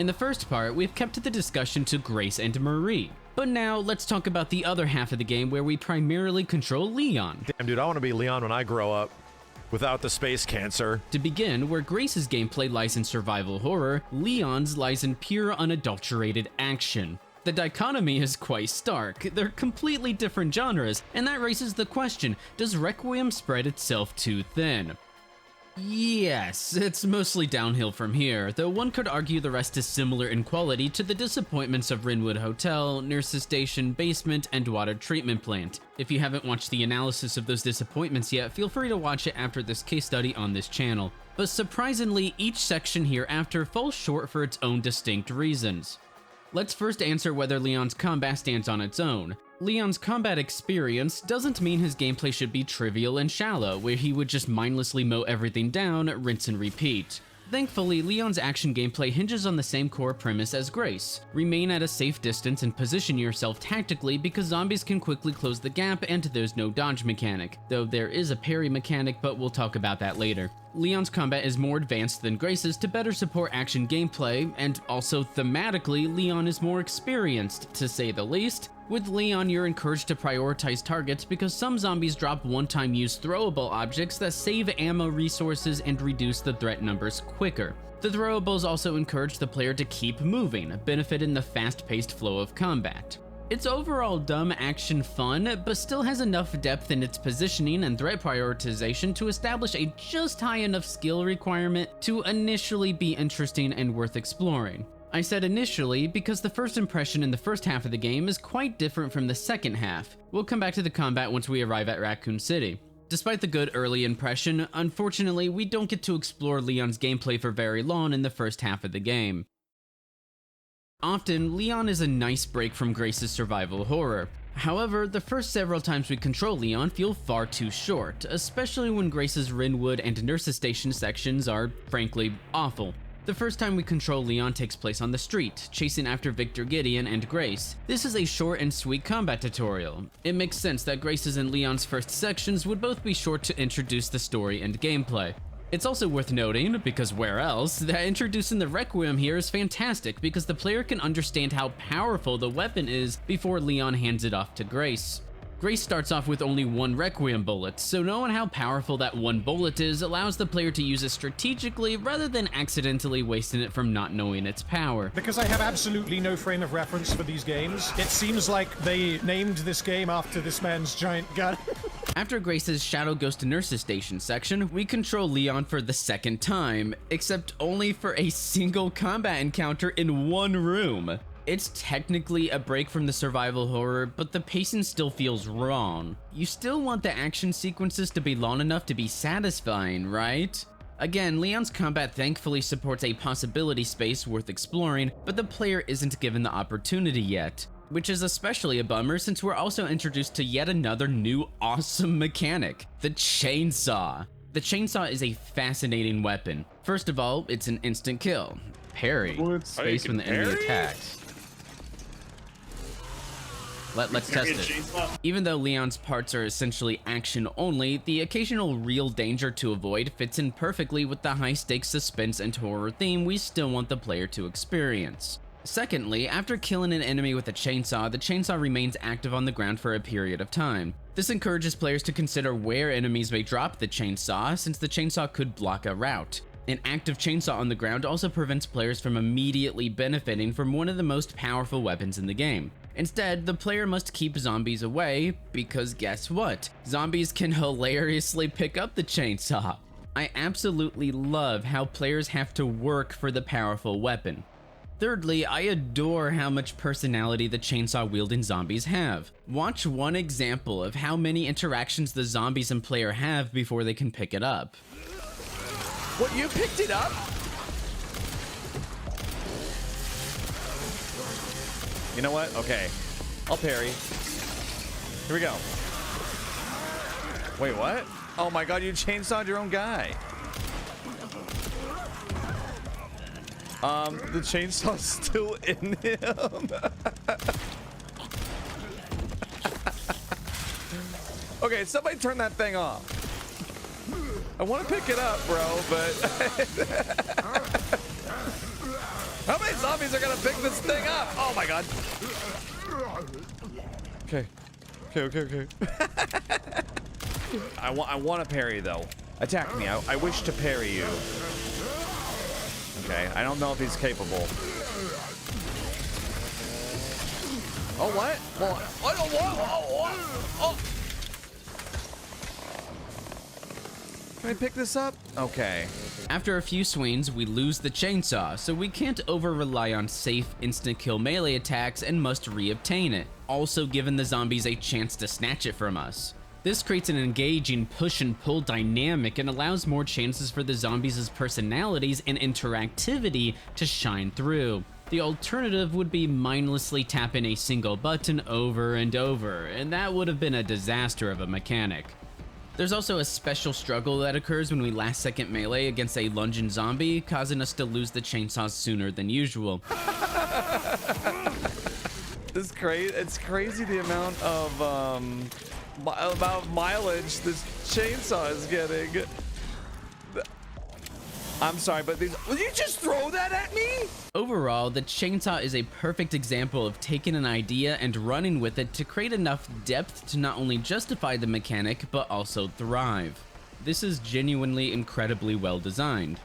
In the first part, we've kept the discussion to Grace and Marie. But now, let's talk about the other half of the game where we primarily control Leon. Damn, dude, I want to be Leon when I grow up. Without the space cancer. To begin, where Grace's gameplay lies in survival horror, Leon's lies in pure unadulterated action. The dichotomy is quite stark. They're completely different genres, and that raises the question, does Requiem spread itself too thin? Yes, it's mostly downhill from here, though one could argue the rest is similar in quality to the disappointments of Rinwood Hotel, Nurse's Station, Basement, and Water Treatment Plant. If you haven't watched the analysis of those disappointments yet, feel free to watch it after this case study on this channel. But surprisingly, each section hereafter falls short for its own distinct reasons. Let's first answer whether Leon's combat stands on its own. Leon's combat experience doesn't mean his gameplay should be trivial and shallow, where he would just mindlessly mow everything down, rinse and repeat. Thankfully, Leon's action gameplay hinges on the same core premise as Grace. Remain at a safe distance and position yourself tactically because zombies can quickly close the gap and there's no dodge mechanic, though there is a parry mechanic, but we'll talk about that later. Leon's combat is more advanced than Grace's to better support action gameplay, and also thematically, Leon is more experienced, to say the least. With Leon, you're encouraged to prioritize targets because some zombies drop one-time use throwable objects that save ammo resources and reduce the threat numbers quicker. The throwables also encourage the player to keep moving, benefiting the fast-paced flow of combat. It's overall dumb action fun, but still has enough depth in its positioning and threat prioritization to establish a just high enough skill requirement to initially be interesting and worth exploring. I said initially because the first impression in the first half of the game is quite different from the second half. We'll come back to the combat once we arrive at Raccoon City. Despite the good early impression, unfortunately we don't get to explore Leon's gameplay for very long in the first half of the game. Often, Leon is a nice break from Grace's survival horror. However, the first several times we control Leon feel far too short, especially when Grace's Rinwood and Nurse's Station sections are, frankly, awful. The first time we control Leon takes place on the street, chasing after Victor Gideon and Grace. This is a short and sweet combat tutorial. It makes sense that Grace's and Leon's first sections would both be short to introduce the story and gameplay. It's also worth noting, because where else, that introducing the Requiem here is fantastic because the player can understand how powerful the weapon is before Leon hands it off to Grace. Grace starts off with only one Requiem bullet, so knowing how powerful that one bullet is allows the player to use it strategically rather than accidentally wasting it from not knowing its power. Because I have absolutely no frame of reference for these games, it seems like they named this game after this man's giant gun. After Grace's Shadow Ghost Nurse's Station section, we control Leon for the second time, except only for a single combat encounter in one room. It's technically a break from the survival horror, but the pacing still feels wrong. You still want the action sequences to be long enough to be satisfying, right? Again, Leon's combat thankfully supports a possibility space worth exploring, but the player isn't given the opportunity yet. Which is especially a bummer since we're also introduced to yet another new awesome mechanic, the chainsaw. The chainsaw is a fascinating weapon. First of all, it's an instant kill. Parry. Space when the enemy attacks. Let's test it. Even though Leon's parts are essentially action only, the occasional real danger to avoid fits in perfectly with the high stakes suspense and horror theme we still want the player to experience. Secondly, after killing an enemy with a chainsaw, the chainsaw remains active on the ground for a period of time. This encourages players to consider where enemies may drop the chainsaw, since the chainsaw could block a route. An active chainsaw on the ground also prevents players from immediately benefiting from one of the most powerful weapons in the game. Instead, the player must keep zombies away, because guess what? Zombies can hilariously pick up the chainsaw. I absolutely love how players have to work for the powerful weapon. Thirdly, I adore how much personality the chainsaw-wielding zombies have. Watch one example of how many interactions the zombies and player have before they can pick it up. What, you picked it up? You know what? Okay. I'll parry. Here we go. Wait, what? Oh my god, you chainsawed your own guy. The chainsaw's still in him. Okay, somebody turn that thing off. I want to pick it up, bro, but How many zombies are gonna pick this thing up? Oh my god. Okay. Okay. I want to parry though. Attack me. I wish to parry you. Okay. I don't know if he's capable. Oh what? Well, what? Can I pick this up? Okay. After a few swings, we lose the chainsaw, so we can't over-rely on safe, instant-kill melee attacks and must re-obtain it, also giving the zombies a chance to snatch it from us. This creates an engaging push-and-pull dynamic and allows more chances for the zombies' personalities and interactivity to shine through. The alternative would be mindlessly tapping a single button over and over, and that would have been a disaster of a mechanic. There's also a special struggle that occurs when we last-second melee against a lunging zombie, causing us to lose the chainsaws sooner than usual. It's crazy the amount of mileage this chainsaw is getting. I'm sorry, but will you just throw that at me? Overall, the chainsaw is a perfect example of taking an idea and running with it to create enough depth to not only justify the mechanic, but also thrive. This is genuinely incredibly well designed.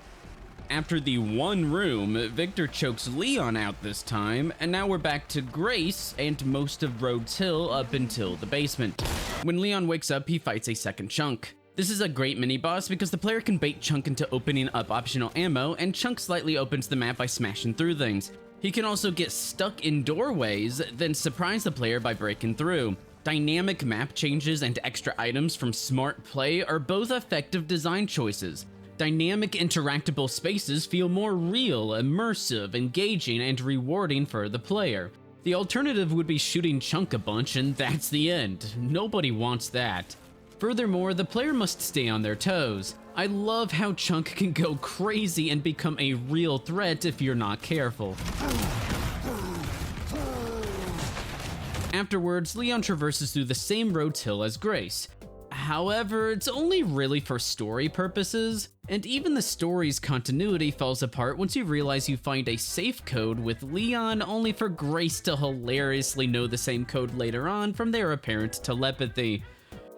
After the one room, Victor chokes Leon out this time, and now we're back to Grace and most of Rhodes Hill up until the basement. When Leon wakes up, he fights a second Chunk. This is a great mini-boss because the player can bait Chunk into opening up optional ammo, and Chunk slightly opens the map by smashing through things. He can also get stuck in doorways, then surprise the player by breaking through. Dynamic map changes and extra items from Smart Play are both effective design choices. Dynamic interactable spaces feel more real, immersive, engaging, and rewarding for the player. The alternative would be shooting Chunk a bunch and that's the end. Nobody wants that. Furthermore, the player must stay on their toes. I love how Chunk can go crazy and become a real threat if you're not careful. Afterwards, Leon traverses through the same Rhodes Hill as Grace. However, it's only really for story purposes, and even the story's continuity falls apart once you realize you find a safe code with Leon only for Grace to hilariously know the same code later on from their apparent telepathy.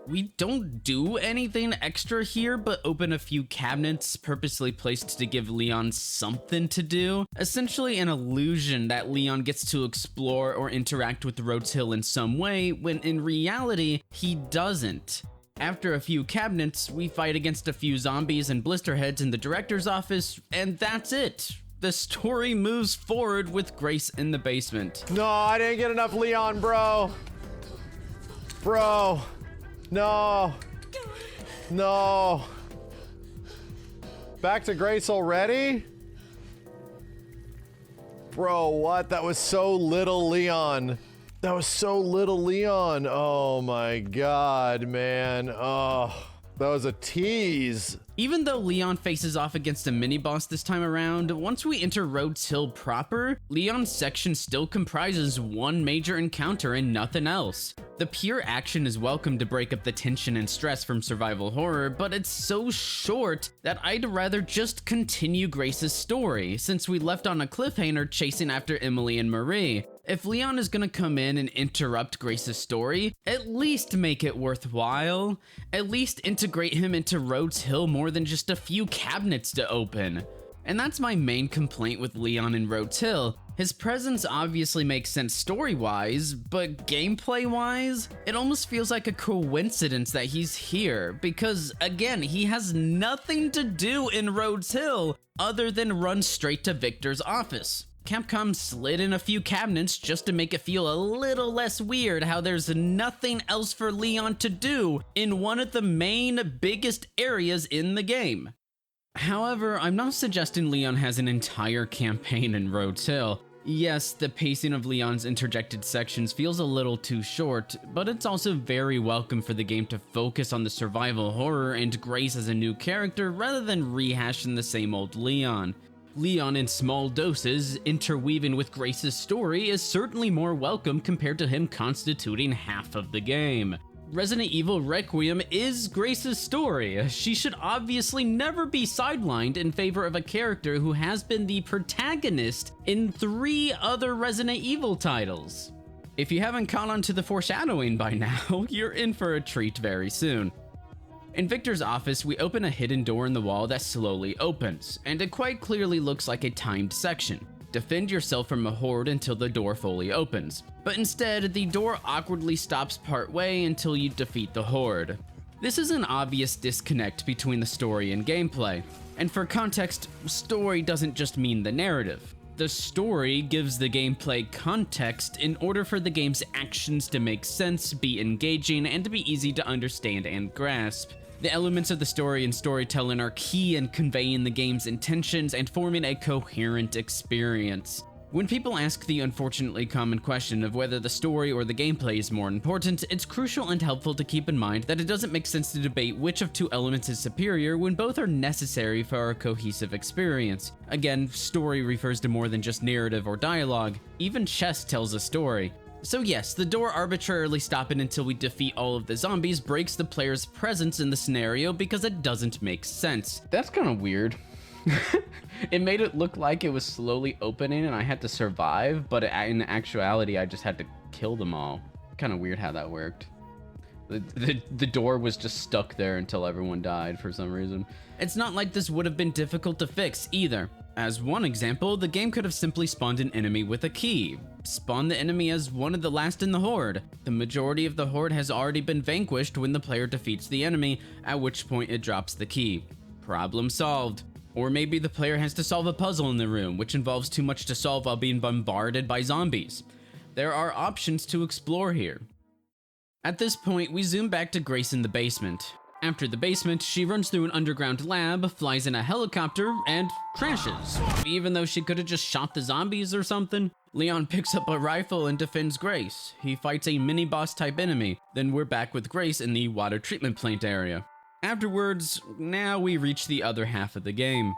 We don't do anything extra here but open a few cabinets purposely placed to give Leon something to do, essentially an illusion that Leon gets to explore or interact with Rhodes Hill in some way, when in reality, he doesn't. After a few cabinets, we fight against a few zombies and blisterheads in the director's office, and that's it. The story moves forward with Grace in the basement. No, I didn't get enough Leon, bro. Bro. No. No. Back to Grace already? Bro, what? That was so little Leon. That was so little Leon. Oh my god, man. Oh, that was a tease. Even though Leon faces off against a mini-boss this time around, once we enter Rhodes Hill proper, Leon's section still comprises one major encounter and nothing else. The pure action is welcome to break up the tension and stress from survival horror, but it's so short that I'd rather just continue Grace's story, since we left on a cliffhanger chasing after Emily and Marie. If Leon is gonna come in and interrupt Grace's story, at least make it worthwhile. At least integrate him into Rhodes Hill more than just a few cabinets to open. And that's my main complaint with Leon in Rhodes Hill. His presence obviously makes sense story-wise, but gameplay-wise, it almost feels like a coincidence that he's here, because again, he has nothing to do in Rhodes Hill other than run straight to Victor's office. Capcom slid in a few cabinets just to make it feel a little less weird how there's nothing else for Leon to do in one of the main, biggest areas in the game. However, I'm not suggesting Leon has an entire campaign in Rhodes Hill. Yes, the pacing of Leon's interjected sections feels a little too short, but it's also very welcome for the game to focus on the survival horror and Grace as a new character rather than rehashing the same old Leon. Leon in small doses, interweaving with Grace's story, is certainly more welcome compared to him constituting half of the game. Resident Evil Requiem is Grace's story. She should obviously never be sidelined in favor of a character who has been the protagonist in 3 other Resident Evil titles. If you haven't caught on to the foreshadowing by now, you're in for a treat very soon. In Victor's office, we open a hidden door in the wall that slowly opens, and it quite clearly looks like a timed section. Defend yourself from a horde until the door fully opens. But instead, the door awkwardly stops partway until you defeat the horde. This is an obvious disconnect between the story and gameplay. And for context, story doesn't just mean the narrative. The story gives the gameplay context in order for the game's actions to make sense, be engaging, and to be easy to understand and grasp. The elements of the story and storytelling are key in conveying the game's intentions and forming a coherent experience. When people ask the unfortunately common question of whether the story or the gameplay is more important, it's crucial and helpful to keep in mind that it doesn't make sense to debate which of 2 elements is superior when both are necessary for a cohesive experience. Again, story refers to more than just narrative or dialogue. Even chess tells a story. So yes, the door arbitrarily stopping until we defeat all of the zombies breaks the player's presence in the scenario because it doesn't make sense. That's kind of weird. It made it look like it was slowly opening and I had to survive, but in actuality I just had to kill them all. Kind of weird how that worked. The door was just stuck there until everyone died for some reason. It's not like this would have been difficult to fix either. As one example, the game could have simply spawned an enemy with a key. Spawn the enemy as one of the last in the horde. The majority of the horde has already been vanquished when the player defeats the enemy, at which point it drops the key. Problem solved. Or maybe the player has to solve a puzzle in the room, which involves too much to solve while being bombarded by zombies. There are options to explore here. At this point, we zoom back to Grace in the basement. After the basement, she runs through an underground lab, flies in a helicopter, and crashes. Even though she could have just shot the zombies or something. Leon picks up a rifle and defends Grace. He fights a mini-boss type enemy. Then we're back with Grace in the water treatment plant area. Afterwards, now we reach the other half of the game.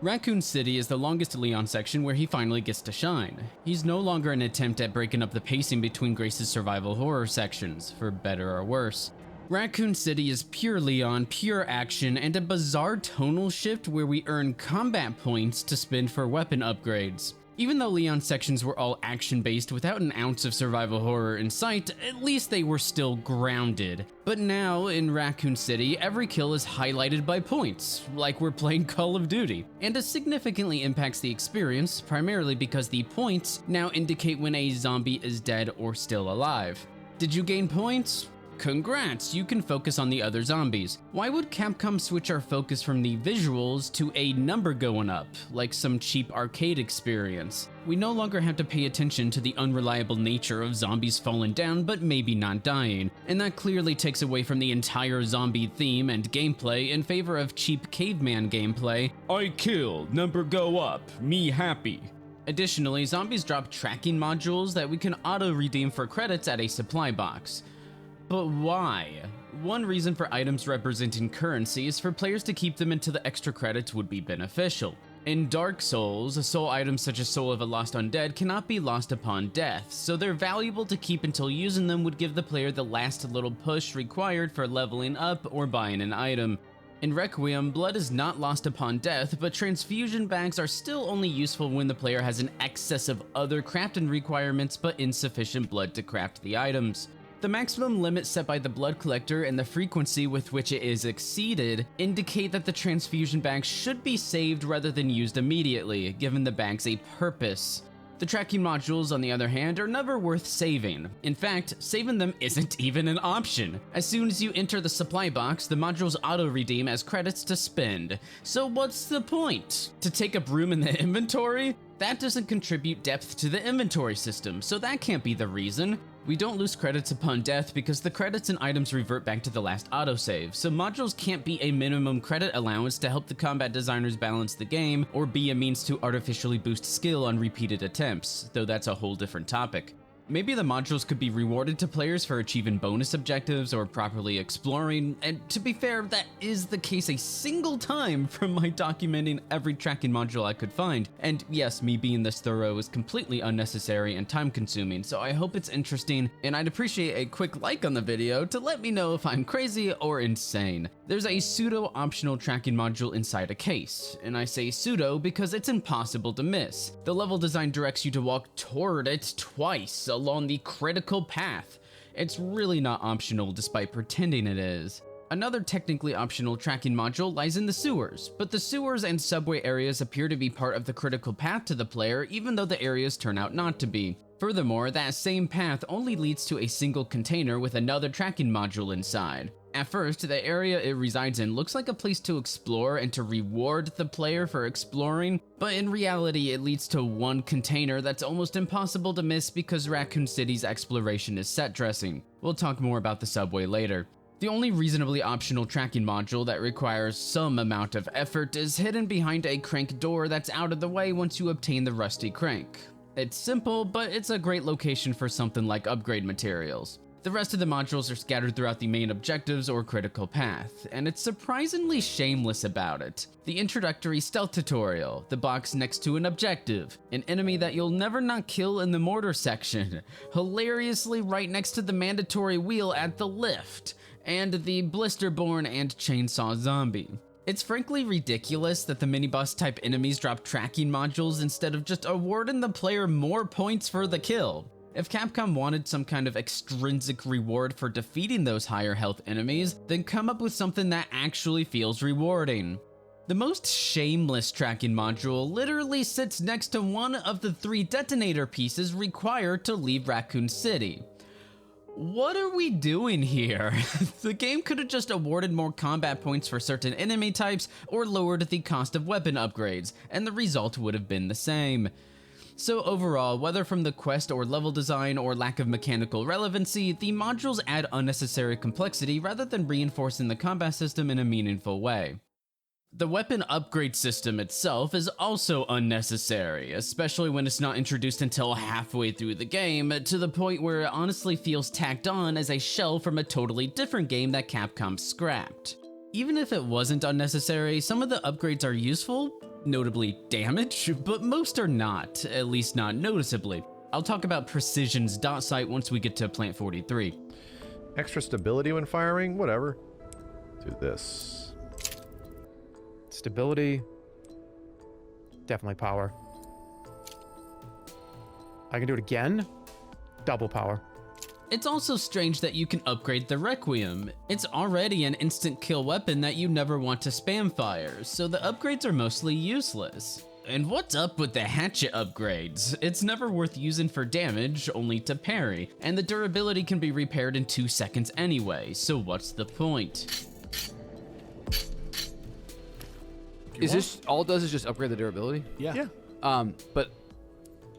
Raccoon City is the longest Leon section where he finally gets to shine. He's no longer an attempt at breaking up the pacing between Grace's survival horror sections, for better or worse. Raccoon City is pure Leon, pure action, and a bizarre tonal shift where we earn combat points to spend for weapon upgrades. Even though Leon sections were all action-based without an ounce of survival horror in sight, at least they were still grounded. But now, in Raccoon City, every kill is highlighted by points, like we're playing Call of Duty. And it significantly impacts the experience, primarily because the points now indicate when a zombie is dead or still alive. Did you gain points? Congrats, you can focus on the other zombies. Why would Capcom switch our focus from the visuals to a number going up, like some cheap arcade experience? We no longer have to pay attention to the unreliable nature of zombies falling down but maybe not dying, and that clearly takes away from the entire zombie theme and gameplay in favor of cheap caveman gameplay. I killed, number go up, me happy. Additionally, zombies drop tracking modules that we can auto-redeem for credits at a supply box. But why? One reason for items representing currency is for players to keep them until the extra credits would be beneficial. In Dark Souls, soul items such as Soul of a Lost Undead cannot be lost upon death, so they're valuable to keep until using them would give the player the last little push required for leveling up or buying an item. In Requiem, blood is not lost upon death, but transfusion bags are still only useful when the player has an excess of other crafting requirements but insufficient blood to craft the items. The maximum limit set by the blood collector and the frequency with which it is exceeded indicate that the transfusion bags should be saved rather than used immediately, given the bags a purpose. The tracking modules, on the other hand, are never worth saving. In fact, saving them isn't even an option. As soon as you enter the supply box, the modules auto-redeem as credits to spend. So what's the point? To take up room in the inventory? That doesn't contribute depth to the inventory system, so that can't be the reason. We don't lose credits upon death because the credits and items revert back to the last autosave, so modules can't be a minimum credit allowance to help the combat designers balance the game, or be a means to artificially boost skill on repeated attempts, though that's a whole different topic. Maybe the modules could be rewarded to players for achieving bonus objectives or properly exploring, and to be fair, that is the case a single time from my documenting every tracking module I could find. And yes, me being this thorough is completely unnecessary and time consuming, so I hope it's interesting, and I'd appreciate a quick like on the video to let me know if I'm crazy or insane. There's a pseudo optional tracking module inside a case, and I say pseudo because it's impossible to miss. The level design directs you to walk toward it twice along the critical path. It's really not optional despite pretending it is. Another technically optional tracking module lies in the sewers, but the sewers and subway areas appear to be part of the critical path to the player even though the areas turn out not to be. Furthermore, that same path only leads to a single container with another tracking module inside. At first, the area it resides in looks like a place to explore and to reward the player for exploring, but in reality it leads to one container that's almost impossible to miss because Raccoon City's exploration is set dressing. We'll talk more about the subway later. The only reasonably optional tracking module that requires some amount of effort is hidden behind a crank door that's out of the way once you obtain the rusty crank. It's simple, but it's a great location for something like upgrade materials. The rest of the modules are scattered throughout the main objectives or critical path, and it's surprisingly shameless about it. The introductory stealth tutorial, the box next to an objective, an enemy that you'll never not kill in the mortar section, hilariously right next to the mandatory wheel at the lift, and the blisterborn and chainsaw zombie. It's frankly ridiculous that the mini-boss type enemies drop tracking modules instead of just awarding the player more points for the kill. If Capcom wanted some kind of extrinsic reward for defeating those higher health enemies, then come up with something that actually feels rewarding. The most shameless tracking module literally sits next to one of the 3 detonator pieces required to leave Raccoon City. What are we doing here? The game could have just awarded more combat points for certain enemy types or lowered the cost of weapon upgrades, and the result would have been the same. So overall, whether from the quest or level design or lack of mechanical relevancy, the modules add unnecessary complexity rather than reinforcing the combat system in a meaningful way. The weapon upgrade system itself is also unnecessary, especially when it's not introduced until halfway through the game, to the point where it honestly feels tacked on as a shell from a totally different game that Capcom scrapped. Even if it wasn't unnecessary, some of the upgrades are useful, notably damage, but most are not, at least not noticeably. I'll talk about Precision's dot sight once we get to Plant 43. Extra stability when firing? Whatever. Do this. Stability. Definitely power. I can do it again. Double power. It's also strange that you can upgrade the Requiem. It's already an instant kill weapon that you never want to spam fire, so the upgrades are mostly useless. And what's up with the hatchet upgrades? It's never worth using for damage, only to parry, and the durability can be repaired in 2 seconds anyway, so what's the point? Is this all it does is just upgrade the durability? Yeah. But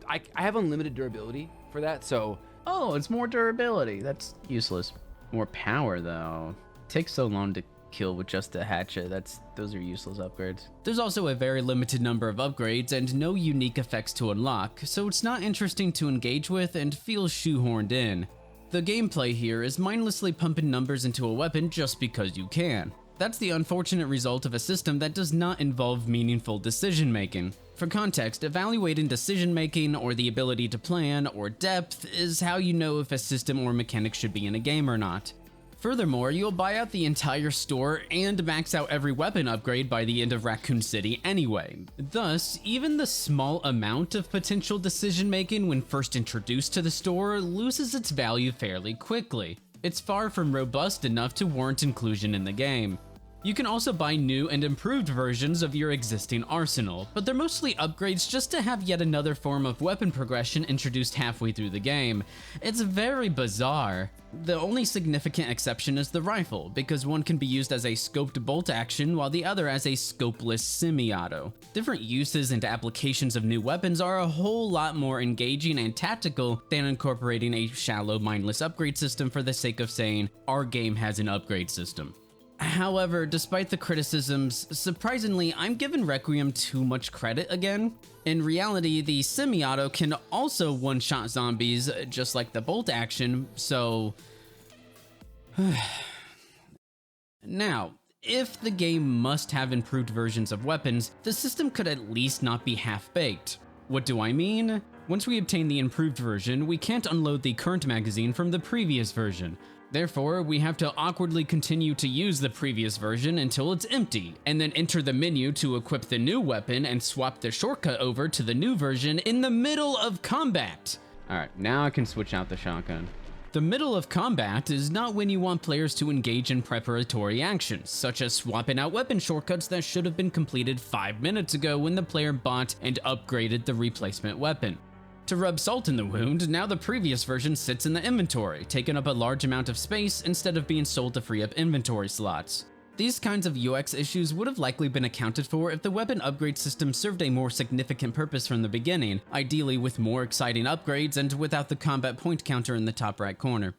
I have unlimited durability for that, so Oh, it's more durability. That's useless. More power, though. Takes so long to kill with just a hatchet. Those are useless upgrades. There's also a very limited number of upgrades and no unique effects to unlock, so it's not interesting to engage with and feels shoehorned in. The gameplay here is mindlessly pumping numbers into a weapon just because you can. That's the unfortunate result of a system that does not involve meaningful decision making. For context, evaluating decision making or the ability to plan or depth is how you know if a system or mechanic should be in a game or not. Furthermore, you'll buy out the entire store and max out every weapon upgrade by the end of Raccoon City anyway. Thus, even the small amount of potential decision making when first introduced to the store loses its value fairly quickly. It's far from robust enough to warrant inclusion in the game. You can also buy new and improved versions of your existing arsenal, but they're mostly upgrades just to have yet another form of weapon progression introduced halfway through the game. It's very bizarre. The only significant exception is the rifle, because one can be used as a scoped bolt action while the other as a scopeless semi-auto. Different uses and applications of new weapons are a whole lot more engaging and tactical than incorporating a shallow, mindless upgrade system for the sake of saying, our game has an upgrade system. However, despite the criticisms, surprisingly, I'm giving Requiem too much credit again. In reality, the semi-auto can also one-shot zombies, just like the bolt action, so... Now, if the game must have improved versions of weapons, the system could at least not be half-baked. What do I mean? Once we obtain the improved version, we can't unload the current magazine from the previous version. Therefore, we have to awkwardly continue to use the previous version until it's empty, and then enter the menu to equip the new weapon and swap the shortcut over to the new version in the middle of combat. Alright, now I can switch out the shotgun. The middle of combat is not when you want players to engage in preparatory actions, such as swapping out weapon shortcuts that should have been completed 5 minutes ago when the player bought and upgraded the replacement weapon. To rub salt in the wound, now the previous version sits in the inventory, taking up a large amount of space instead of being sold to free up inventory slots. These kinds of UX issues would have likely been accounted for if the weapon upgrade system served a more significant purpose from the beginning, ideally with more exciting upgrades and without the combat point counter in the top right corner.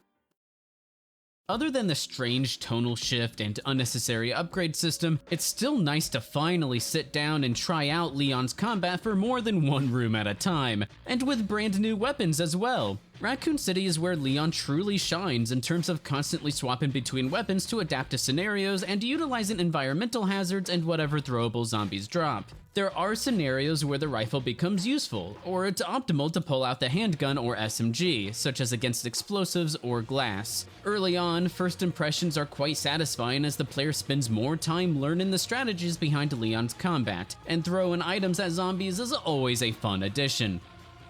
Other than the strange tonal shift and unnecessary upgrade system, it's still nice to finally sit down and try out Leon's combat for more than one room at a time, and with brand new weapons as well. Raccoon City is where Leon truly shines in terms of constantly swapping between weapons to adapt to scenarios and utilizing environmental hazards and whatever throwable zombies drop. There are scenarios where the rifle becomes useful, or it's optimal to pull out the handgun or SMG, such as against explosives or glass. Early on, first impressions are quite satisfying as the player spends more time learning the strategies behind Leon's combat, and throwing items at zombies is always a fun addition.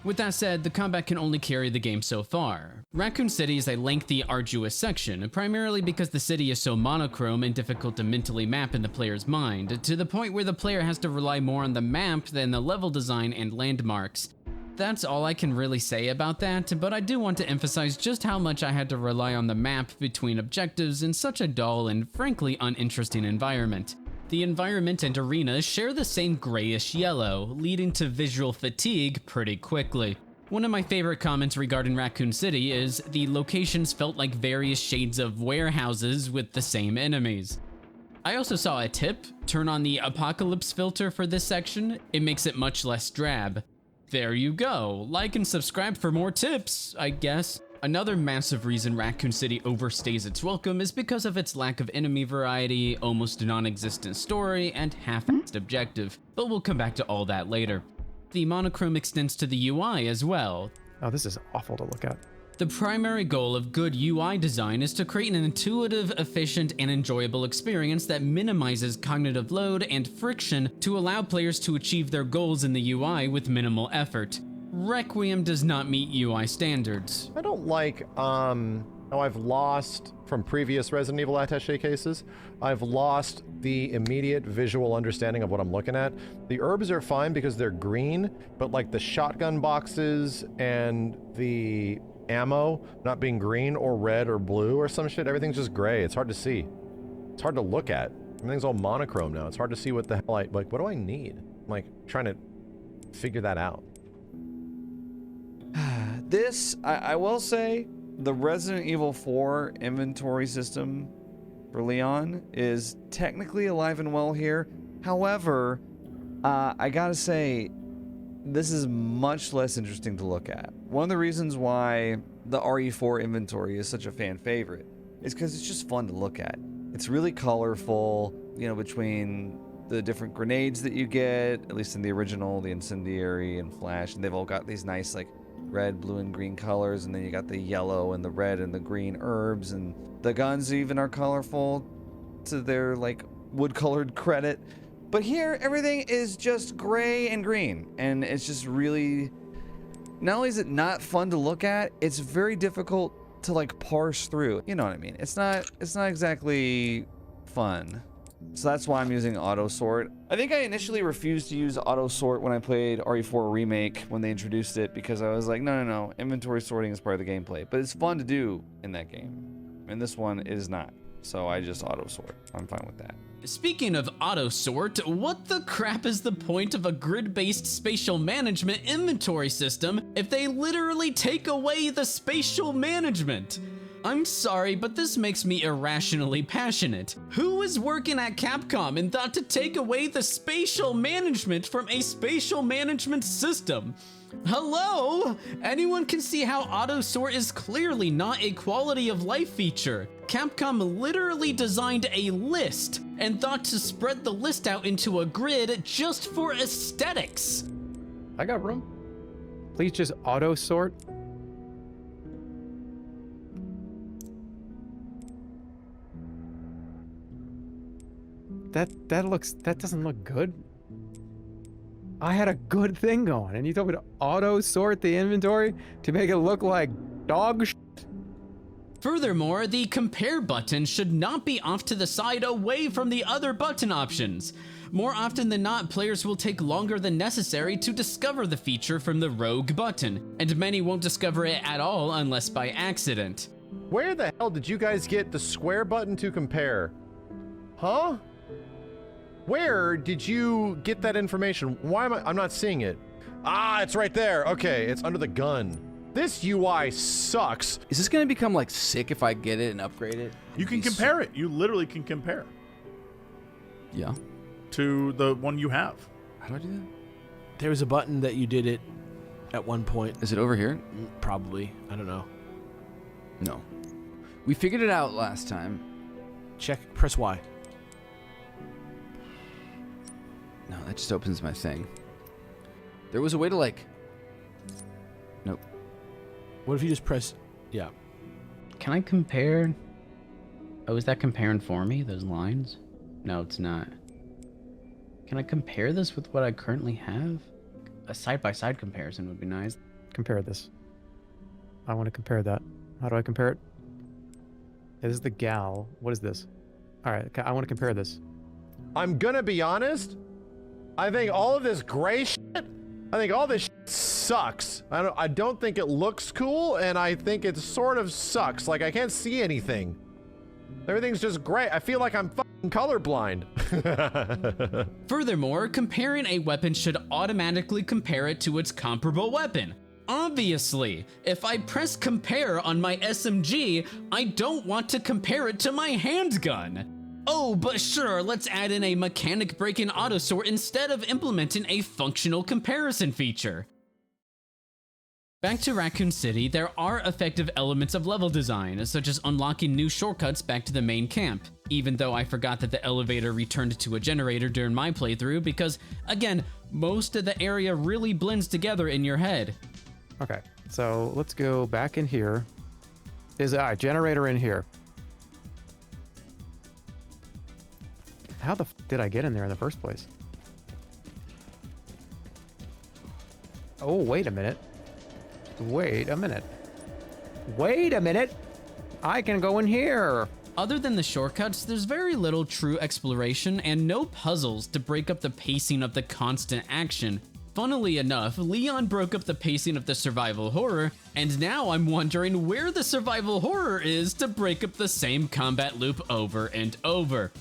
With that said, the combat can only carry the game so far. Raccoon City is a lengthy, arduous section, primarily because the city is so monochrome and difficult to mentally map in the player's mind, to the point where the player has to rely more on the map than the level design and landmarks. That's all I can really say about that, but I do want to emphasize just how much I had to rely on the map between objectives in such a dull and frankly uninteresting environment. The environment and arenas share the same grayish yellow, leading to visual fatigue pretty quickly. One of my favorite comments regarding Raccoon City is the locations felt like various shades of warehouses with the same enemies. I also saw a tip: turn on the apocalypse filter for this section, it makes it much less drab. There you go, like and subscribe for more tips, I guess. Another massive reason Raccoon City overstays its welcome is because of its lack of enemy variety, almost non-existent story, and half-assed objective, but we'll come back to all that later. The monochrome extends to the UI as well. Oh, this is awful to look at. The primary goal of good UI design is to create an intuitive, efficient, and enjoyable experience that minimizes cognitive load and friction to allow players to achieve their goals in the UI with minimal effort. Requiem does not meet UI standards. I don't like, I've lost, from previous Resident Evil attaché cases, I've lost the immediate visual understanding of what I'm looking at. The herbs are fine because they're green, but like the shotgun boxes and the ammo not being green or red or blue or some shit, everything's just gray. It's hard to see. It's hard to look at. Everything's all monochrome now. It's hard to see what the hell like, what do I need? I'm like trying to figure that out. This, I will say, the Resident Evil 4 inventory system for Leon is technically alive and well here. However, I gotta say, this is much less interesting to look at. One of the reasons why the RE4 inventory is such a fan favorite is because it's just fun to look at. It's really colorful, you know, between the different grenades that you get, at least in the original, the incendiary and flash, and they've all got these nice, like, red, blue, and green colors, and then you got the yellow and the red and the green herbs, and the guns even are colorful to their, like, wood-colored credit. But here, everything is just gray and green, and it's just really... Not only is it not fun to look at, it's very difficult to, like, parse through. You know what I mean? It's not exactly fun. So that's why I'm using auto sort. I think I initially refused to use auto sort when I played RE4 Remake when they introduced it, because I was like, no, inventory sorting is part of the gameplay. But it's fun to do in that game. And this one is not. So I just auto sort. I'm fine with that. Speaking of auto sort, what the crap is the point of a grid-based spatial management inventory system if they literally take away the spatial management? I'm sorry, but this makes me irrationally passionate. Who is working at Capcom and thought to take away the spatial management from a spatial management system? Hello? Anyone can see how auto sort is clearly not a quality of life feature. Capcom literally designed a list and thought to spread the list out into a grid just for aesthetics. I got room. Please just auto sort. That doesn't look good. I had a good thing going, and you told me to auto sort the inventory to make it look like dog shit. Furthermore, the compare button should not be off to the side away from the other button options. More often than not, players will take longer than necessary to discover the feature from the rogue button, and many won't discover it at all unless by accident. Where the hell did you guys get the square button to compare? Huh? Where did you get that information? Why am I'm not seeing it. Ah, it's right there. Okay, it's under the gun. This UI sucks. Is this gonna become like sick if I get it and upgrade it? You can compare it. You literally can compare Yeah. to the one you have. How do I do that? There was a button that you did it at one point. Is it over here? Probably. I don't know. No. We figured it out last time. Check. Press Y. No, that just opens my thing. There was a way to like... Nope. What if you just press... Yeah. Can I compare? Oh, is that comparing for me, those lines? No, it's not. Can I compare this with what I currently have? A side-by-side comparison would be nice. Compare this. I want to compare that. How do I compare it? Yeah, this is the gal. What is this? All right, I want to compare this. I'm gonna be honest. I think all of this gray shit, I think all this shit sucks. I don't think it looks cool, and I think it sort of sucks. Like, I can't see anything. Everything's just gray. I feel like I'm fucking colorblind. Furthermore, comparing a weapon should automatically compare it to its comparable weapon. Obviously, if I press compare on my SMG, I don't want to compare it to my handgun. Oh, but sure, let's add in a mechanic break-in autosort instead of implementing a functional comparison feature. Back to Raccoon City, there are effective elements of level design, such as unlocking new shortcuts back to the main camp, even though I forgot that the elevator returned to a generator during my playthrough because, again, most of the area really blends together in your head. Okay, so let's go back in here. Is a generator in here? How the f did I get in there in the first place? Oh, wait a minute. Wait a minute. Wait a minute! I can go in here! Other than the shortcuts, there's very little true exploration and no puzzles to break up the pacing of the constant action. Funnily enough, Leon broke up the pacing of the survival horror, and now I'm wondering where the survival horror is to break up the same combat loop over and over.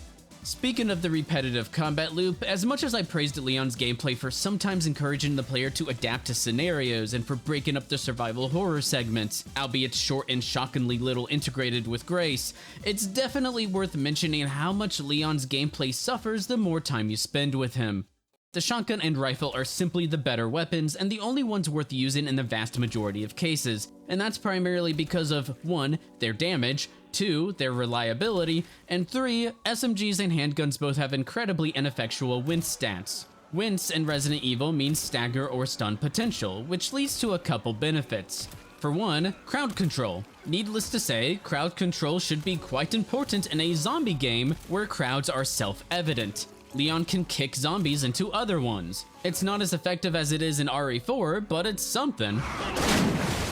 Speaking of the repetitive combat loop, as much as I praised Leon's gameplay for sometimes encouraging the player to adapt to scenarios and for breaking up the survival horror segments, albeit short and shockingly little integrated with grace, it's definitely worth mentioning how much Leon's gameplay suffers the more time you spend with him. The shotgun and rifle are simply the better weapons and the only ones worth using in the vast majority of cases, and that's primarily because of 1. Their damage, 2. Their reliability, and 3. SMGs and handguns both have incredibly ineffectual wince stats. Wince in Resident Evil means stagger or stun potential, which leads to a couple benefits. For one, crowd control. Needless to say, crowd control should be quite important in a zombie game where crowds are self-evident. Leon can kick zombies into other ones. It's not as effective as it is in RE4, but it's something.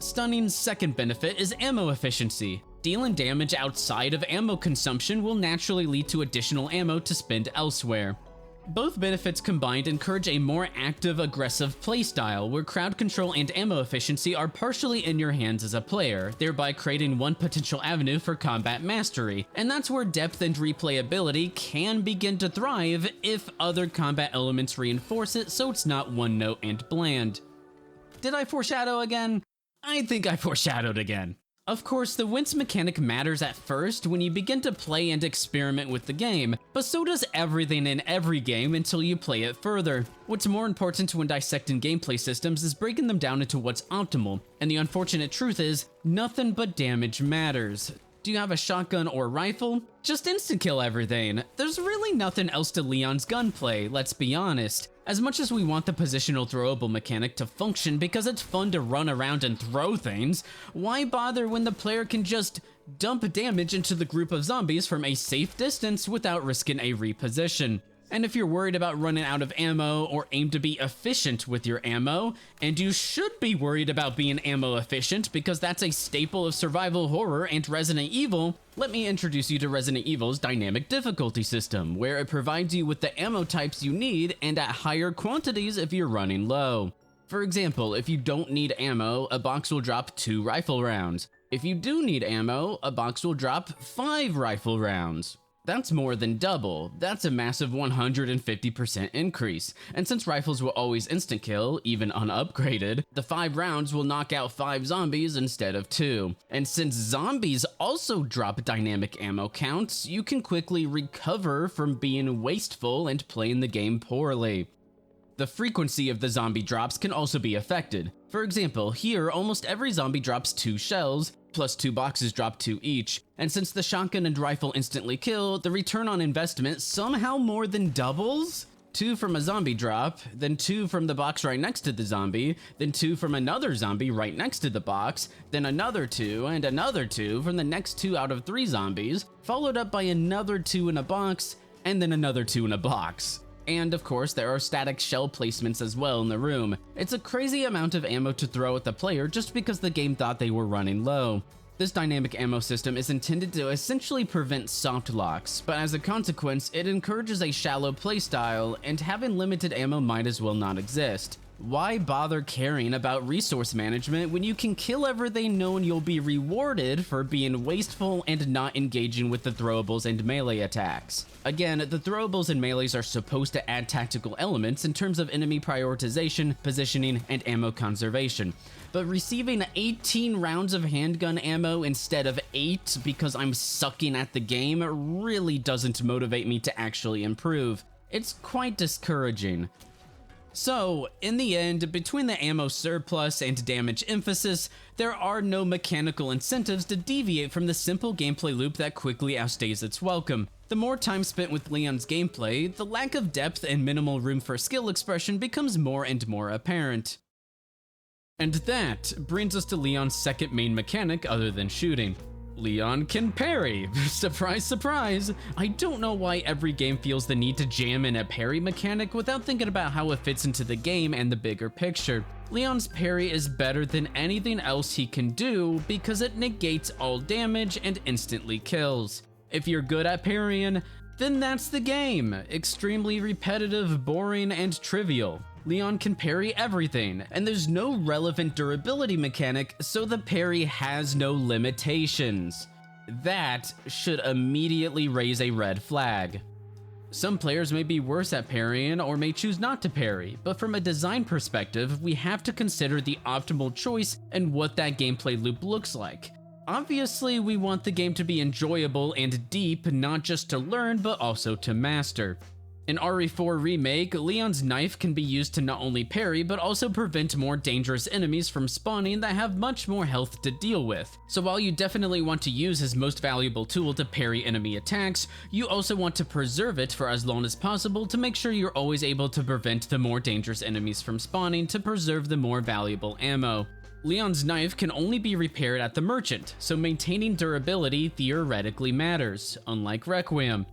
Stunning's second benefit is ammo efficiency. Dealing damage outside of ammo consumption will naturally lead to additional ammo to spend elsewhere. Both benefits combined encourage a more active, aggressive playstyle where crowd control and ammo efficiency are partially in your hands as a player, thereby creating one potential avenue for combat mastery, and that's where depth and replayability can begin to thrive if other combat elements reinforce it so it's not one note and bland. Did I foreshadow again? I think I foreshadowed again. Of course, the wince mechanic matters at first when you begin to play and experiment with the game, but so does everything in every game until you play it further. What's more important when dissecting gameplay systems is breaking them down into what's optimal, and the unfortunate truth is, nothing but damage matters. Do you have a shotgun or rifle? Just insta-kill everything. There's really nothing else to Leon's gunplay, let's be honest. As much as we want the positional throwable mechanic to function because it's fun to run around and throw things, why bother when the player can just dump damage into the group of zombies from a safe distance without risking a reposition? And if you're worried about running out of ammo or aim to be efficient with your ammo, and you should be worried about being ammo efficient because that's a staple of survival horror and Resident Evil, let me introduce you to Resident Evil's dynamic difficulty system, where it provides you with the ammo types you need and at higher quantities if you're running low. For example, if you don't need ammo, a box will drop 2 rifle rounds. If you do need ammo, a box will drop 5 rifle rounds. That's more than double. That's a massive 150% increase. And since rifles will always instant kill, even unupgraded, the 5 rounds will knock out 5 zombies instead of 2. And since zombies also drop dynamic ammo counts, you can quickly recover from being wasteful and playing the game poorly. The frequency of the zombie drops can also be affected. For example, here almost every zombie drops 2 shells, plus 2 boxes drop 2 each, and since the shotgun and rifle instantly kill, the return on investment somehow more than doubles? 2 from a zombie drop, then 2 from the box right next to the zombie, then 2 from another zombie right next to the box, then another 2 and another 2 from the next 2 out of 3 zombies, followed up by another 2 in a box, and then another 2 in a box. And of course, there are static shell placements as well in the room. It's a crazy amount of ammo to throw at the player just because the game thought they were running low. This dynamic ammo system is intended to essentially prevent soft locks, but as a consequence, it encourages a shallow playstyle, and having limited ammo might as well not exist. Why bother caring about resource management when you can kill everything knowing you'll be rewarded for being wasteful and not engaging with the throwables and melee attacks? Again, the throwables and melees are supposed to add tactical elements in terms of enemy prioritization, positioning, and ammo conservation. But receiving 18 rounds of handgun ammo instead of 8 because I'm sucking at the game really doesn't motivate me to actually improve. It's quite discouraging. So, in the end, between the ammo surplus and damage emphasis, there are no mechanical incentives to deviate from the simple gameplay loop that quickly outstays its welcome. The more time spent with Leon's gameplay, the lack of depth and minimal room for skill expression becomes more and more apparent. And that brings us to Leon's second main mechanic other than shooting. Leon can parry. Surprise, surprise. I don't know why every game feels the need to jam in a parry mechanic without thinking about how it fits into the game and the bigger picture. Leon's parry is better than anything else he can do because it negates all damage and instantly kills. If you're good at parrying, then that's the game. Extremely repetitive, boring, and trivial. Leon can parry everything, and there's no relevant durability mechanic, so the parry has no limitations. That should immediately raise a red flag. Some players may be worse at parrying or may choose not to parry, but from a design perspective, we have to consider the optimal choice and what that gameplay loop looks like. Obviously, we want the game to be enjoyable and deep, not just to learn, but also to master. In RE4 Remake, Leon's knife can be used to not only parry, but also prevent more dangerous enemies from spawning that have much more health to deal with. So while you definitely want to use his most valuable tool to parry enemy attacks, you also want to preserve it for as long as possible to make sure you're always able to prevent the more dangerous enemies from spawning to preserve the more valuable ammo. Leon's knife can only be repaired at the merchant, so maintaining durability theoretically matters, unlike Requiem.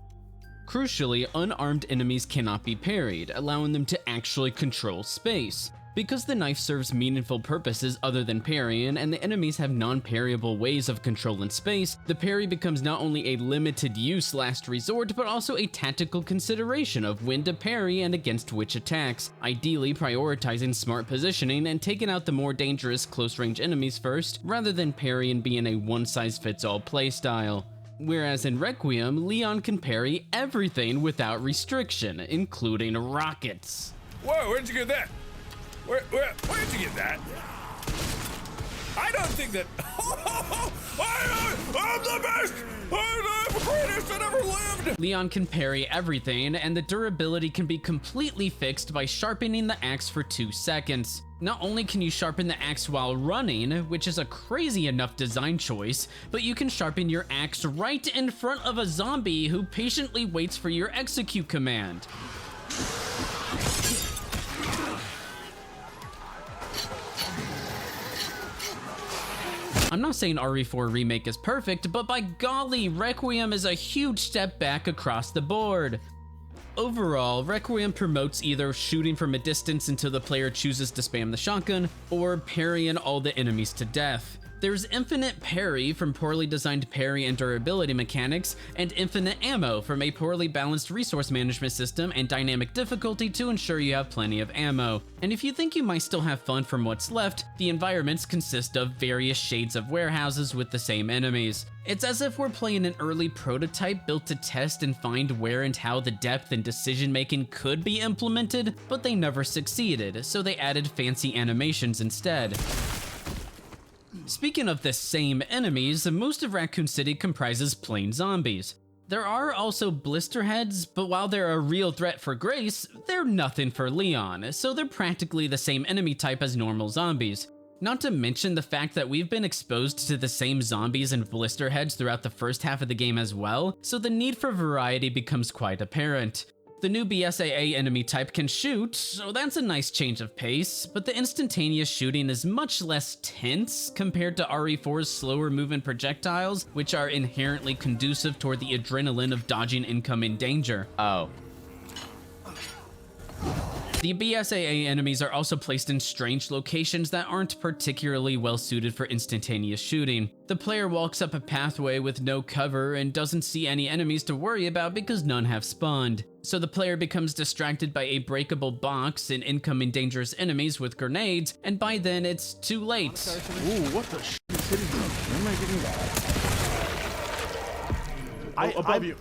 Crucially, unarmed enemies cannot be parried, allowing them to actually control space. Because the knife serves meaningful purposes other than parrying, and the enemies have non-parryable ways of controlling space, the parry becomes not only a limited use last resort, but also a tactical consideration of when to parry and against which attacks, ideally prioritizing smart positioning and taking out the more dangerous close-range enemies first, rather than parrying being a one-size-fits-all playstyle. Whereas in Requiem, Leon can parry everything without restriction, including rockets. Whoa, where'd you get that? Where'd you get that? I don't think that. I'm the best. I'm the greatest that ever lived. Leon can parry everything, and the durability can be completely fixed by sharpening the axe for 2 seconds. Not only can you sharpen the axe while running, which is a crazy enough design choice, but you can sharpen your axe right in front of a zombie who patiently waits for your execute command. I'm not saying RE4 Remake is perfect, but by golly, Requiem is a huge step back across the board. Overall, Requiem promotes either shooting from a distance until the player chooses to spam the shotgun, or parrying all the enemies to death. There's infinite parry from poorly designed parry and durability mechanics, and infinite ammo from a poorly balanced resource management system and dynamic difficulty to ensure you have plenty of ammo. And if you think you might still have fun from what's left, the environments consist of various shades of warehouses with the same enemies. It's as if we're playing an early prototype built to test and find where and how the depth and decision making could be implemented, but they never succeeded, so they added fancy animations instead. Speaking of the same enemies, most of Raccoon City comprises plain zombies. There are also blisterheads, but while they're a real threat for Grace, they're nothing for Leon, so they're practically the same enemy type as normal zombies. Not to mention the fact that we've been exposed to the same zombies and blisterheads throughout the first half of the game as well, so the need for variety becomes quite apparent. The new BSAA enemy type can shoot, so that's a nice change of pace, but the instantaneous shooting is much less tense compared to RE4's slower moving projectiles, which are inherently conducive toward the adrenaline of dodging incoming danger. Oh. The BSAA enemies are also placed in strange locations that aren't particularly well suited for instantaneous shooting. The player walks up a pathway with no cover and doesn't see any enemies to worry about because none have spawned. So the player becomes distracted by a breakable box and incoming dangerous enemies with grenades, and by then it's too late. Ooh, what the shit is hitting me? Where am I getting that? Above you.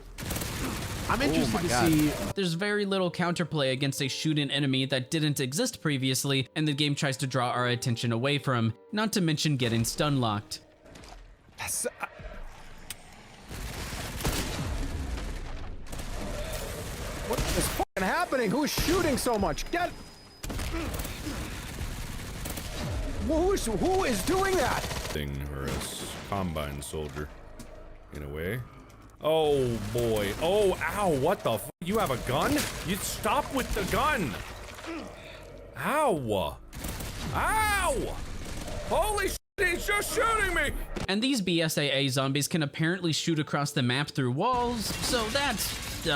I'm interested to see. There's very little counterplay against a shooting enemy that didn't exist previously, and the game tries to draw our attention away from, not to mention getting stun locked. What is fucking happening? Who's shooting so much? Get. Who is doing that? Thing or a combine soldier, in a way. Oh boy. Oh, ow, what the f? You have a gun? You stop with the gun! Ow! Ow! Holy shit, he's just shooting me! And these BSAA zombies can apparently shoot across the map through walls, so that's,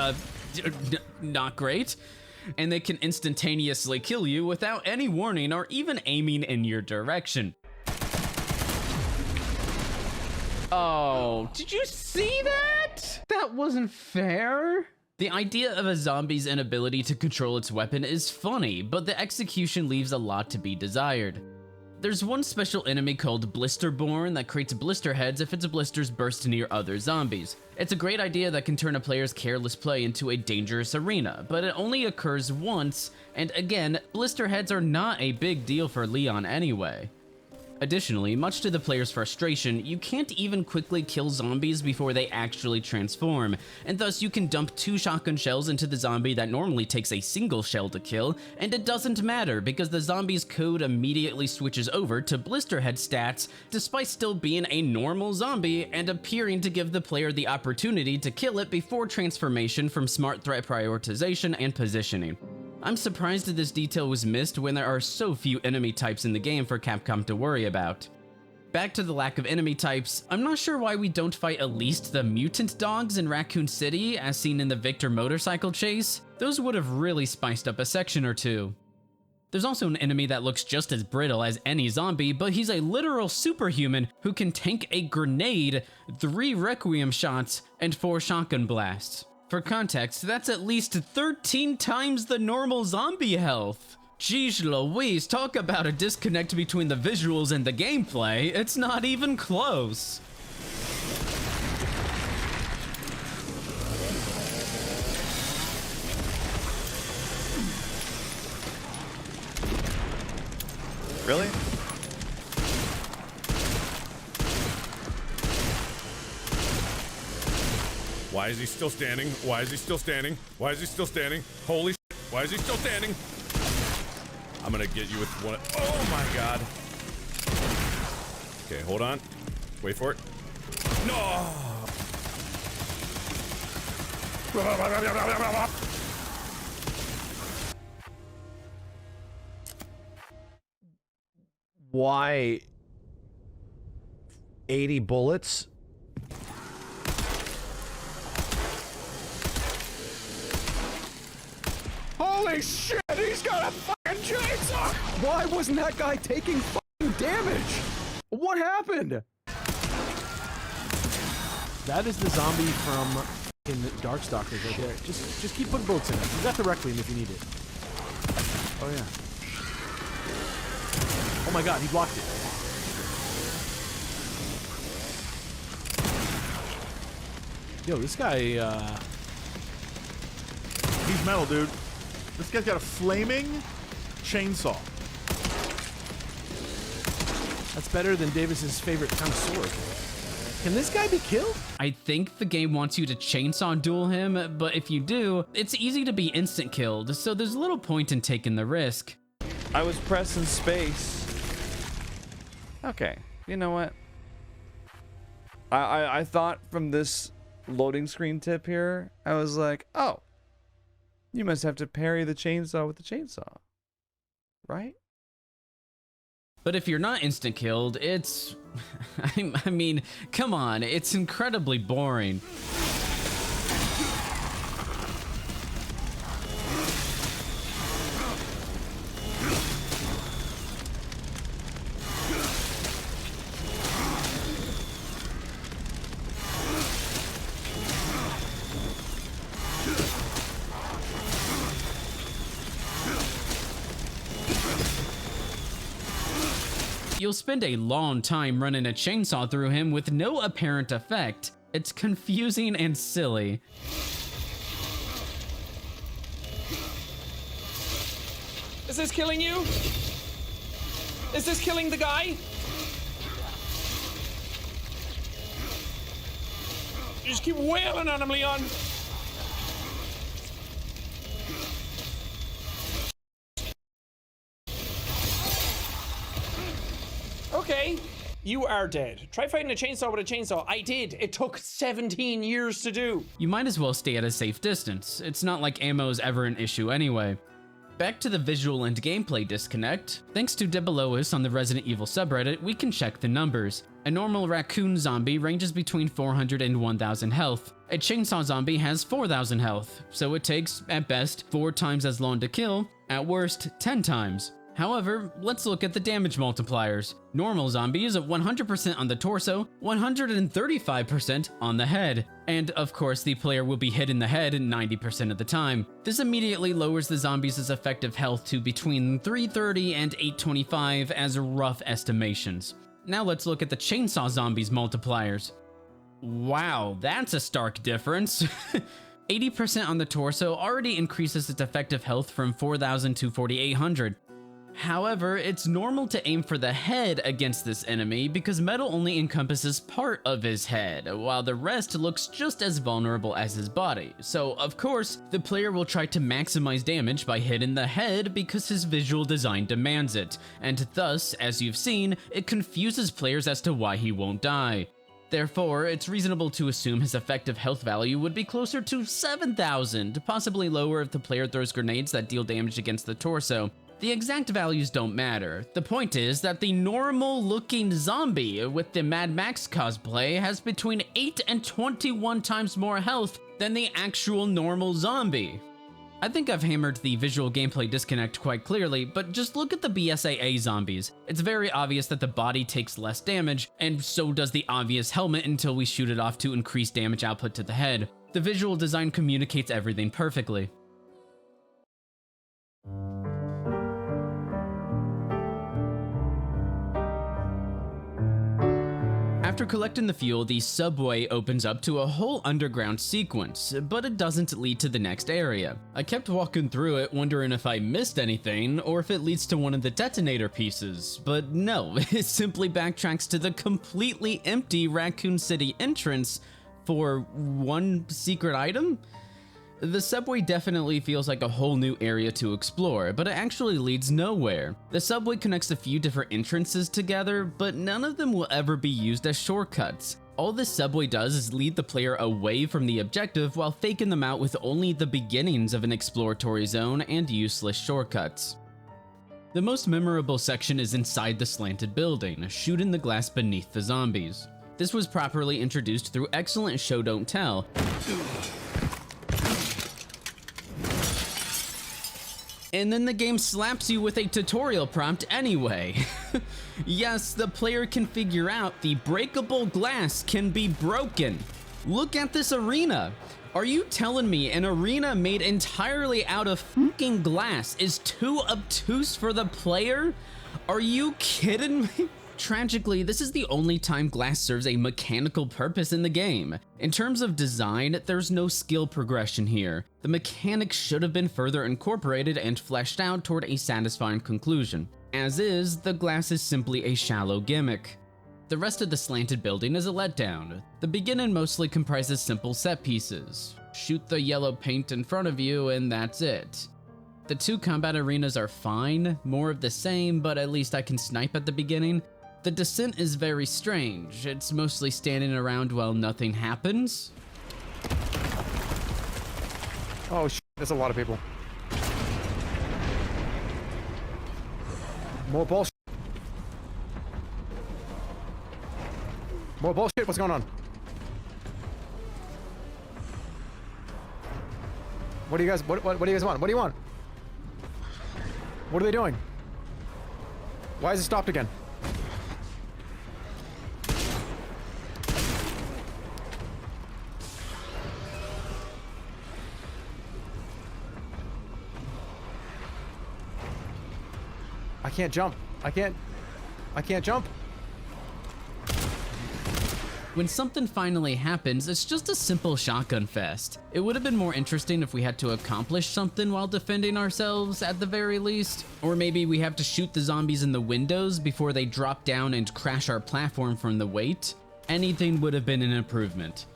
not great. And they can instantaneously kill you without any warning or even aiming in your direction. Oh, did you see that? That wasn't fair. The idea of a zombie's inability to control its weapon is funny, but the execution leaves a lot to be desired. There's one special enemy called Blisterborn that creates blister heads if its blisters burst near other zombies. It's a great idea that can turn a player's careless play into a dangerous arena, but it only occurs once, and again, blister heads are not a big deal for Leon anyway. Additionally, much to the player's frustration, you can't even quickly kill zombies before they actually transform, and thus you can dump 2 shotgun shells into the zombie that normally takes a single shell to kill, and it doesn't matter because the zombie's code immediately switches over to blisterhead stats despite still being a normal zombie and appearing to give the player the opportunity to kill it before transformation from smart threat prioritization and positioning. I'm surprised that this detail was missed when there are so few enemy types in the game for Capcom to worry about. Back to the lack of enemy types, I'm not sure why we don't fight at least the mutant dogs in Raccoon City as seen in the Victor motorcycle chase. Those would have really spiced up a section or two. There's also an enemy that looks just as brittle as any zombie, but he's a literal superhuman who can tank a grenade, 3 Requiem shots, and 4 shotgun blasts. For context, that's at least 13 times the normal zombie health. Jeez Louise, talk about a disconnect between the visuals and the gameplay. It's not even close. Really? Why is he still standing? Why is he still standing? Why is he still standing? Holy shit. Why is he still standing? I'm gonna get you with one. Oh my god. Okay, hold on. Wait for it. No! Why 80 bullets? Holy shit, he's got a fucking chainsaw! Why wasn't that guy taking fucking damage? What happened? That is the zombie from in the Darkstalkers right there. Just keep putting bullets in it. You got the Requiem if you need it. Oh yeah. Oh my god, he blocked it. Yo, this guy, He's metal, dude. This guy's got a flaming chainsaw. that's better than Davis's favorite kind of sword. Can this guy be killed? I think the game wants you to chainsaw duel him, but if you do, it's easy to be instant killed, so there's little point in taking the risk. I was pressing space. Okay, you know what? I thought from this loading screen tip here, I was like, oh, you must have to parry the chainsaw with the chainsaw, right? But if you're not instant killed, it's... I mean, come on, it's incredibly boring. You'll spend a long time running a chainsaw through him with no apparent effect. It's confusing and silly. Is this killing you? Is this killing the guy? Just keep wailing on him, Leon. Okay, you are dead. Try fighting a chainsaw with a chainsaw. I did. It took 17 years to do. You might as well stay at a safe distance. It's not like ammo is ever an issue anyway. Back to the visual and gameplay disconnect. Thanks to Debelois on the Resident Evil subreddit, we can check the numbers. A normal raccoon zombie ranges between 400 and 1000 health. A chainsaw zombie has 4000 health, so it takes, at best, 4 times as long to kill, at worst, 10 times. However, let's look at the damage multipliers. Normal zombies at 100% on the torso, 135% on the head. And of course, the player will be hit in the head 90% of the time. This immediately lowers the zombies' effective health to between 330 and 825 as rough estimations. Now let's look at the chainsaw zombies multipliers. Wow, that's a stark difference. 80% on the torso already increases its effective health from 4000 to 4800. However, it's normal to aim for the head against this enemy because metal only encompasses part of his head, while the rest looks just as vulnerable as his body. So, of course, the player will try to maximize damage by hitting the head because his visual design demands it, and thus, as you've seen, it confuses players as to why he won't die. Therefore, it's reasonable to assume his effective health value would be closer to 7,000, possibly lower if the player throws grenades that deal damage against the torso. The exact values don't matter. The point is that the normal-looking zombie with the Mad Max cosplay has between 8 and 21 times more health than the actual normal zombie. I think I've hammered the visual gameplay disconnect quite clearly, but just look at the BSAA zombies. It's very obvious that the body takes less damage, and so does the obvious helmet until we shoot it off to increase damage output to the head. The visual design communicates everything perfectly. After collecting the fuel, the subway opens up to a whole underground sequence, but it doesn't lead to the next area. I kept walking through it wondering if I missed anything or if it leads to one of the detonator pieces, but no, it simply backtracks to the completely empty Raccoon City entrance for one secret item? The subway definitely feels like a whole new area to explore, but it actually leads nowhere. The subway connects a few different entrances together, but none of them will ever be used as shortcuts. All this subway does is lead the player away from the objective while faking them out with only the beginnings of an exploratory zone and useless shortcuts. The most memorable section is inside the slanted building, shooting the glass beneath the zombies. This was properly introduced through excellent show don't tell. And then the game slaps you with a tutorial prompt anyway. Yes, the player can figure out the breakable glass can be broken. Look at this arena. Are you telling me an arena made entirely out of fucking glass is too obtuse for the player? Are you kidding me? Tragically, this is the only time glass serves a mechanical purpose in the game. In terms of design, there's no skill progression here. The mechanics should have been further incorporated and fleshed out toward a satisfying conclusion. As is, the glass is simply a shallow gimmick. The rest of the slanted building is a letdown. The beginning mostly comprises simple set pieces. Shoot the yellow paint in front of you and that's it. The two combat arenas are fine, more of the same, but at least I can snipe at the beginning. The descent is very strange. It's mostly standing around while nothing happens. Oh shit, there's a lot of people. More bullshit. More bullshit, what's going on? What do you guys, what do you guys want? What do you want? What are they doing? Why is it stopped again? I can't jump. I can't jump. When something finally happens, it's just a simple shotgun fest. It would have been more interesting if we had to accomplish something while defending ourselves at the very least. Or maybe we have to shoot the zombies in the windows before they drop down and crash our platform from the weight. Anything would have been an improvement.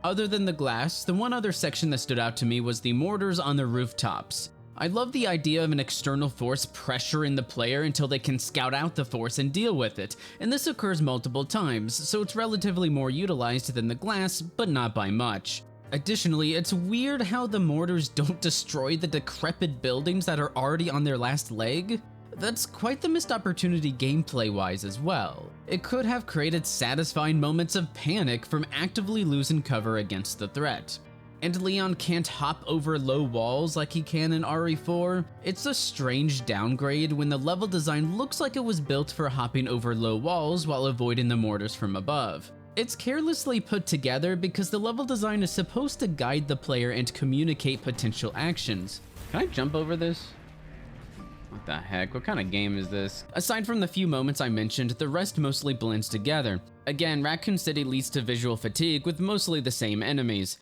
Other than the glass, the one other section that stood out to me was the mortars on the rooftops. I love the idea of an external force pressuring the player until they can scout out the force and deal with it, and this occurs multiple times, so it's relatively more utilized than the glass, but not by much. Additionally, it's weird how the mortars don't destroy the decrepit buildings that are already on their last leg. That's quite the missed opportunity gameplay-wise as well. It could have created satisfying moments of panic from actively losing cover against the threat. And Leon can't hop over low walls like he can in RE4. It's a strange downgrade when the level design looks like it was built for hopping over low walls while avoiding the mortars from above. It's carelessly put together because the level design is supposed to guide the player and communicate potential actions. Can I jump over this? What the heck? What kind of game is this? Aside from the few moments I mentioned, the rest mostly blends together. Again, Raccoon City leads to visual fatigue with mostly the same enemies.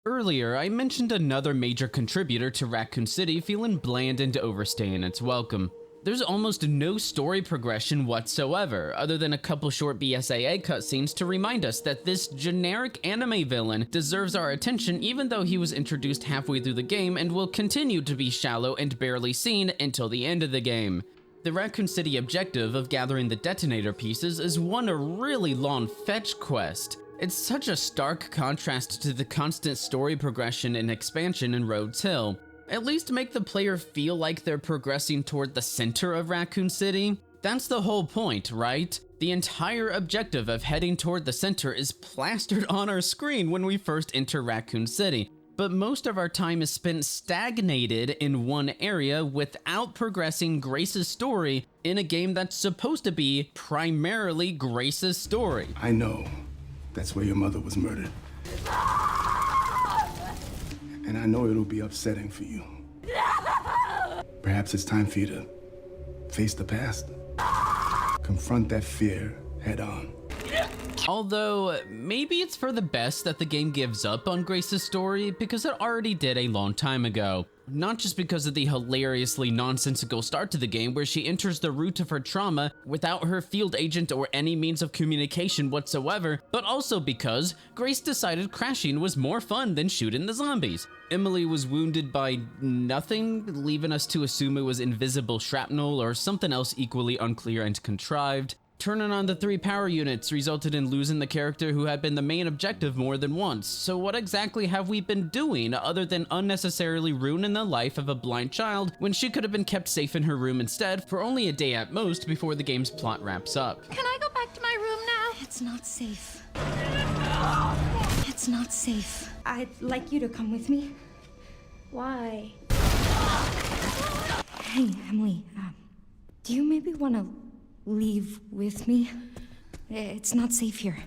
Earlier, I mentioned another major contributor to Raccoon City feeling bland and overstaying its welcome. There's almost no story progression whatsoever, other than a couple short BSAA cutscenes to remind us that this generic anime villain deserves our attention even though he was introduced halfway through the game and will continue to be shallow and barely seen until the end of the game. The Raccoon City objective of gathering the detonator pieces is one a really long fetch quest. It's such a stark contrast to the constant story progression and expansion in Rhodes Hill. At least make the player feel like they're progressing toward the center of Raccoon City. That's the whole point, right? The entire objective of heading toward the center is plastered on our screen when we first enter Raccoon City. But most of our time is spent stagnated in one area without progressing Grace's story in a game that's supposed to be primarily Grace's story. I know. That's where your mother was murdered. And I know it'll be upsetting for you. Perhaps it's time for you to face the past. Confront that fear head on. Although, maybe it's for the best that the game gives up on Grace's story because it already did a long time ago. Not just because of the hilariously nonsensical start to the game where she enters the root of her trauma without her field agent or any means of communication whatsoever, but also because Grace decided crashing was more fun than shooting the zombies. Emily was wounded by nothing, leaving us to assume it was invisible shrapnel or something else equally unclear and contrived. Turning on the 3 power units resulted in losing the character who had been the main objective more than once. So what exactly have we been doing other than unnecessarily ruining the life of a blind child when she could have been kept safe in her room instead for only a day at most before the game's plot wraps up? Can I go back to my room now? It's not safe. It's not safe. I'd like you to come with me. Why? Hey, Emily, do you maybe want to leave with me? It's not safe here.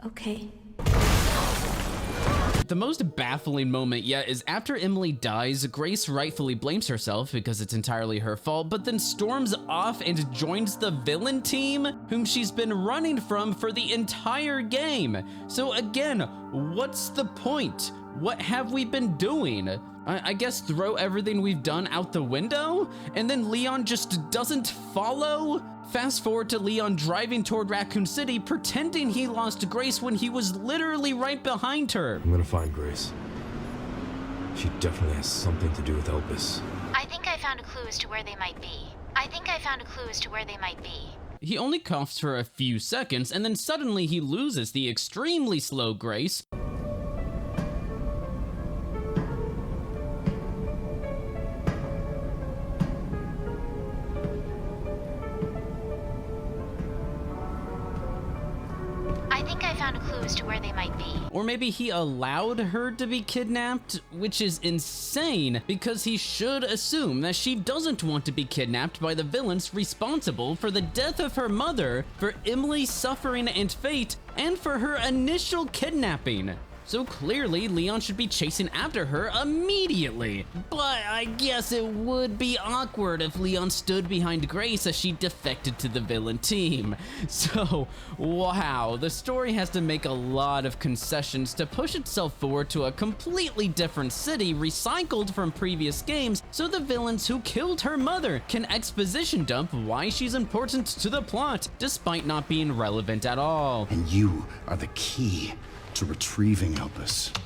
Okay. The most baffling moment yet is after Emily dies, Grace rightfully blames herself because it's entirely her fault, but then storms off and joins the villain team, whom she's been running from for the entire game. So again, what's the point? What have we been doing? I guess throw everything we've done out the window? And then Leon just doesn't follow? Fast forward to Leon driving toward Raccoon City, pretending he lost Grace when he was literally right behind her. I'm gonna find Grace. She definitely has something to do with Elpis. I think I found a clue as to where they might be. He only coughs for a few seconds, and then suddenly he loses the extremely slow Grace. Or maybe he allowed her to be kidnapped, which is insane because he should assume that she doesn't want to be kidnapped by the villains responsible for the death of her mother, for Emily's suffering and fate, and for her initial kidnapping. So clearly, Leon should be chasing after her immediately. But I guess it would be awkward if Leon stood behind Grace as she defected to the villain team. So, wow, the story has to make a lot of concessions to push itself forward to a completely different city recycled from previous games so the villains who killed her mother can exposition dump why she's important to the plot, despite not being relevant at all. And you are the key to retrieving Elpis.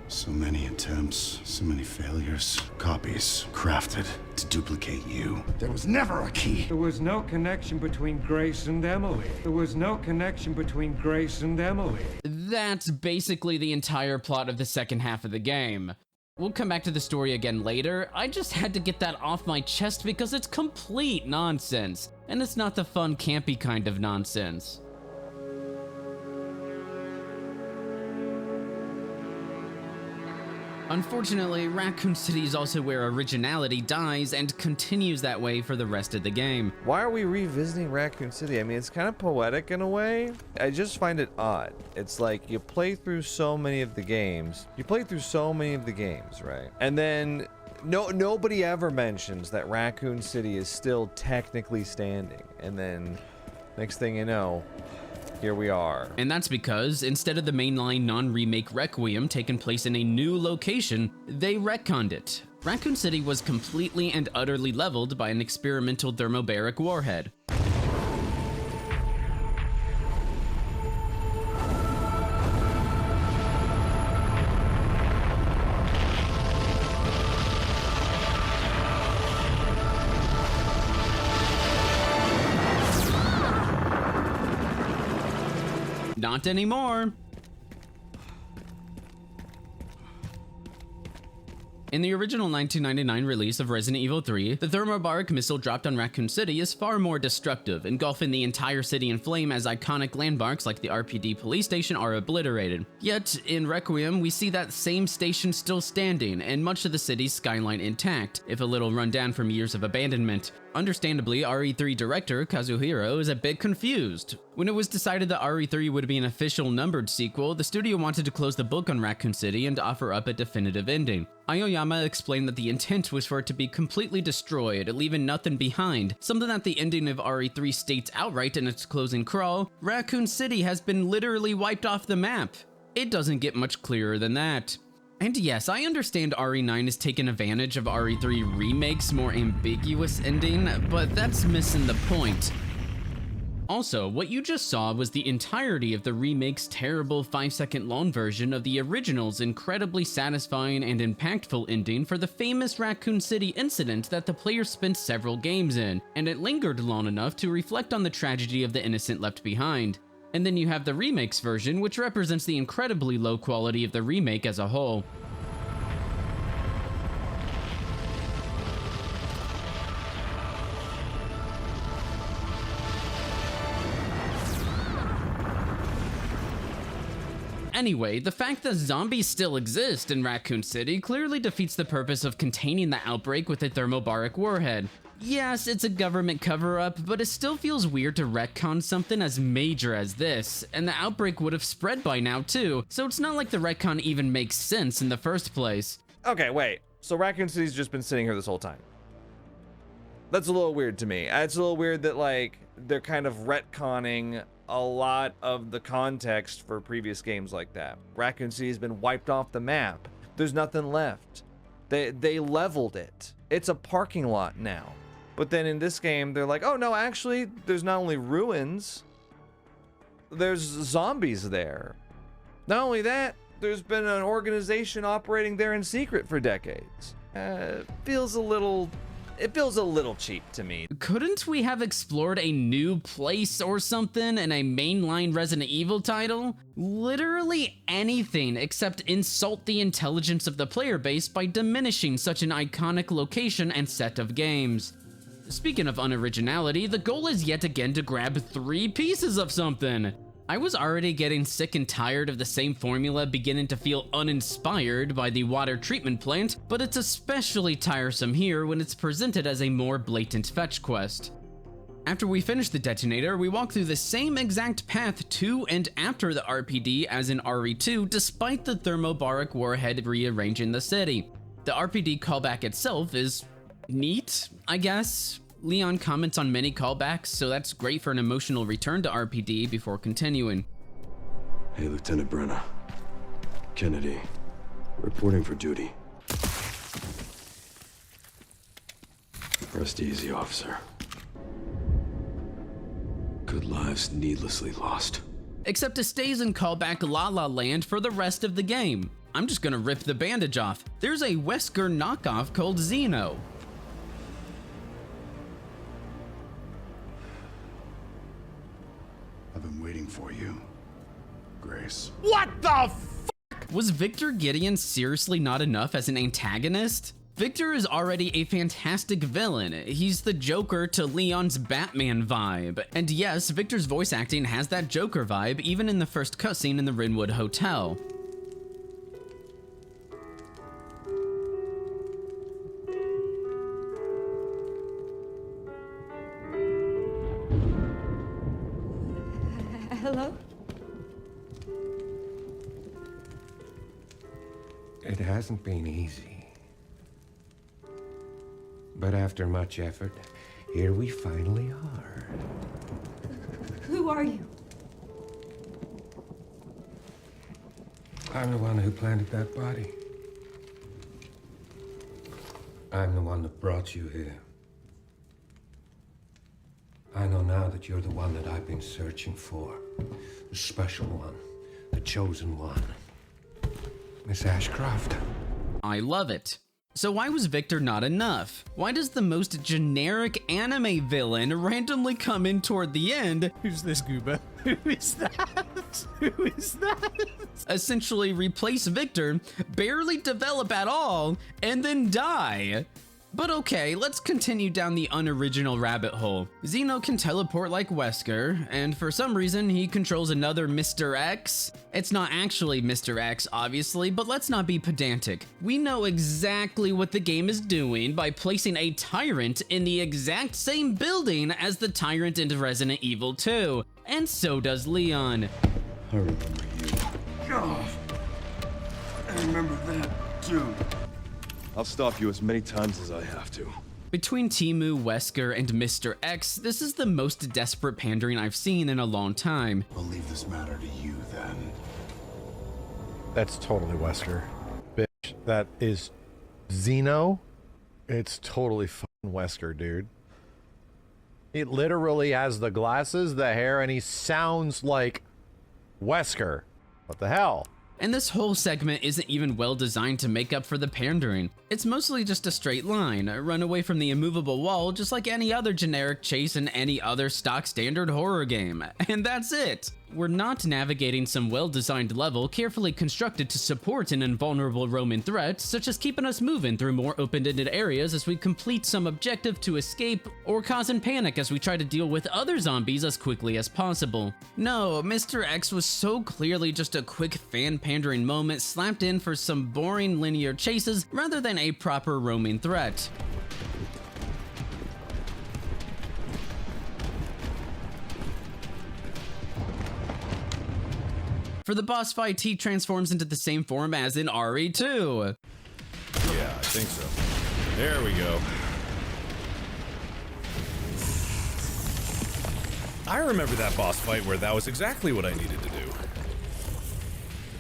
So many attempts, so many failures, copies crafted to duplicate you. There was never a key. There was no connection between Grace and Emily. That's basically the entire plot of the second half of the game. We'll come back to the story again later. I just had to get that off my chest because it's complete nonsense. And it's not the fun, campy kind of nonsense. Unfortunately, Raccoon City is also where Originality dies and continues that way for the rest of the game. Why are we revisiting Raccoon City? I mean, it's kind of poetic in a way. I just find it odd. It's like you play through so many of the games. Right? And then nobody ever mentions that Raccoon City is still technically standing. And then next thing you know, here we are. And that's because instead of the mainline non-remake Requiem taking place in a new location, they retconned it. Raccoon City was completely and utterly leveled by an experimental thermobaric warhead. Not anymore. In the original 1999 release of Resident Evil 3, the thermobaric missile dropped on Raccoon City is far more destructive, engulfing the entire city in flame as iconic landmarks like the RPD police station are obliterated. Yet, in Requiem, we see that same station still standing, and much of the city's skyline intact, if a little run down from years of abandonment. Understandably, RE3 director Kazuhiro is a bit confused. When it was decided that RE3 would be an official numbered sequel, the studio wanted to close the book on Raccoon City and offer up a definitive ending. Aoyama explained that the intent was for it to be completely destroyed, leaving nothing behind, something that the ending of RE3 states outright in its closing crawl: Raccoon City has been literally wiped off the map. It doesn't get much clearer than that. And yes, I understand RE9 has taken advantage of RE3 Remake's more ambiguous ending, but that's missing the point. Also, what you just saw was the entirety of the remake's terrible 5-second long version of the original's incredibly satisfying and impactful ending for the famous Raccoon City incident that the player spent several games in, and it lingered long enough to reflect on the tragedy of the innocent left behind. And then you have the remake's version, which represents the incredibly low quality of the remake as a whole. Anyway, the fact that zombies still exist in Raccoon City clearly defeats the purpose of containing the outbreak with a thermobaric warhead. Yes, it's a government cover-up, but it still feels weird to retcon something as major as this, and the outbreak would have spread by now too, so it's not like the retcon even makes sense in the first place. Okay, wait. So Raccoon City's just been sitting here this whole time. That's a little weird to me. It's a little weird that, like, they're kind of retconning a lot of the context for previous games like that. Raccoon City's been wiped off the map. There's nothing left. They leveled it. It's a parking lot now. But then in this game, they're like, oh no, actually, there's not only ruins, there's zombies there. Not only that, there's been an organization operating there in secret for decades. It feels a little cheap to me. Couldn't we have explored a new place or something in a mainline Resident Evil title? Literally anything except insult the intelligence of the player base by diminishing such an iconic location and set of games. Speaking of unoriginality, the goal is yet again to grab 3 pieces of something. I was already getting sick and tired of the same formula, beginning to feel uninspired by the water treatment plant, but it's especially tiresome here when it's presented as a more blatant fetch quest. After we finish the detonator, we walk through the same exact path to and after the RPD as in RE2, despite the thermobaric warhead rearranging the city. The RPD callback itself is neat, I guess. Leon comments on many callbacks, so that's great for an emotional return to RPD before continuing. Hey, Lieutenant Brenna. Kennedy. Reporting for duty. Rest easy, officer. Good lives needlessly lost. Except it stays in callback La La Land for the rest of the game. I'm just gonna rip the bandage off. There's a Wesker knockoff called Xeno. I've been waiting for you, Grace. What the fuck? Was Victor Gideon seriously not enough as an antagonist? Victor is already a fantastic villain. He's the Joker to Leon's Batman vibe. And yes, Victor's voice acting has that Joker vibe even in the first cutscene in the Rinwood Hotel. Hello? It hasn't been easy. But after much effort, here we finally are. Who are you? I'm the one who planted that body. I'm the one that brought you here. I know now that you're the one that I've been searching for. The special one. The chosen one. Miss Ashcroft. I love it. So why was Victor not enough? Why does the most generic anime villain randomly come in toward the end? Who's this goober? Who is that? Who is that? Essentially replace Victor, barely develop at all, and then die. But okay, let's continue down the unoriginal rabbit hole. Xeno can teleport like Wesker, and for some reason he controls another Mr. X. It's not actually Mr. X, obviously, but let's not be pedantic. We know exactly what the game is doing by placing a Tyrant in the exact same building as the Tyrant in Resident Evil 2, and so does Leon. I remember you. God, I remember that too. I'll stop you as many times as I have to. Between Timu, Wesker, and Mr. X, this is the most desperate pandering I've seen in a long time. We'll leave this matter to you then. That's totally Wesker. that is Xeno, it's totally fucking Wesker, dude. He literally has the glasses, the hair, and he sounds like Wesker. What the hell? And this whole segment isn't even well designed to make up for the pandering. It's mostly just a straight line, run away from the immovable wall just like any other generic chase in any other stock standard horror game. And that's it! We're not navigating some well-designed level carefully constructed to support an invulnerable roaming threat, such as keeping us moving through more open-ended areas as we complete some objective to escape, or causing panic as we try to deal with other zombies as quickly as possible. No, Mr. X was so clearly just a quick fan-pandering moment slapped in for some boring linear chases rather than a proper roaming threat. For the boss fight, he transforms into the same form as in RE2. Yeah, I think so. There we go. I remember that boss fight where that was exactly what I needed to do.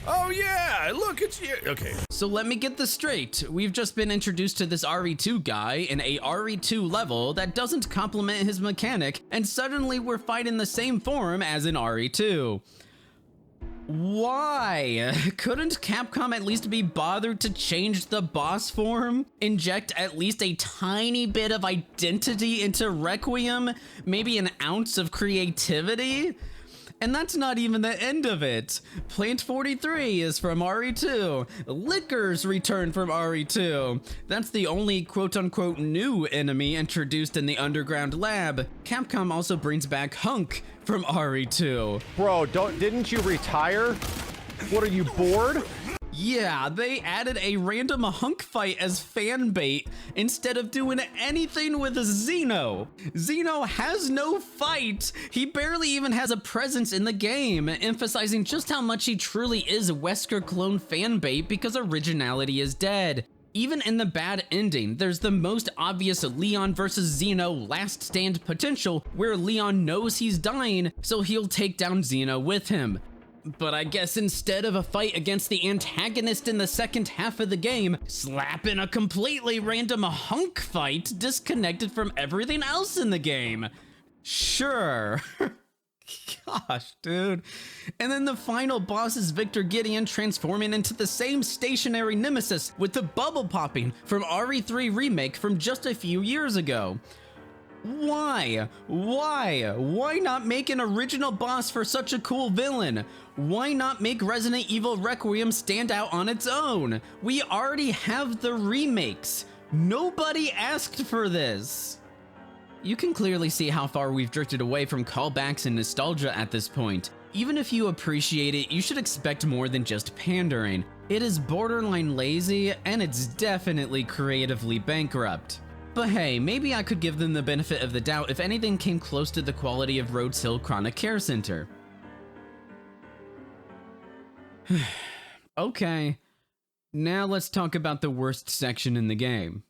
Oh yeah, look, it's you. Okay. So let me get this straight. We've just been introduced to this RE2 guy in a RE2 level that doesn't complement his mechanic, and suddenly we're fighting the same form as in RE2. Why? Couldn't Capcom at least be bothered to change the boss form? Inject at least a tiny bit of identity into Requiem? Maybe an ounce of creativity? And that's not even the end of it. Plant 43 is from RE2. Liquors return from RE2. That's the only quote-unquote new enemy introduced in the underground lab. Capcom also brings back Hunk from RE2. Bro, didn't you retire? What, are you bored? Yeah, they added a random Hunk fight as fan bait instead of doing anything with Xeno. Xeno has no fight. He barely even has a presence in the game, emphasizing just how much he truly is Wesker clone fan bait because Originality is dead. Even in the bad ending, there's the most obvious Leon versus Xeno last stand potential where Leon knows he's dying, so he'll take down Xeno with him. But I guess instead of a fight against the antagonist in the second half of the game, slap in a completely random Hunk fight disconnected from everything else in the game. Sure. Gosh, dude. And then the final boss is Victor Gideon transforming into the same stationary nemesis with the bubble popping from RE3 Remake from just a few years ago. Why? Why not make an original boss for such a cool villain? Why not make Resident Evil Requiem stand out on its own? We already have the remakes. Nobody asked for this. You can clearly see how far we've drifted away from callbacks and nostalgia at this point. Even if you appreciate it, you should expect more than just pandering. It is borderline lazy, and it's definitely creatively bankrupt. But hey, maybe I could give them the benefit of the doubt if anything came close to the quality of Rhodes Hill Chronic Care Center. Okay, now let's talk about the worst section in the game.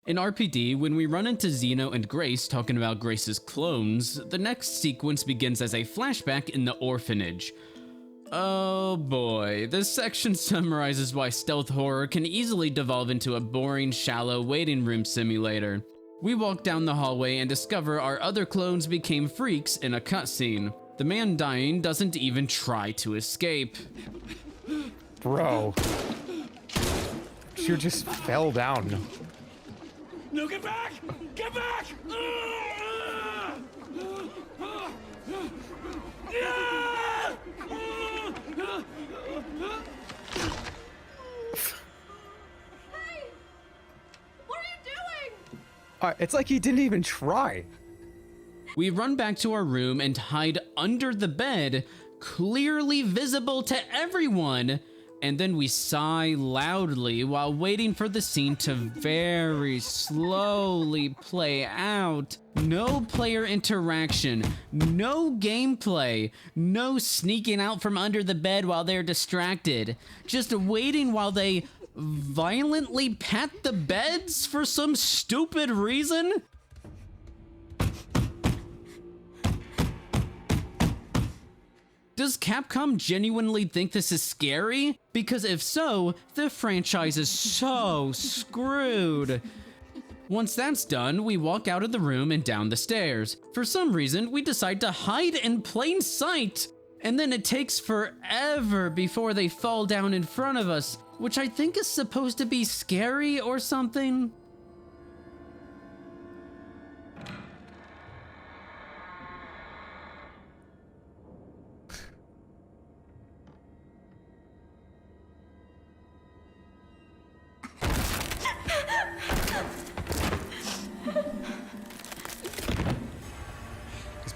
In RPD, when we run into Xeno and Grace talking about Grace's clones, the next sequence begins as a flashback in the orphanage. Oh boy, this section summarizes why stealth horror can easily devolve into a boring, shallow waiting room simulator. We walk down the hallway and discover our other clones became freaks in a cutscene. The man dying doesn't even try to escape. Bro. She just fell down. No, get back! Get back! It's like he didn't even try. We run back to our room and hide under the bed, clearly visible to everyone, and then we sigh loudly while waiting for the scene to very slowly play out. No player interaction, no gameplay, no sneaking out from under the bed while they're distracted. Just waiting while they violently pat the beds for some stupid reason? Does Capcom genuinely think this is scary? Because if so, the franchise is so screwed. Once that's done, we walk out of the room and down the stairs. For some reason, we decide to hide in plain sight. And then it takes forever before they fall down in front of us, which I think is supposed to be scary or something.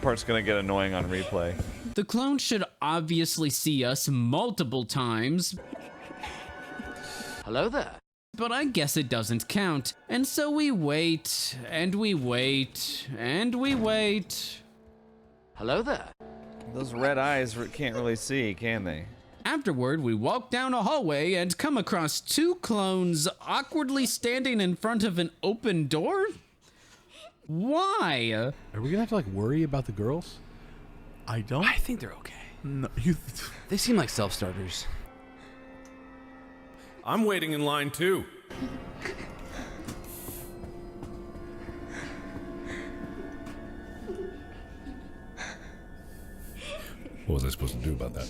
Part's gonna get annoying on replay. The clone should obviously see us multiple times. Hello there. But I guess it doesn't count. And so we wait, and we wait, and we wait. Hello there. Those red eyes can't really see, can they? Afterward, we walk down a hallway and come across two clones awkwardly standing in front of an open door? Why? Are we gonna have to like worry about the girls? I don't. I think they're okay. No, They seem like self-starters. I'm waiting in line too. What was I supposed to do about that?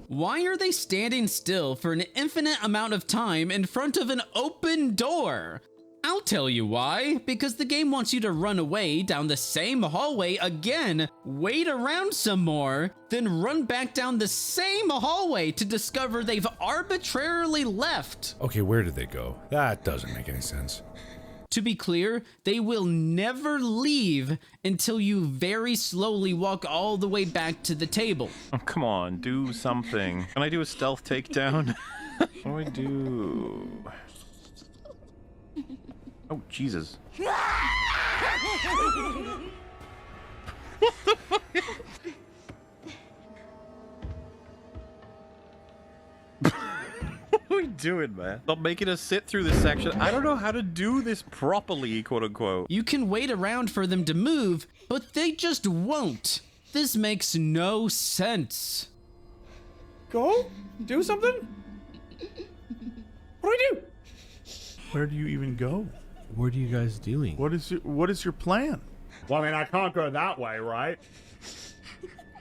Why are they standing still for an infinite amount of time in front of an open door? I'll tell you why. Because the game wants you to run away down the same hallway again, wait around some more, then run back down the same hallway to discover they've arbitrarily left. Okay, where did they go? That doesn't make any sense. To be clear, they will never leave until you very slowly walk all the way back to the table. Oh, come on, do something. Can I do a stealth takedown? What do I do? Oh, Jesus. What the fuck? What are we doing, man? Stop making us sit through this section. I don't know how to do this properly, quote unquote. You can wait around for them to move, but they just won't. This makes no sense. Go? Do something? What do I do? Where do you even go? What are you guys doing? What is your plan? Well, I mean, I can't go that way, right?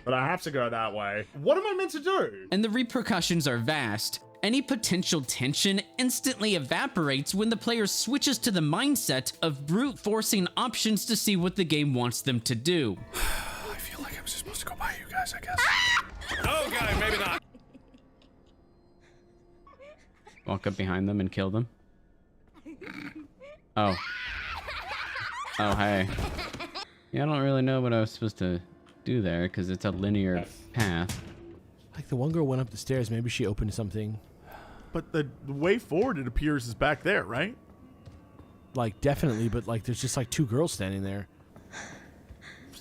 But I have to go that way. What am I meant to do? And the repercussions are vast. Any potential tension instantly evaporates when the player switches to the mindset of brute forcing options to see what the game wants them to do. I feel like I'm supposed to go by you guys, I guess. Okay, maybe not. Walk up behind them and kill them. Oh. Oh, hey. Yeah, I don't really know what I was supposed to do there, because it's a linear path. Like the one girl went up the stairs, maybe she opened something. But the way forward, it appears, is back there, right? Like, definitely, but like there's just like two girls standing there.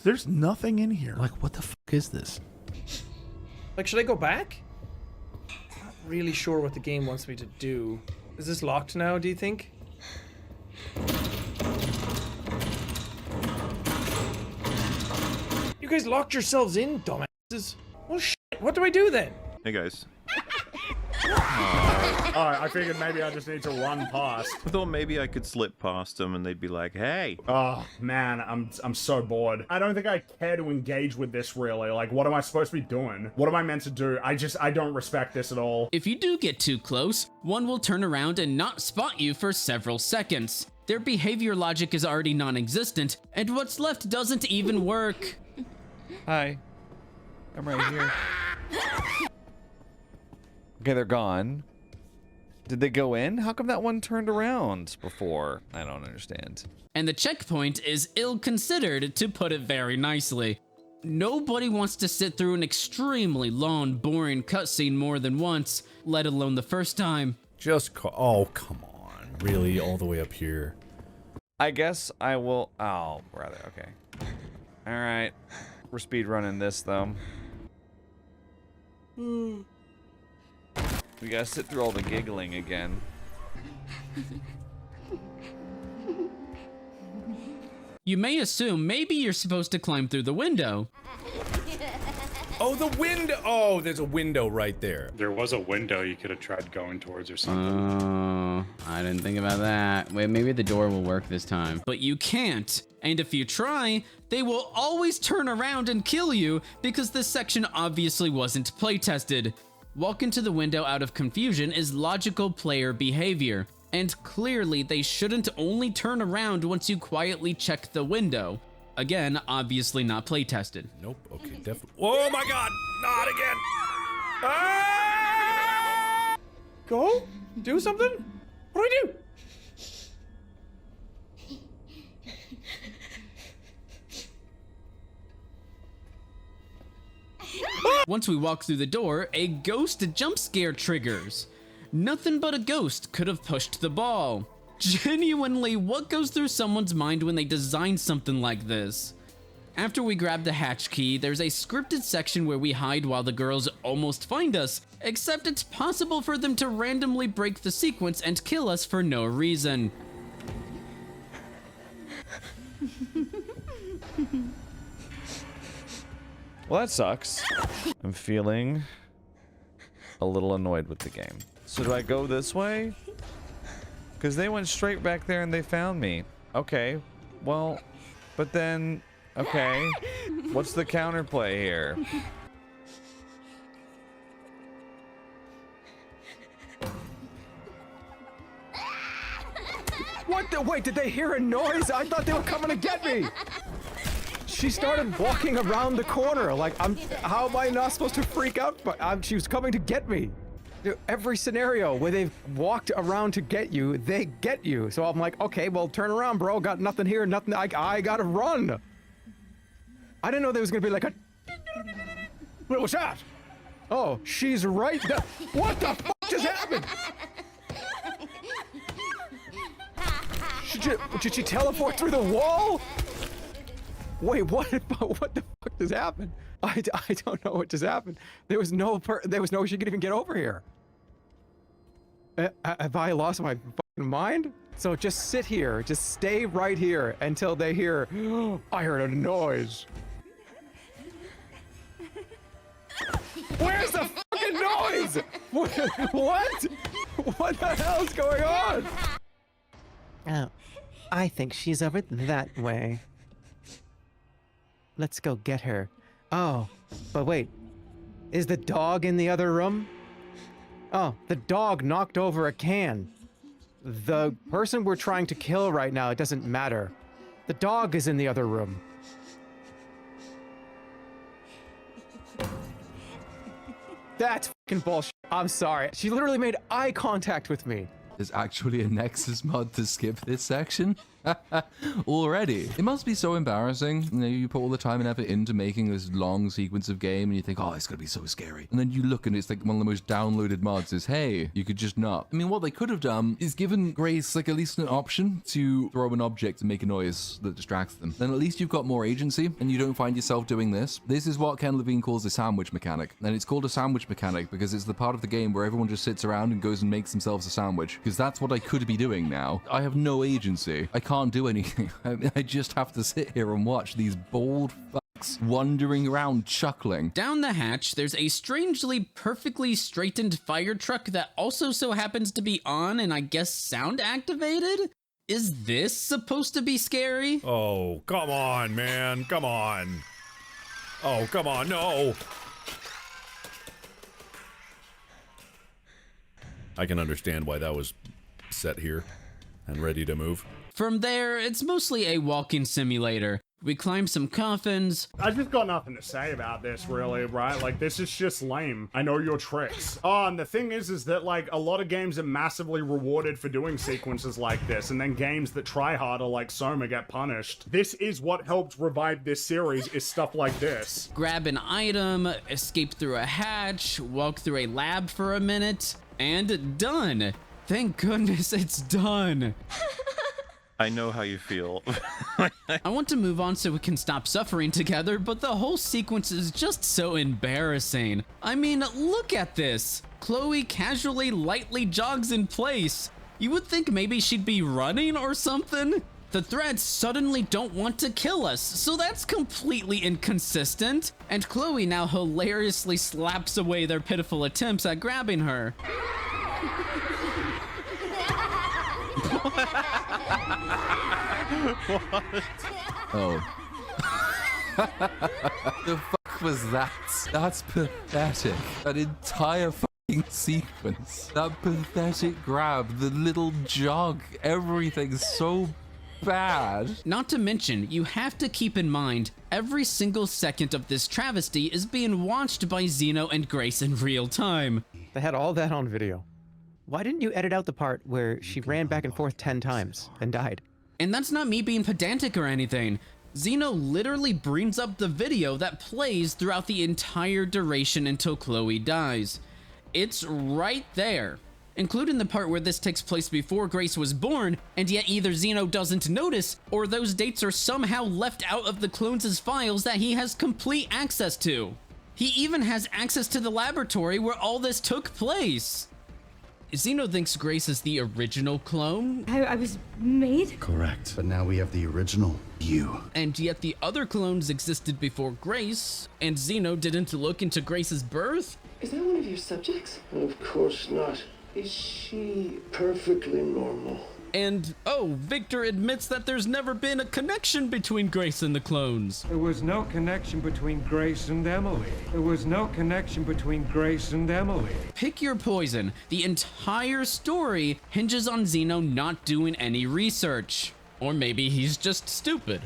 There's nothing in here. Like, what the fuck is this? Like, should I go back? Not really sure what the game wants me to do. Is this locked now, do you think? You guys locked yourselves in, dumbasses. Well, shit, what do I do then? Hey, guys. Oh, I figured maybe I just need to run past. I thought maybe I could slip past them and they'd be like, hey. Oh, man, I'm so bored. I don't think I care to engage with this, really. Like, what am I supposed to be doing? What am I meant to do? I don't respect this at all. If you do get too close, one will turn around and not spot you for several seconds. Their behavior logic is already non-existent, and what's left doesn't even work. Hi. I'm right here. Okay, they're gone. Did they go in? How come that one turned around before? I don't understand. And the checkpoint is ill-considered, to put it very nicely. Nobody wants to sit through an extremely long, boring cutscene more than once, let alone the first time. Oh, come on. Really? All the way up here? I guess I will... Oh, brother, okay. Alright. We're speedrunning this, though. We gotta sit through all the giggling again. You may assume maybe you're supposed to climb through the window. Oh, the window. Oh, there's a window right there. There was a window you could have tried going towards or something. Oh, I didn't think about that. Wait, maybe the door will work this time. But you can't. And if you try, they will always turn around and kill you because this section obviously wasn't playtested. Walk into the window out of confusion is logical player behavior. And clearly they shouldn't only turn around once you quietly check the window. Again, obviously not playtested. Nope, okay, definitely. Oh my god, not again! Ah! Go? Do something? What do I do? Once we walk through the door, a ghost jump scare triggers. Nothing but a ghost could have pushed the ball. Genuinely, what goes through someone's mind when they design something like this? After we grab the hatch key, there's a scripted section where we hide while the girls almost find us, except it's possible for them to randomly break the sequence and kill us for no reason. Well, that sucks. I'm feeling a little annoyed with the game. So do I go this way? Because they went straight back there and they found me. Okay, well, but then, okay. What's the counterplay here? What the? Wait, did they hear a noise? I thought they were coming to get me. She started walking around the corner. Like, how am I not supposed to freak out? But she was coming to get me. Dude, every scenario where they've walked around to get you, they get you. So I'm like, okay, well, turn around, bro. Got nothing here, nothing. I gotta run. I didn't know there was gonna be like a. What was that? Oh, she's right there. What the fuck just happened? Did she teleport through the wall? Wait, what the fuck just happened? I don't know what just happened. There was no way she could even get over here. Have I lost my fucking mind? So just sit here, just stay right here until they hear, I heard a noise. Where's the fucking noise? What? What the hell's going on? Oh, I think she's over that way. Let's go get her. Oh, but wait. Is the dog in the other room? Oh, the dog knocked over a can. The person we're trying to kill right now, it doesn't matter. The dog is in the other room. That's fucking bullshit. I'm sorry. She literally made eye contact with me. There's actually a Nexus mod to skip this section already. It must be so embarrassing. You know, you put all the time and effort into making this long sequence of game and you think, oh, it's gonna be so scary. And then you look and it's like one of the most downloaded mods is, hey, you could just not. I mean, what they could have done is given Grace like at least an option to throw an object and make a noise that distracts them. Then at least you've got more agency and you don't find yourself doing this. This is what Ken Levine calls a sandwich mechanic. And it's called a sandwich mechanic because it's the part of the game where everyone just sits around and goes and makes themselves a sandwich. Because that's what I could be doing now. I have no agency. I can't do anything. I just have to sit here and watch these bald fucks wandering around chuckling. Down the hatch, there's a strangely perfectly straightened fire truck that also so happens to be on and I guess sound activated? Is this supposed to be scary? Oh, come on, man. Come on. Oh, come on. No. I can understand why that was set here and ready to move. From there, it's mostly a walking simulator. We climb some coffins. I just got nothing to say about this, really, right? Like, this is just lame. I know your tricks. Oh, and the thing is that, like, a lot of games are massively rewarded for doing sequences like this, and then games that try harder, like Soma, get punished. This is what helped revive this series, is stuff like this. Grab an item, escape through a hatch, walk through a lab for a minute, and done. Thank goodness it's done. I know how you feel. I want to move on so we can stop suffering together, but the whole sequence is just so embarrassing. I mean, look at this. Chloe casually, lightly jogs in place. You would think maybe she'd be running or something. the threads suddenly don't want to kill us, so that's completely inconsistent. And Chloe now hilariously slaps away their pitiful attempts at grabbing her. What? Oh. The fuck was that? That's pathetic. That entire fucking sequence. That pathetic grab, the little jog, everything's so bad. Not to mention, you have to keep in mind, every single second of this travesty is being watched by Xeno and Grace in real time. They had all that on video. Why didn't you edit out the part where she ran back and forth 10 times and died? And that's not me being pedantic or anything. Xeno literally brings up the video that plays throughout the entire duration until Chloe dies. It's right there, including the part where this takes place before Grace was born, and yet either Xeno doesn't notice, or those dates are somehow left out of the clones' files that he has complete access to. He even has access to the laboratory where all this took place. Xeno thinks Grace is the original clone. I was made? Correct. But now we have the original you. And yet the other clones existed before Grace, and Xeno didn't look into Grace's birth? Is that one of your subjects? Of course not. Is she perfectly normal? And, oh, Victor admits that there's never been a connection between Grace and the clones. There was no connection between Grace and Emily. There was no connection between Grace and Emily. Pick your poison. The entire story hinges on Xeno not doing any research. Or maybe he's just stupid.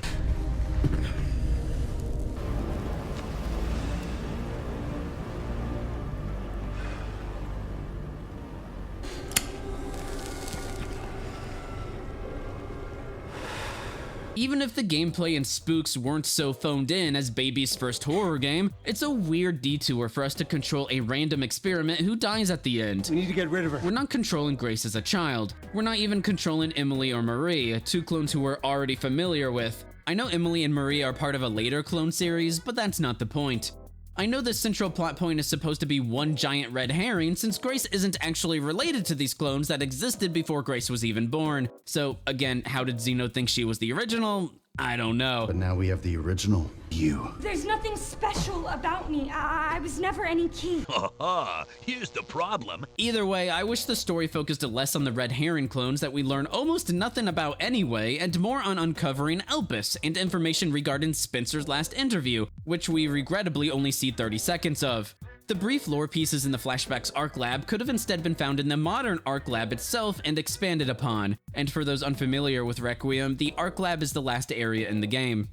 Even if the gameplay and spooks weren't so phoned in as Baby's first horror game, it's a weird detour for us to control a random experiment who dies at the end. We need to get rid of her. We're not controlling Grace as a child. We're not even controlling Emily or Marie, two clones who we're already familiar with. I know Emily and Marie are part of a later clone series, but that's not the point. I know the central plot point is supposed to be one giant red herring since Grace isn't actually related to these clones that existed before Grace was even born. So again, how did Xeno think she was the original? I don't know. But now we have the original you. There's nothing special about me. I was never any key. Haha, here's the problem. Either way, I wish the story focused less on the red herring clones that we learn almost nothing about anyway, and more on uncovering Elpis and information regarding Spencer's last interview, which we regrettably only see 30 seconds of. The brief lore pieces in the flashback's ARK lab could have instead been found in the modern ARK lab itself and expanded upon. And for those unfamiliar with Requiem, the ARK lab is the last area in the game.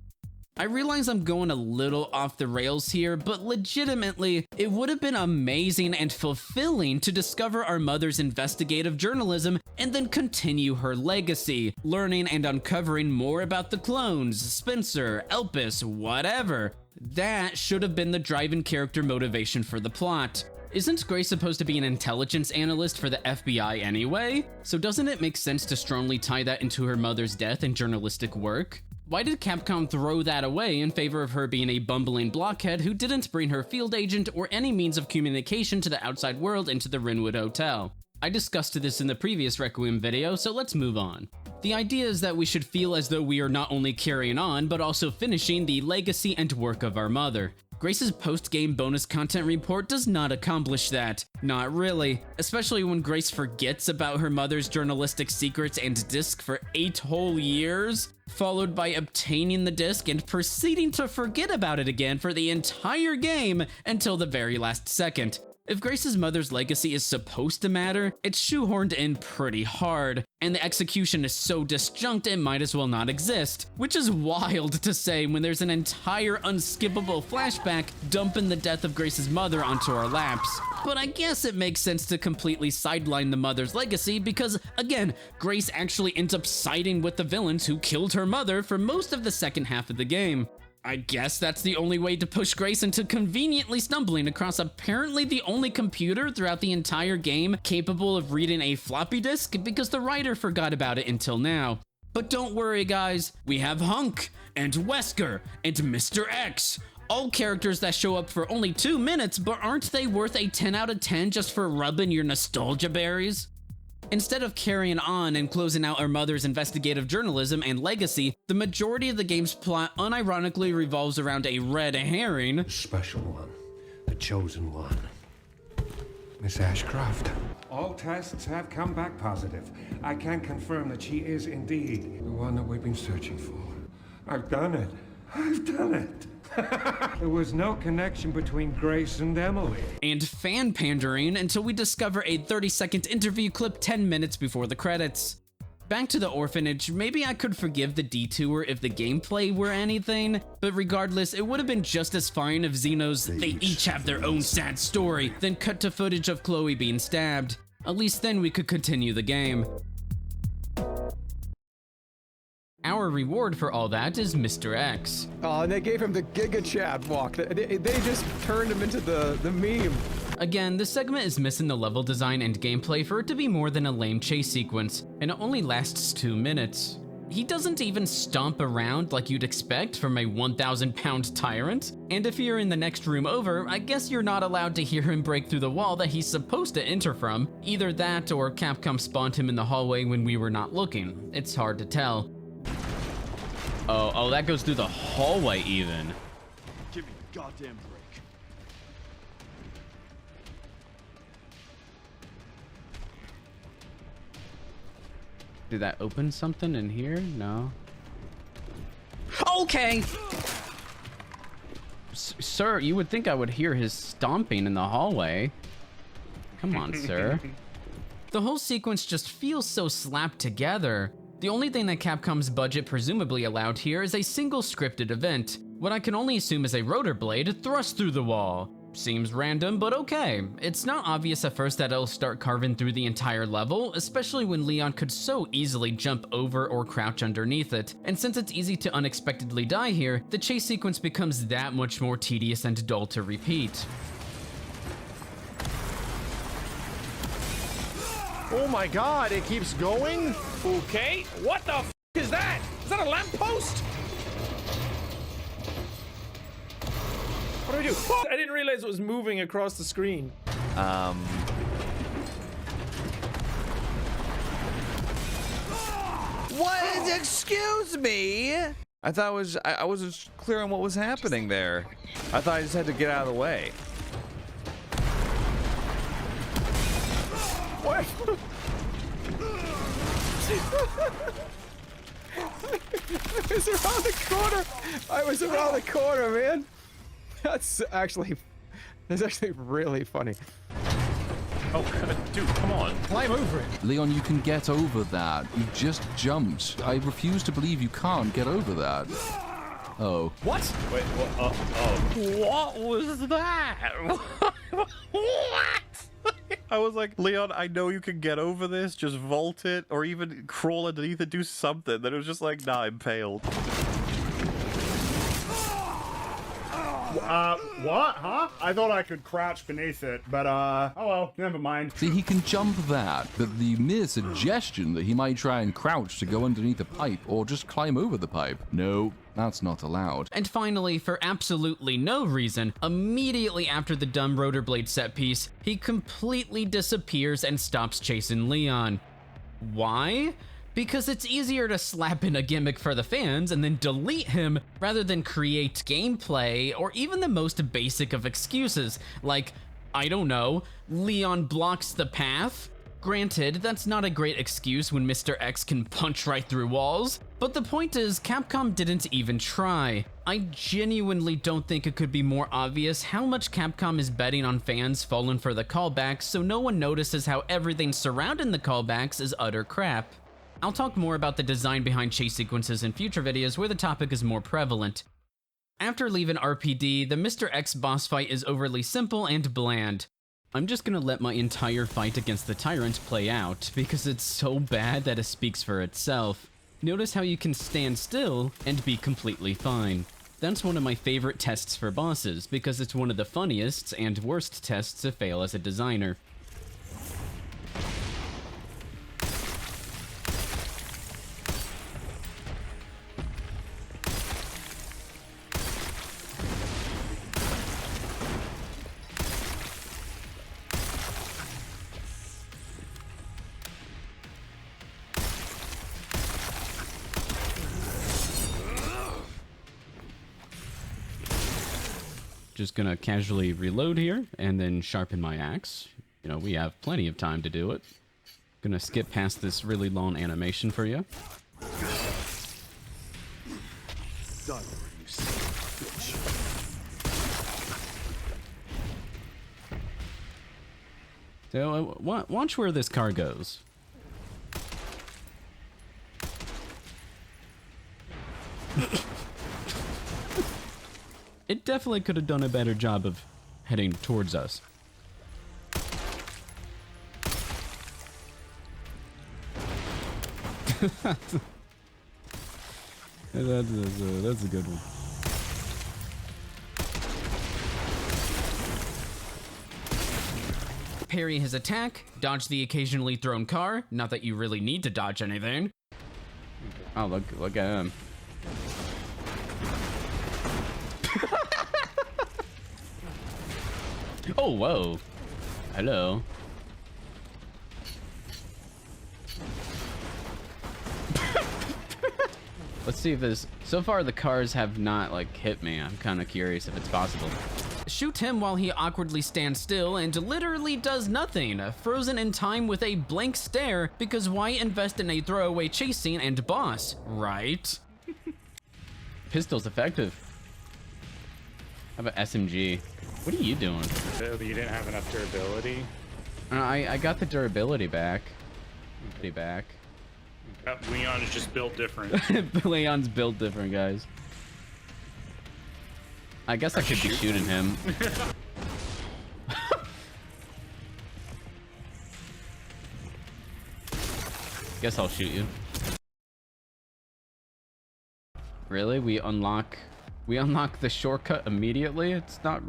I realize I'm going a little off the rails here, but legitimately, it would have been amazing and fulfilling to discover our mother's investigative journalism and then continue her legacy, learning and uncovering more about the clones, Spencer, Elpis, whatever. That should have been the driving character motivation for the plot. Isn't Grace supposed to be an intelligence analyst for the FBI anyway? So doesn't it make sense to strongly tie that into her mother's death and journalistic work? Why did Capcom throw that away in favor of her being a bumbling blockhead who didn't bring her field agent or any means of communication to the outside world into the Rinwood Hotel? I discussed this in the previous Requiem video, so let's move on. The idea is that we should feel as though we are not only carrying on, but also finishing the legacy and work of our mother. Grace's post-game bonus content report does not accomplish that. Not really. Especially when Grace forgets about her mother's journalistic secrets and disc for 8 whole years, followed by obtaining the disc and proceeding to forget about it again for the entire game until the very last second. If Grace's mother's legacy is supposed to matter, it's shoehorned in pretty hard, and the execution is so disjunct it might as well not exist, which is wild to say when there's an entire unskippable flashback dumping the death of Grace's mother onto our laps. But I guess it makes sense to completely sideline the mother's legacy because, again, Grace actually ends up siding with the villains who killed her mother for most of the second half of the game. I guess that's the only way to push Grace into conveniently stumbling across apparently the only computer throughout the entire game capable of reading a floppy disk because the writer forgot about it until now. But don't worry guys, we have Hunk, and Wesker, and Mr. X. All characters that show up for only 2 minutes, but aren't they worth a 10 out of 10 just for rubbing your nostalgia berries? Instead of carrying on and closing out our mother's investigative journalism and legacy, the majority of the game's plot unironically revolves around a red herring. The special one. The chosen one. Miss Ashcroft. All tests have come back positive. I can confirm that she is indeed the one that we've been searching for. I've done it. I've done it. There was no connection between Grace and Emily. And fan pandering until we discover a 30-second interview clip 10 minutes before the credits. Back to the orphanage, maybe I could forgive the detour if the gameplay were anything, but regardless, it would have been just as fine if Xeno's "they each have their own sad story" then cut to footage of Chloe being stabbed. At least then we could continue the game. Our reward for all that is Mr. X. Oh, and they gave him the Giga Chat walk. They just turned him into the meme. Again, this segment is missing the level design and gameplay for it to be more than a lame chase sequence, and it only lasts 2 minutes. He doesn't even stomp around like you'd expect from a 1,000-pound tyrant, and if you're in the next room over, I guess you're not allowed to hear him break through the wall that he's supposed to enter from. Either that or Capcom spawned him in the hallway when we were not looking. It's hard to tell. Oh, that goes through the hallway even. Give me a goddamn break. Did that open something in here? No. Okay! Sir, you would think I would hear his stomping in the hallway. Come on, sir. The whole sequence just feels so slapped together. The only thing that Capcom's budget presumably allowed here is a single scripted event, what I can only assume is a rotor blade thrust through the wall. Seems random, but okay. It's not obvious at first that it'll start carving through the entire level, especially when Leon could so easily jump over or crouch underneath it. And since it's easy to unexpectedly die here, the chase sequence becomes that much more tedious and dull to repeat. Oh my god, it keeps going? Okay, what the f is that? Is that a lamppost? What do I do? I didn't realize it was moving across the screen. What? Excuse me? I thought I wasn't clear on what was happening there. I thought I just had to get out of the way. What? I was around the corner. I was around the corner, man. That's actually really funny. Oh, dude, come on. Climb over it. Leon, you can get over that. You just jumped. I refuse to believe you can't get over that. Oh. What? Wait, what? What was that? What? I was like, Leon, I know you can get over this. Just vault it or even crawl underneath it, do something. Then it was just like, nah, impaled. What? Huh? I thought I could crouch beneath it, but, oh well, never mind. See, he can jump that, but the mere suggestion that he might try and crouch to go underneath the pipe or just climb over the pipe, no, that's not allowed. And finally, for absolutely no reason, immediately after the dumb rotor blade set piece, he completely disappears and stops chasing Leon. Why? Because it's easier to slap in a gimmick for the fans and then delete him rather than create gameplay or even the most basic of excuses, like, I don't know, Leon blocks the path? Granted, that's not a great excuse when Mr. X can punch right through walls, but the point is, Capcom didn't even try. I genuinely don't think it could be more obvious how much Capcom is betting on fans falling for the callbacks so no one notices how everything surrounding the callbacks is utter crap. I'll talk more about the design behind chase sequences in future videos where the topic is more prevalent. After leaving RPD, the Mr. X boss fight is overly simple and bland. I'm just gonna let my entire fight against the Tyrant play out, because it's so bad that it speaks for itself. Notice how you can stand still and be completely fine. That's one of my favorite tests for bosses, because it's one of the funniest and worst tests to fail as a designer. just gonna casually reload here and then sharpen my axe. You know, we have plenty of time to do it. Gonna skip past this really long animation for you. Done, you son of a bitch. So, watch where this car goes. It definitely could have done a better job of heading towards us. That's a good one. Parry his attack, dodge the occasionally thrown car. Not that you really need to dodge anything. Oh, look at him. Oh, whoa. Hello. Let's see if this... So far, the cars have not, like, hit me. I'm kind of curious if it's possible. Shoot him while he awkwardly stands still and literally does nothing, frozen in time with a blank stare, because why invest in a throwaway chase scene and boss, right? Pistol's effective. How about SMG? What are you doing? You didn't have enough durability. I got the durability back. Leon is just built different. Leon's built different, guys. I guess I could be shooting him. Guess I'll shoot you. Really? We unlock the shortcut immediately? It's not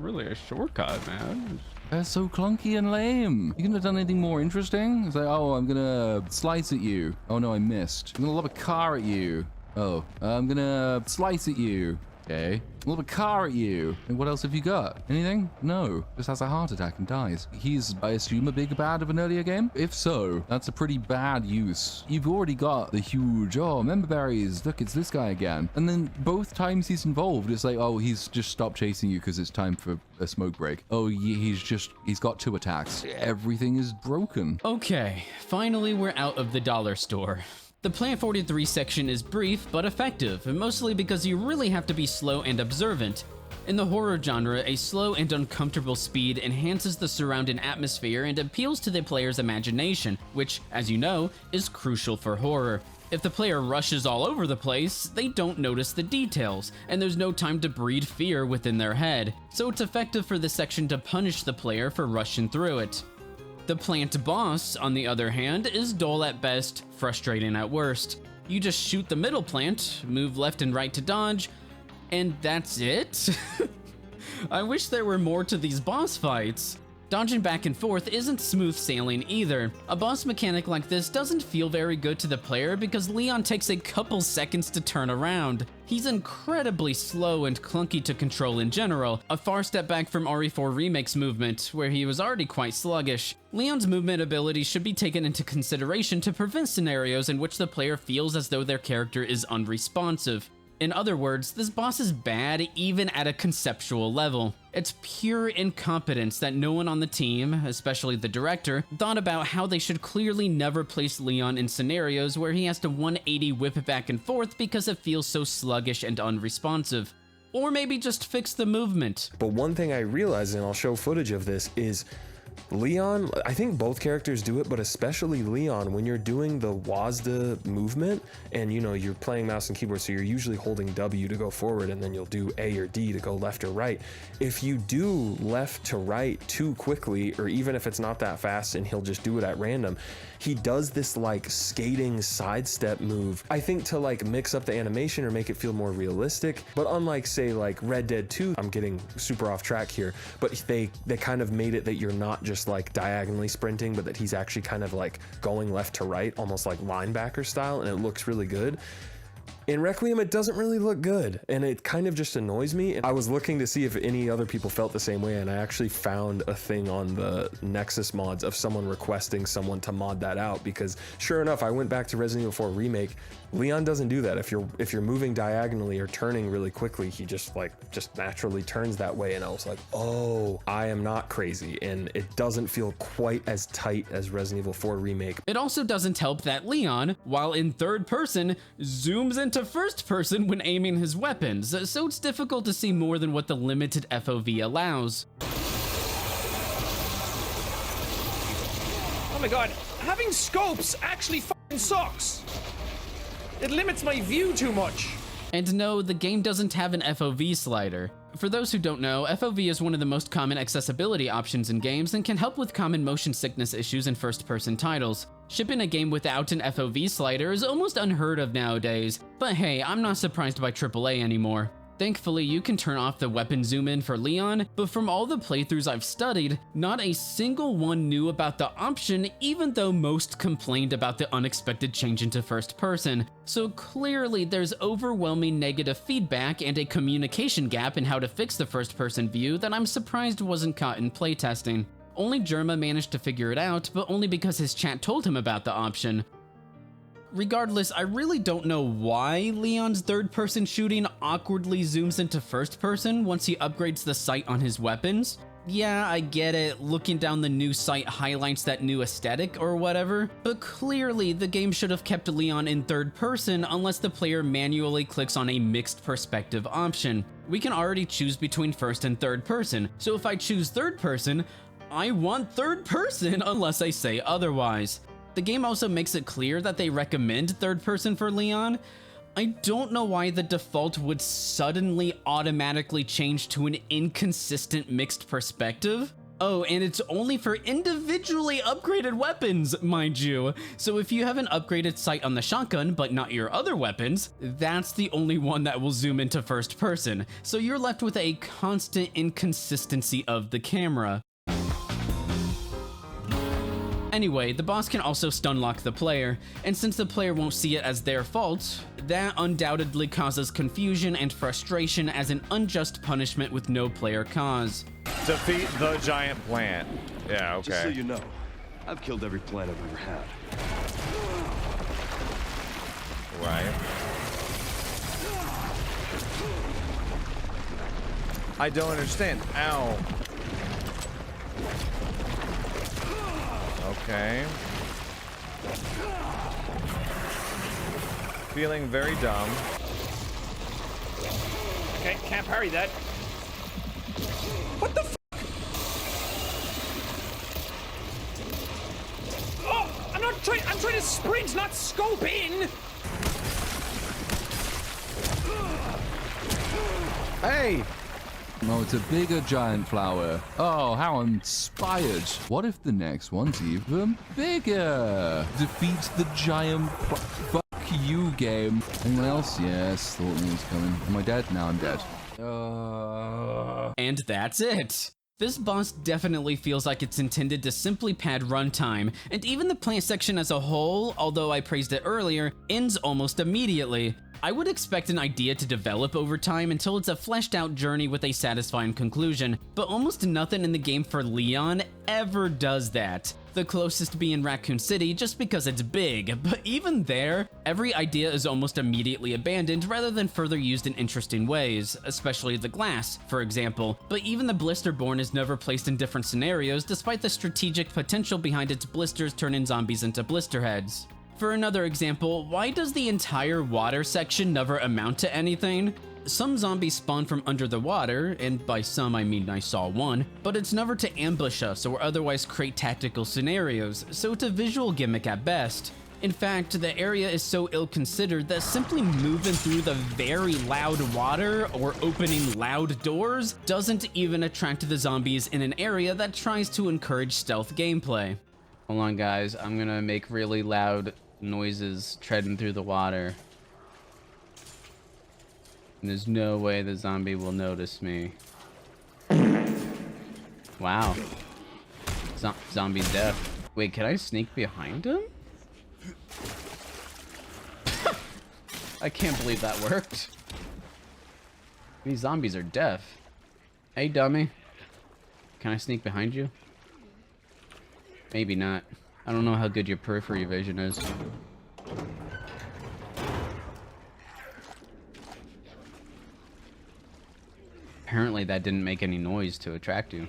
really a shortcut, man. That's so clunky and lame. You couldn't have done anything more interesting? It's like, oh, I'm gonna slice at you. Oh no, I missed. I'm gonna lob a car at you. Oh, I'm gonna slice at you. Okay. Lob a car at you. And what else have you got? Anything? No. Just has a heart attack and dies. He's, I assume, a big bad of an earlier game? If so, that's a pretty bad use. You've already got the huge, oh, member berries. Look, it's this guy again. And then both times he's involved, it's like, oh, he's just stopped chasing you because it's time for a smoke break. Oh, he's got 2 attacks. Everything is broken. Okay, finally we're out of the dollar store. The Plant 43 section is brief but effective, mostly because you really have to be slow and observant. In the horror genre, a slow and uncomfortable speed enhances the surrounding atmosphere and appeals to the player's imagination, which, as you know, is crucial for horror. If the player rushes all over the place, they don't notice the details, and there's no time to breed fear within their head, so it's effective for this section to punish the player for rushing through it. The plant boss, on the other hand, is dull at best, frustrating at worst. You just shoot the middle plant, move left and right to dodge, and that's it? I wish there were more to these boss fights. Dodging back and forth isn't smooth sailing either. A boss mechanic like this doesn't feel very good to the player because Leon takes a couple seconds to turn around. He's incredibly slow and clunky to control in general, a far step back from RE4 Remake's movement, where he was already quite sluggish. Leon's movement abilities should be taken into consideration to prevent scenarios in which the player feels as though their character is unresponsive. In other words, this boss is bad even at a conceptual level. It's pure incompetence that no one on the team, especially the director, thought about how they should clearly never place Leon in scenarios where he has to 180 whip back and forth because it feels so sluggish and unresponsive. Or maybe just fix the movement. But one thing I realized, and I'll show footage of this, is Leon, I think both characters do it, but especially Leon, when you're doing the WASD movement and you're playing mouse and keyboard, so you're usually holding W to go forward and then you'll do A or D to go left or right. If you do left to right too quickly, or even if it's not that fast and he'll just do it at random, he does this like skating sidestep move, I think, to like mix up the animation or make it feel more realistic. But unlike say like Red Dead 2, I'm getting super off track here, but they kind of made it that you're not just like diagonally sprinting, but that he's actually kind of like going left to right, almost like linebacker style, and it looks really good. In Requiem, it doesn't really look good, and it kind of just annoys me. And I was looking to see if any other people felt the same way, and I actually found a thing on the Nexus mods of someone requesting someone to mod that out, because sure enough, I went back to Resident Evil 4 Remake. Leon doesn't do that. If you're moving diagonally or turning really quickly, he just naturally turns that way, and I was like, oh, I am not crazy, and it doesn't feel quite as tight as Resident Evil 4 Remake. It also doesn't help that Leon, while in third person, zooms into first person when aiming his weapons, so it's difficult to see more than what the limited FOV allows. Oh my god, having scopes actually fucking sucks. It limits my view too much. And no, the game doesn't have an FOV slider. For those who don't know, FOV is one of the most common accessibility options in games and can help with common motion sickness issues in first-person titles. Shipping a game without an FOV slider is almost unheard of nowadays, but hey, I'm not surprised by AAA anymore. Thankfully, you can turn off the weapon zoom in for Leon, but from all the playthroughs I've studied, not a single one knew about the option, even though most complained about the unexpected change into first person. So clearly there's overwhelming negative feedback and a communication gap in how to fix the first person view that I'm surprised wasn't caught in playtesting. Only Germa managed to figure it out, but only because his chat told him about the option. Regardless, I really don't know why Leon's third-person shooting awkwardly zooms into first-person once he upgrades the sight on his weapons. Yeah, I get it, looking down the new sight highlights that new aesthetic or whatever, but clearly the game should have kept Leon in third-person unless the player manually clicks on a mixed perspective option. We can already choose between first and third-person, so if I choose third-person, I want third-person unless I say otherwise. The game also makes it clear that they recommend third person for Leon. I don't know why the default would suddenly automatically change to an inconsistent mixed perspective. Oh, and it's only for individually upgraded weapons, mind you. So if you have an upgraded sight on the shotgun, but not your other weapons, that's the only one that will zoom into first person. So you're left with a constant inconsistency of the camera. Anyway, the boss can also stunlock the player, and since the player won't see it as their fault, that undoubtedly causes confusion and frustration as an unjust punishment with no player cause. Defeat the giant plant. Yeah, okay. Just so you know, I've killed every plant I've ever had. Right. I don't understand. Ow. Okay. Feeling very dumb. Okay, can't parry that. What the f? Oh, I'm trying to sprint, not scope in. Hey! Oh, it's a bigger giant flower. Oh, how inspired. What if the next one's even bigger? Defeat the giant fuck you game. Anyone else? Yes, thought it was coming. Am I dead? Now I'm dead. And that's it. This boss definitely feels like it's intended to simply pad runtime, and even the plant section as a whole, although I praised it earlier, ends almost immediately. I would expect an idea to develop over time until it's a fleshed out journey with a satisfying conclusion, but almost nothing in the game for Leon ever does that. The closest being Raccoon City just because it's big, but even there, every idea is almost immediately abandoned rather than further used in interesting ways, especially the glass, for example, but even the Blisterborn is never placed in different scenarios despite the strategic potential behind its blisters turning zombies into blister heads. For another example, why does the entire water section never amount to anything? Some zombies spawn from under the water, and by some I mean I saw one, but it's never to ambush us or otherwise create tactical scenarios, so it's a visual gimmick at best. In fact, the area is so ill-considered that simply moving through the very loud water or opening loud doors doesn't even attract the zombies in an area that tries to encourage stealth gameplay. Hold on guys, I'm gonna make really loud noises treading through the water. And there's no way the zombie will notice me. Wow. Zombie's deaf. Wait, can I sneak behind him? I can't believe that worked. These zombies are deaf. Hey, dummy. Can I sneak behind you? Maybe not. I don't know how good your periphery vision is. Apparently that didn't make any noise to attract you.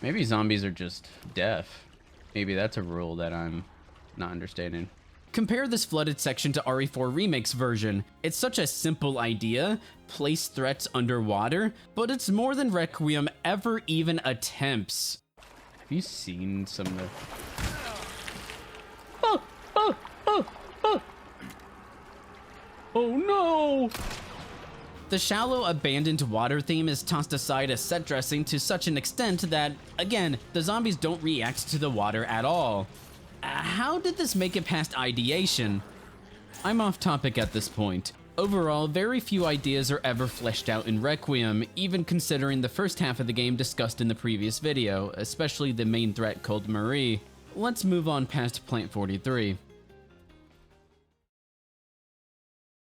Maybe zombies are just deaf. Maybe that's a rule that I'm not understanding. Compare this flooded section to RE4 Remake's version. It's such a simple idea, place threats underwater, but it's more than Requiem ever even attempts. Have you seen some of the... Oh, oh, oh, oh. Oh no! The shallow, abandoned water theme is tossed aside as set dressing to such an extent that, again, the zombies don't react to the water at all. How did this make it past ideation? I'm off topic at this point. Overall, very few ideas are ever fleshed out in Requiem, even considering the first half of the game discussed in the previous video, especially the main threat called Marie. Let's move on past Plant 43.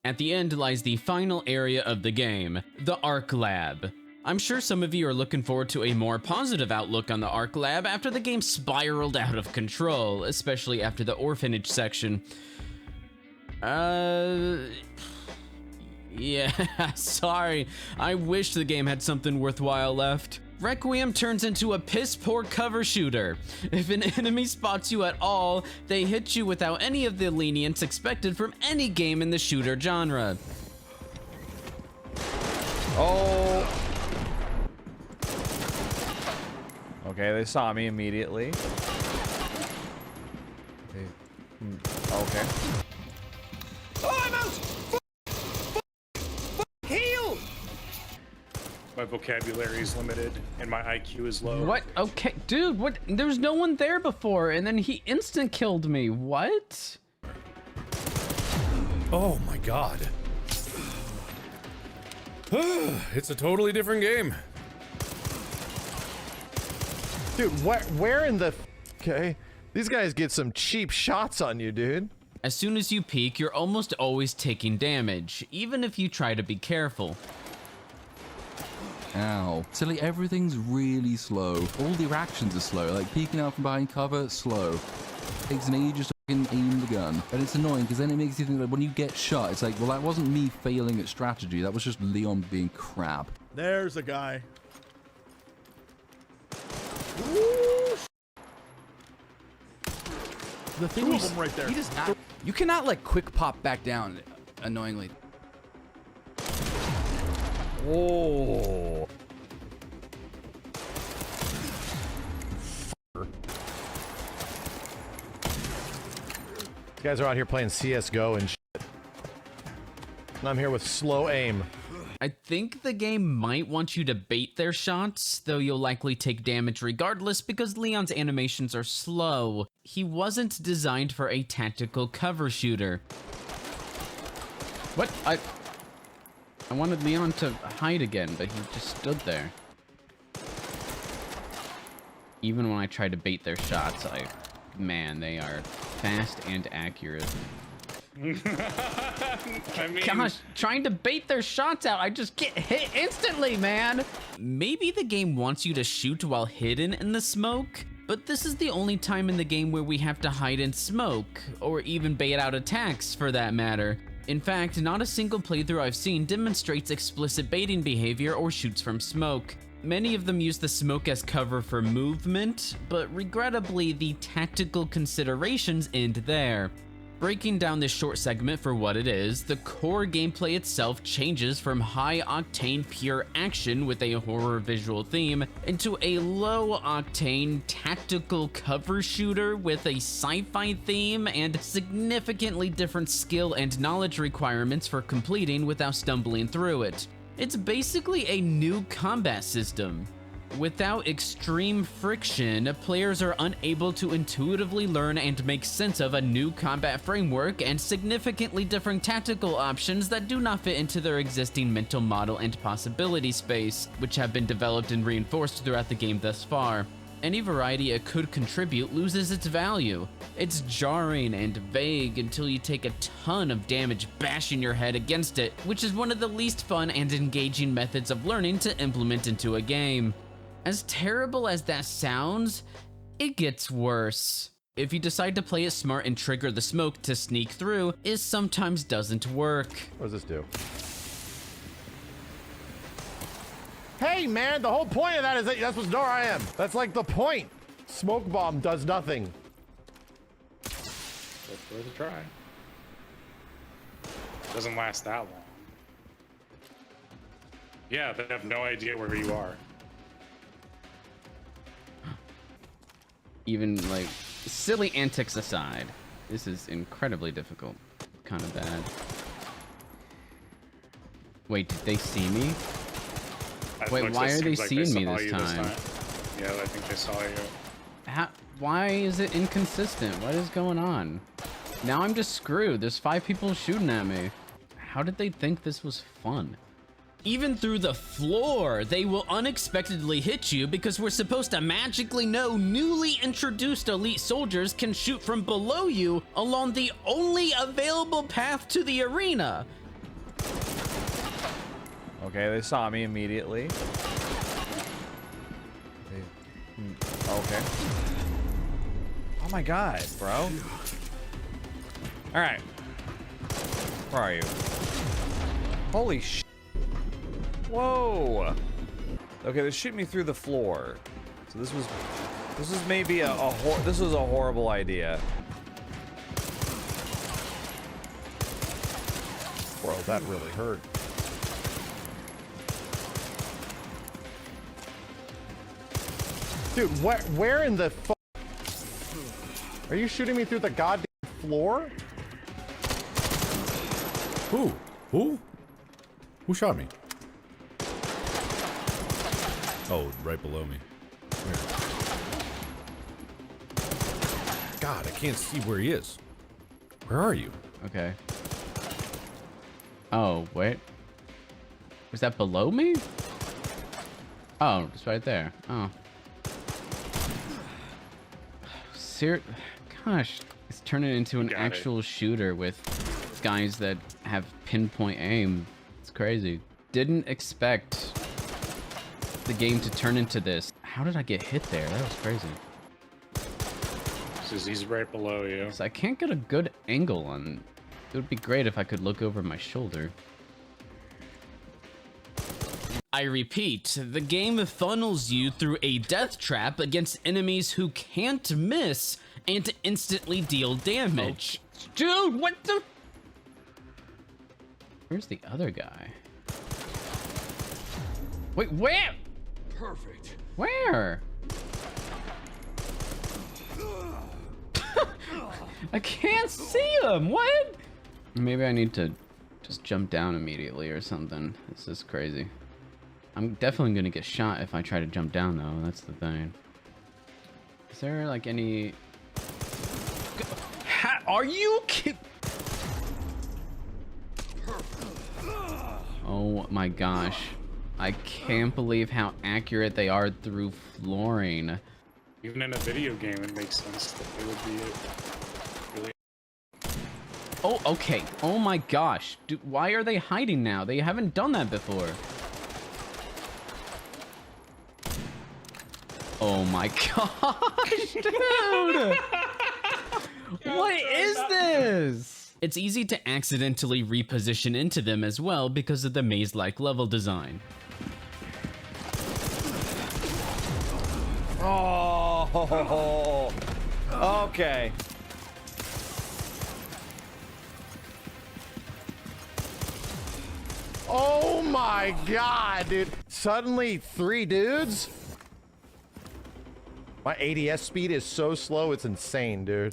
At the end lies the final area of the game, the ARK Lab. I'm sure some of you are looking forward to a more positive outlook on the ARK Lab after the game spiraled out of control, especially after the orphanage section. Yeah, sorry. I wish the game had something worthwhile left. Requiem turns into a piss-poor cover shooter. If an enemy spots you at all, they hit you without any of the lenience expected from any game in the shooter genre. Oh. Okay, they saw me immediately. Okay. Oh, I'm out! Heal! My vocabulary is limited and my IQ is low. What? Okay, dude, what? There was no one there before, and then he instant killed me. What? Oh my god. It's a totally different game. Dude, where in the... Okay. These guys get some cheap shots on you, dude. As soon as you peek, you're almost always taking damage, even if you try to be careful. Ow. So like everything's really slow. All the reactions are slow. Like peeking out from behind cover, slow. Takes an age just to fucking aim the gun. And it's annoying because then it makes you think that when you get shot, it's like, well, that wasn't me failing at strategy. That was just Leon being crap. There's a guy. The thing is, right there. he does not. You cannot like quick pop back down, annoyingly. Oh. These guys are out here playing CSGO and shit. And I'm here with slow aim. I think the game might want you to bait their shots, though you'll likely take damage regardless because Leon's animations are slow. He wasn't designed for a tactical cover shooter. What? I wanted Leon to hide again, but he just stood there. Even when I try to bait their shots, man, they are fast and accurate. I mean, gosh, trying to bait their shots out, I just get hit instantly, man. Maybe the game wants you to shoot while hidden in the smoke, but this is the only time in the game where we have to hide in smoke, or even bait out attacks for that matter. In fact, not a single playthrough I've seen demonstrates explicit baiting behavior or shoots from smoke. Many of them use the smoke as cover for movement, but regrettably the tactical considerations end there. Breaking down this short segment for what it is, the core gameplay itself changes from high-octane pure action with a horror visual theme into a low-octane tactical cover shooter with a sci-fi theme and significantly different skill and knowledge requirements for completing without stumbling through it. It's basically a new combat system. Without extreme friction, players are unable to intuitively learn and make sense of a new combat framework and significantly different tactical options that do not fit into their existing mental model and possibility space, which have been developed and reinforced throughout the game thus far. Any variety it could contribute loses its value. It's jarring and vague until you take a ton of damage bashing your head against it, which is one of the least fun and engaging methods of learning to implement into a game. As terrible as that sounds, it gets worse. If you decide to play it smart and trigger the smoke to sneak through, it sometimes doesn't work. What does this do? Hey man, the whole point of that is that that's what door I am. That's like the point. Smoke bomb does nothing. It's worth a try. Doesn't last that long. Yeah, they have no idea where you are. Even like silly antics aside, this is incredibly difficult. Kind of bad. Wait, did they see me? Wait, why are they seeing me this time? Yeah, I think they saw you. Why is it inconsistent? What is going on? Now I'm just screwed. There's 5 people shooting at me. How did they think this was fun? Even through the floor, they will unexpectedly hit you because we're supposed to magically know newly introduced elite soldiers can shoot from below you along the only available path to the arena. Okay, they saw me immediately. Okay. Oh my god, bro. Alright. Where are you? Holy sh. Whoa. Okay, they're shooting me through the floor. So this was maybe this was a horrible idea. Bro, that really hurt. Dude, where in the fuck? Are you shooting me through the goddamn floor? Who? Who shot me? Oh, right below me. Where? God, I can't see where he is. Where are you? Okay. Oh, wait. Was that below me? Oh, it's right there. Oh. Gosh, it's turning into an actual shooter with guys that have pinpoint aim. It's crazy. Didn't expect the game to turn into this. How did I get hit there? That was crazy. Says he's right below you. So I can't get a good angle on. It would be great if I could look over my shoulder. I repeat, the game funnels you through a death trap against enemies who can't miss and instantly deal damage. Oh. Dude, what the? Where's the other guy? Wait, where? Perfect. Where? I can't see him. What? Maybe I need to just jump down immediately or something. This is crazy. I'm definitely gonna get shot if I try to jump down though. That's the thing. Is there like any? Are you kidding? Oh my gosh. I can't believe how accurate they are through flooring. Even in a video game, it makes sense that they would be really. Oh, okay. Oh my gosh. Dude, why are they hiding now? They haven't done that before. Oh my gosh, dude! What is this? It's easy to accidentally reposition into them as well because of the maze-like level design. Oh, okay. Oh my god, dude. Suddenly 3 dudes? My ADS speed is so slow, it's insane, dude.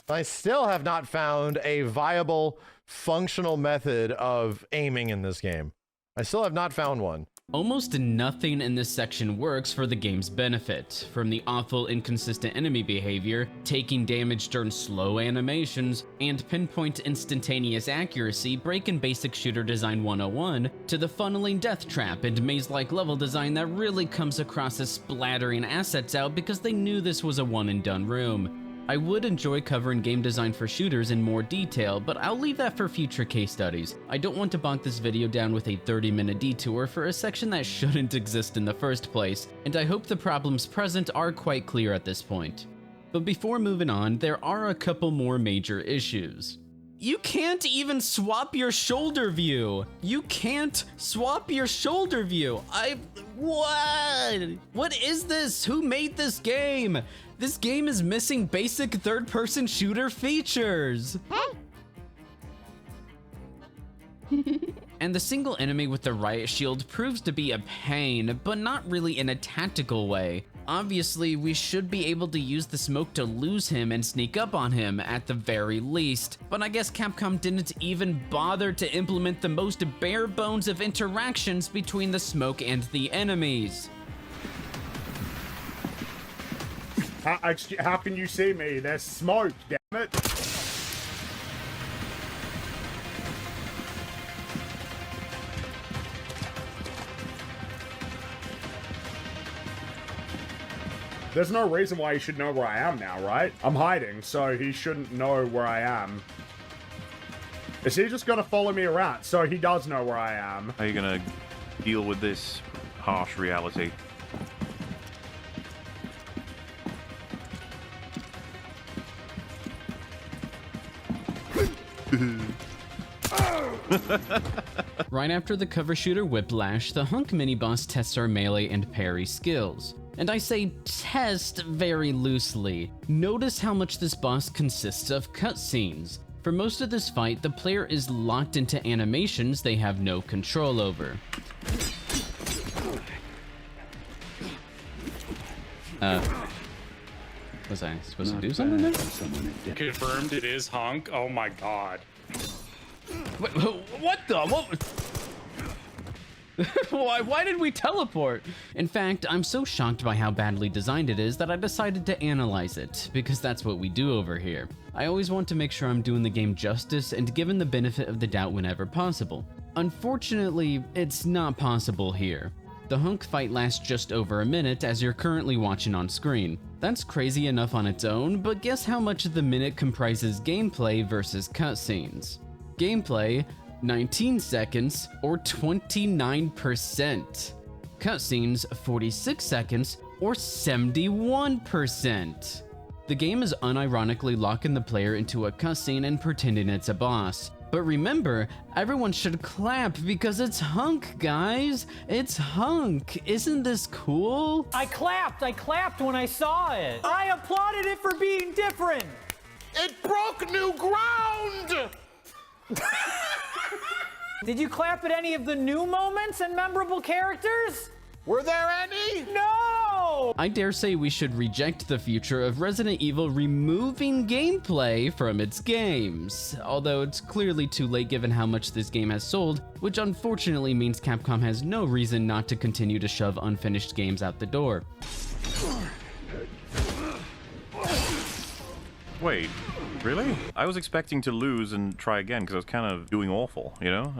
I still have not found a viable, functional method of aiming in this game. I still have not found one. Almost nothing in this section works for the game's benefit, from the awful inconsistent enemy behavior, taking damage during slow animations, and pinpoint instantaneous accuracy breaking basic shooter design 101, to the funneling death trap and maze-like level design that really comes across as splattering assets out because they knew this was a one-and-done room. I would enjoy covering game design for shooters in more detail, but I'll leave that for future case studies. I don't want to bonk this video down with a 30-minute detour for a section that shouldn't exist in the first place, and I hope the problems present are quite clear at this point. But before moving on, there are a couple more major issues. You can't even swap your shoulder view. You can't swap your shoulder view. What? What is this? Who made this game? This game is missing basic third-person shooter features. And the single enemy with the riot shield proves to be a pain, but not really in a tactical way. Obviously, we should be able to use the smoke to lose him and sneak up on him at the very least, but I guess Capcom didn't even bother to implement the most bare bones of interactions between the smoke and the enemies. How can you see me? There's smoke, damn it. There's no reason why he should know where I am now, right? I'm hiding, so he shouldn't know where I am. Is he just gonna follow me around? So he does know where I am. How are you gonna deal with this harsh reality? Right after the cover shooter Whiplash, the Hunk mini-boss tests our melee and parry skills. And I say test very loosely. Notice how much this boss consists of cutscenes. For most of this fight, the player is locked into animations they have no control over. Was I supposed to do something there? Confirmed it is Hunk. Oh my god. What the? Why did we teleport? In fact, I'm so shocked by how badly designed it is that I decided to analyze it, because that's what we do over here. I always want to make sure I'm doing the game justice and given the benefit of the doubt whenever possible. Unfortunately, it's not possible here. The Hunk fight lasts just over a minute, as you're currently watching on screen. That's crazy enough on its own, but guess how much of the minute comprises gameplay versus cutscenes? Gameplay, 19 seconds, or 29%. Cutscenes, 46 seconds, or 71%. The game is unironically locking the player into a cutscene and pretending it's a boss. But remember, everyone should clap because it's Hunk, guys. It's Hunk. Isn't this cool? I clapped when I saw it. I applauded it for being different. It broke new ground! Did you clap at any of the new moments and memorable characters? Were there any? No! I dare say we should reject the future of Resident Evil removing gameplay from its games. Although it's clearly too late given how much this game has sold, which unfortunately means Capcom has no reason not to continue to shove unfinished games out the door. Wait, really? I was expecting to lose and try again because I was kind of doing awful, you know?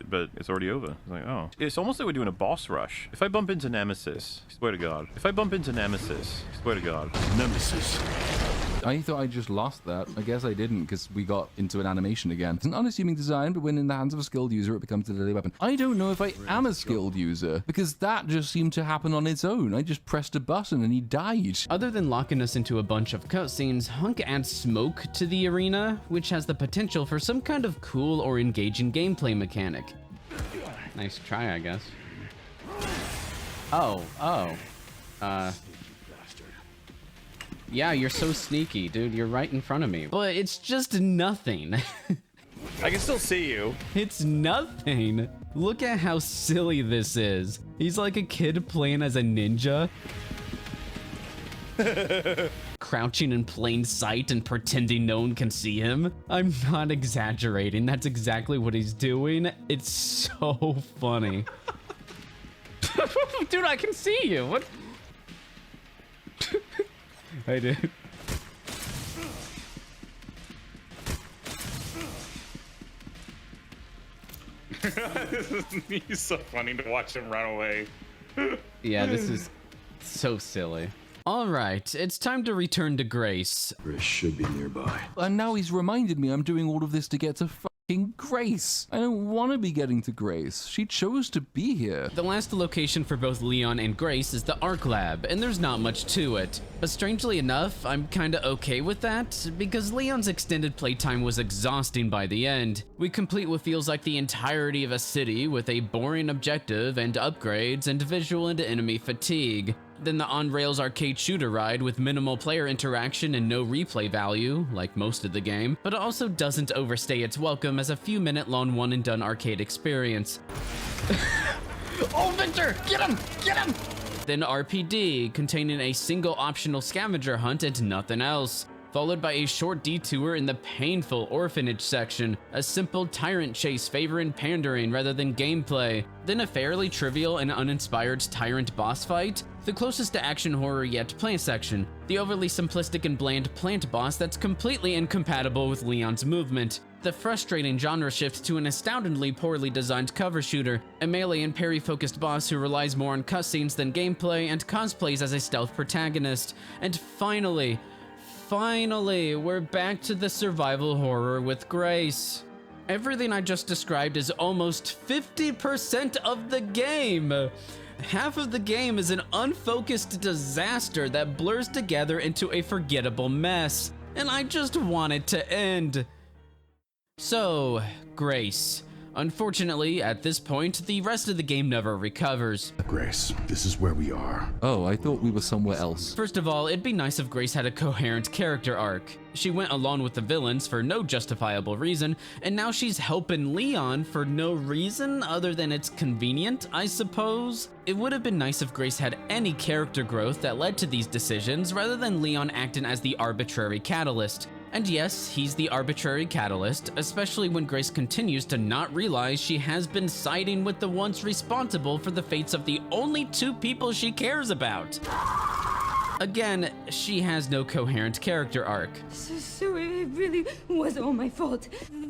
But it's already over. It's like, oh. It's almost like we're doing a boss rush. If I bump into Nemesis, swear to God. If I bump into Nemesis, swear to God. Nemesis. I thought I just lost that. I guess I didn't because we got into an animation again. It's an unassuming design, but when in the hands of a skilled user, it becomes a deadly weapon. I don't know if I am a skilled user because that just seemed to happen on its own. I just pressed a button and he died. Other than locking us into a bunch of cutscenes, Hunk adds smoke to the arena, which has the potential for some kind of cool or engaging gameplay mechanic. Nice try, I guess. Yeah, you're so sneaky, dude. You're right in front of me. But it's just nothing. I can still see you. It's nothing. Look at how silly this is. He's like a kid playing as a ninja. Crouching in plain sight and pretending no one can see him. I'm not exaggerating. That's exactly what he's doing. It's so funny. Dude, I can see you. What? I did. This is he's so funny to watch him run away. Yeah, this is so silly. All right, it's time to return to Grace. Grace should be nearby. And now he's reminded me I'm doing all of this to get to fucking Grace. I don't want to be getting to Grace. She chose to be here. The last location for both Leon and Grace is the ARK lab, and there's not much to it. But strangely enough, I'm kinda okay with that, because Leon's extended playtime was exhausting by the end. We complete what feels like the entirety of a city with a boring objective and upgrades and visual and enemy fatigue. Then the on-rails arcade shooter ride with minimal player interaction and no replay value, like most of the game, but it also doesn't overstay its welcome as a few minute long one and done arcade experience. Oh, Victor, get him, get him! Then RPD, containing a single optional scavenger hunt and nothing else, followed by a short detour in the painful orphanage section, a simple tyrant chase favoring pandering rather than gameplay, then a fairly trivial and uninspired tyrant boss fight, the closest to action horror yet plant section, the overly simplistic and bland plant boss that's completely incompatible with Leon's movement, the frustrating genre shift to an astoundingly poorly designed cover shooter, a melee and parry-focused boss who relies more on cutscenes than gameplay and cosplays as a stealth protagonist, and finally, we're back to the survival horror with Grace. Everything I just described is almost 50% of the game. Half of the game is an unfocused disaster that blurs together into a forgettable mess, and I just want it to end. So, Grace. Unfortunately, at this point, the rest of the game never recovers. Grace, this is where we are. Oh, I thought we were somewhere else. First of all, it'd be nice if Grace had a coherent character arc. She went along with the villains for no justifiable reason, and now she's helping Leon for no reason other than it's convenient, I suppose. It would have been nice if Grace had any character growth that led to these decisions rather than Leon acting as the arbitrary catalyst. And yes, he's the arbitrary catalyst, especially when Grace continues to not realize she has been siding with the ones responsible for the fates of the only two people she cares about. Again, she has no coherent character arc. So it really was all my fault.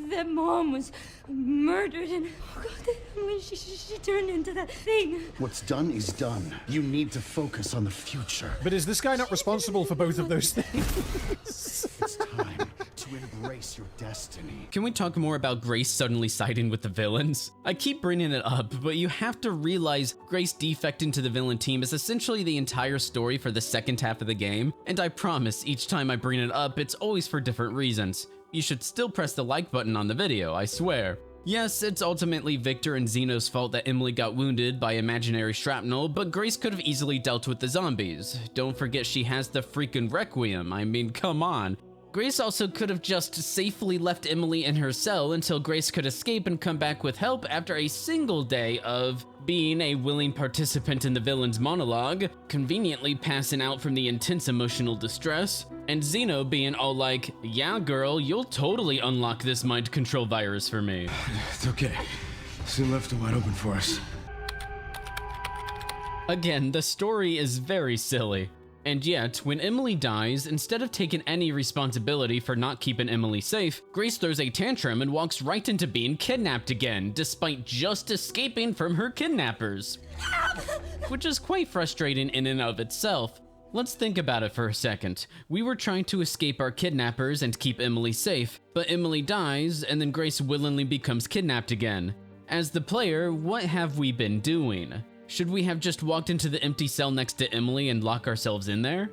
That mom was murdered and oh God, when she turned into that thing. What's done is done. You need to focus on the future. But is this guy not responsible for both of those things? It's time to embrace your destiny. Can we talk more about Grace suddenly siding with the villains? I keep bringing it up, but you have to realize Grace defecting to the villain team is essentially the entire story for the second half of the game, and I promise each time I bring it up, it's always for different reasons. You should still press the like button on the video, I swear. Yes, it's ultimately Victor and Xeno's fault that Emily got wounded by imaginary shrapnel, but Grace could have easily dealt with the zombies. Don't forget she has the freaking Requiem, I mean, come on. Grace also could have just safely left Emily in her cell until Grace could escape and come back with help after a single day of being a willing participant in the villain's monologue, conveniently passing out from the intense emotional distress, and Xeno being all like, yeah girl, you'll totally unlock this mind control virus for me. It's okay. Soon left it wide open for us. Again, the story is very silly. And yet, when Emily dies, instead of taking any responsibility for not keeping Emily safe, Grace throws a tantrum and walks right into being kidnapped again, despite just escaping from her kidnappers. Which is quite frustrating in and of itself. Let's think about it for a second. We were trying to escape our kidnappers and keep Emily safe, but Emily dies, and then Grace willingly becomes kidnapped again. As the player, what have we been doing? Should we have just walked into the empty cell next to Emily and lock ourselves in there?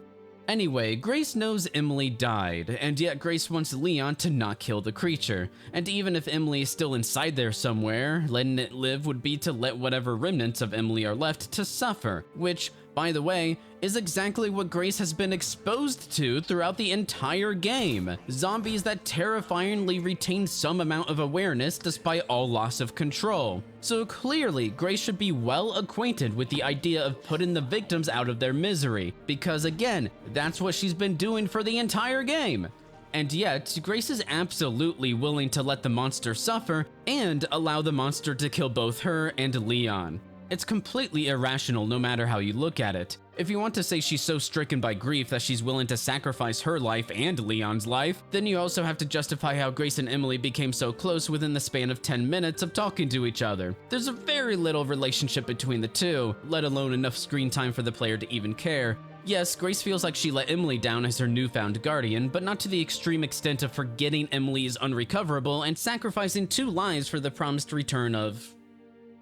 Anyway, Grace knows Emily died, and yet Grace wants Leon to not kill the creature. And even if Emily is still inside there somewhere, letting it live would be to let whatever remnants of Emily are left to suffer, which, by the way, is exactly what Grace has been exposed to throughout the entire game. Zombies that terrifyingly retain some amount of awareness despite all loss of control. So clearly, Grace should be well acquainted with the idea of putting the victims out of their misery, because again, that's what she's been doing for the entire game. And yet, Grace is absolutely willing to let the monster suffer and allow the monster to kill both her and Leon. It's completely irrational no matter how you look at it. If you want to say she's so stricken by grief that she's willing to sacrifice her life and Leon's life, then you also have to justify how Grace and Emily became so close within the span of 10 minutes of talking to each other. There's a very little relationship between the two, let alone enough screen time for the player to even care. Yes, Grace feels like she let Emily down as her newfound guardian, but not to the extreme extent of forgetting Emily is unrecoverable and sacrificing 2 lives for the promised return of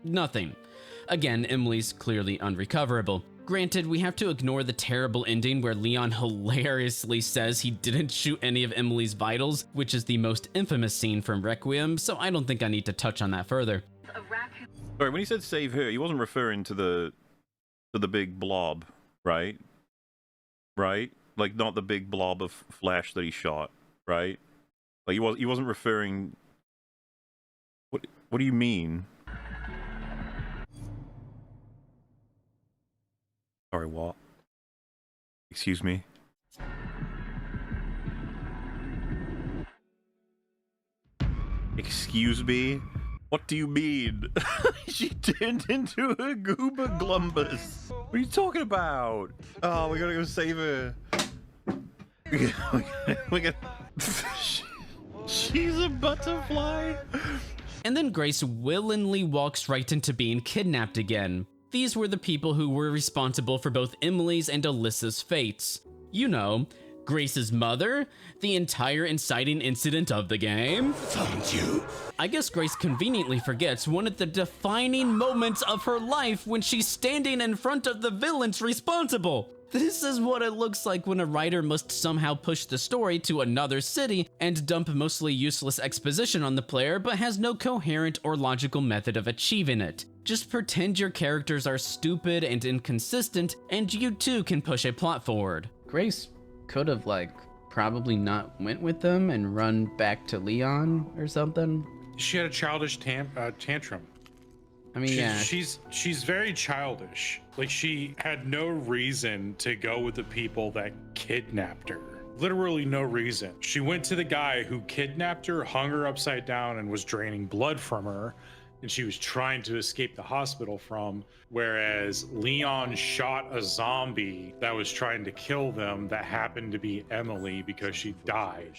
nothing. Again, Emily's clearly unrecoverable. Granted, we have to ignore the terrible ending where Leon hilariously says he didn't shoot any of Emily's vitals, which is the most infamous scene from Requiem, so I don't think I need to touch on that further. Sorry, when he said save her, he wasn't referring to the big blob, right? Right? Like, not the big blob of flesh that he shot, right? Like, he wasn't referring... What do you mean? Sorry, what? Excuse me? Excuse me? What do you mean? She turned into a goober glumbus. What are you talking about? Oh, we gotta go save her. We gotta... She's a butterfly. And then Grace willingly walks right into being kidnapped again. These were the people who were responsible for both Emily's and Alyssa's fates. You know, Grace's mother, the entire inciting incident of the game. Found you. I guess Grace conveniently forgets one of the defining moments of her life when she's standing in front of the villains responsible. This is what it looks like when a writer must somehow push the story to another city and dump mostly useless exposition on the player, but has no coherent or logical method of achieving it. Just pretend your characters are stupid and inconsistent, and you too can push a plot forward. Grace could have, probably not went with them and run back to Leon or something. She had a childish tantrum. I mean, she's very childish. Like, she had no reason to go with the people that kidnapped her. Literally no reason. She went to the guy who kidnapped her, hung her upside down, and was draining blood from her, and she was trying to escape the hospital from, whereas Leon shot a zombie that was trying to kill them that happened to be Emily because she died.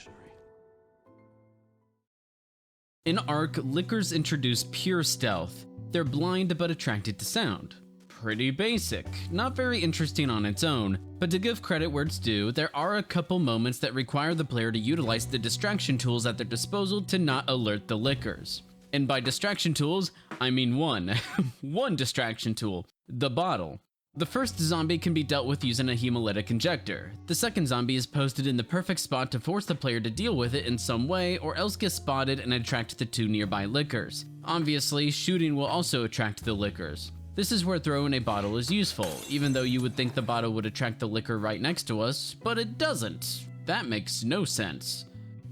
In ARK, lickers introduce pure stealth. They're blind but attracted to sound. Pretty basic, not very interesting on its own, but to give credit where it's due, there are a couple moments that require the player to utilize the distraction tools at their disposal to not alert the lickers. And by distraction tools, I mean one. One distraction tool, the bottle. The first zombie can be dealt with using a hemolytic injector. The second zombie is posted in the perfect spot to force the player to deal with it in some way, or else get spotted and attract the 2 nearby lickers. Obviously, shooting will also attract the lickers. This is where throwing a bottle is useful, even though you would think the bottle would attract the licker right next to us, but it doesn't. That makes no sense.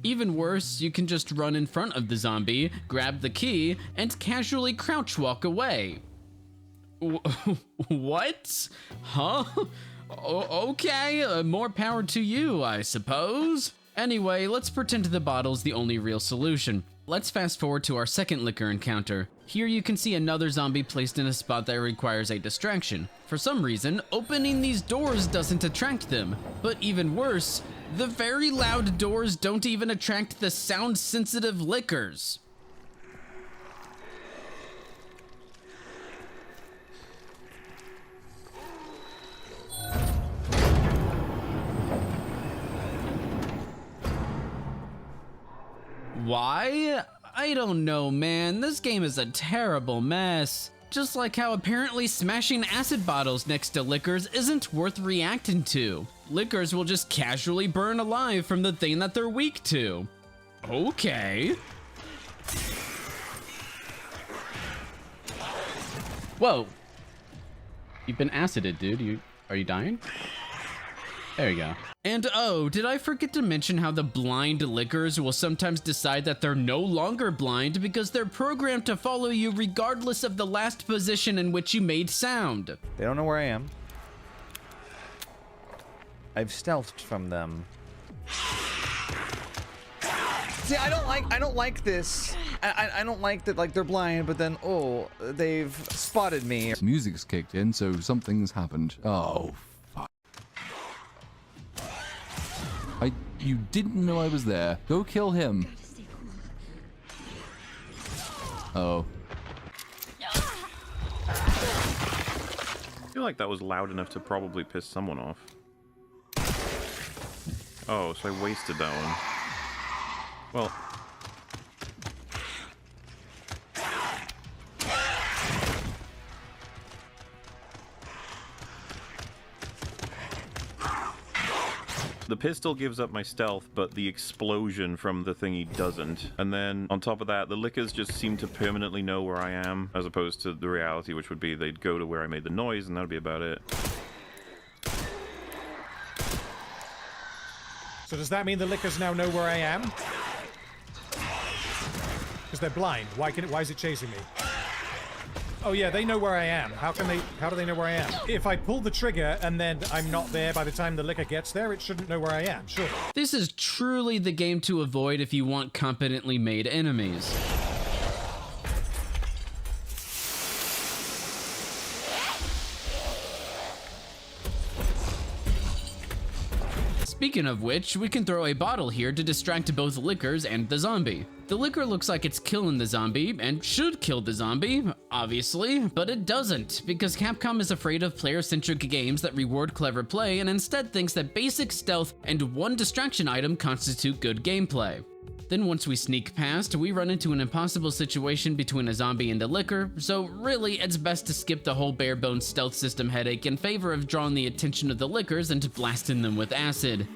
Even worse, you can just run in front of the zombie, grab the key, and casually crouch walk away. What? Huh? Okay, more power to you, I suppose. Anyway, let's pretend the bottle's the only real solution. Let's fast forward to our second licker encounter. Here you can see another zombie placed in a spot that requires a distraction. For some reason, opening these doors doesn't attract them. But even worse, the very loud doors don't even attract the sound-sensitive lickers. Why? I don't know, man. This game is a terrible mess. Just like how apparently smashing acid bottles next to lickers isn't worth reacting to. Lickers will just casually burn alive from the thing that they're weak to. Okay. Whoa. You've been acided, dude. Are you dying? There you go. And oh, did I forget to mention how the blind lickers will sometimes decide that they're no longer blind because they're programmed to follow you regardless of the last position in which you made sound. They don't know where I am. I've stealthed from them. See, I don't like this. I don't like that, like, they're blind, but then, oh, they've spotted me. Music's kicked in, so something's happened. Oh, fuck. You didn't know I was there. Go kill him. Oh. I feel like that was loud enough to probably piss someone off. Oh, so I wasted that one. Well. The pistol gives up my stealth, but the explosion from the thingy doesn't. And then, on top of that, the lickers just seem to permanently know where I am, as opposed to the reality, which would be they'd go to where I made the noise, and that'd be about it. So does that mean the lickers now know where I am? Because they're blind. Why is it chasing me? Oh yeah, they know where I am. How do they know where I am? If I pull the trigger and then I'm not there by the time the licker gets there, it shouldn't know where I am, sure. This is truly the game to avoid if you want competently made enemies. Speaking of which, we can throw a bottle here to distract both lickers and the zombie. The liquor looks like it's killing the zombie, and should kill the zombie, obviously, but it doesn't, because Capcom is afraid of player-centric games that reward clever play and instead thinks that basic stealth and one distraction item constitute good gameplay. Then once we sneak past, we run into an impossible situation between a zombie and a licker, so really it's best to skip the whole bare-bones stealth system headache in favor of drawing the attention of the lickers and blasting them with acid.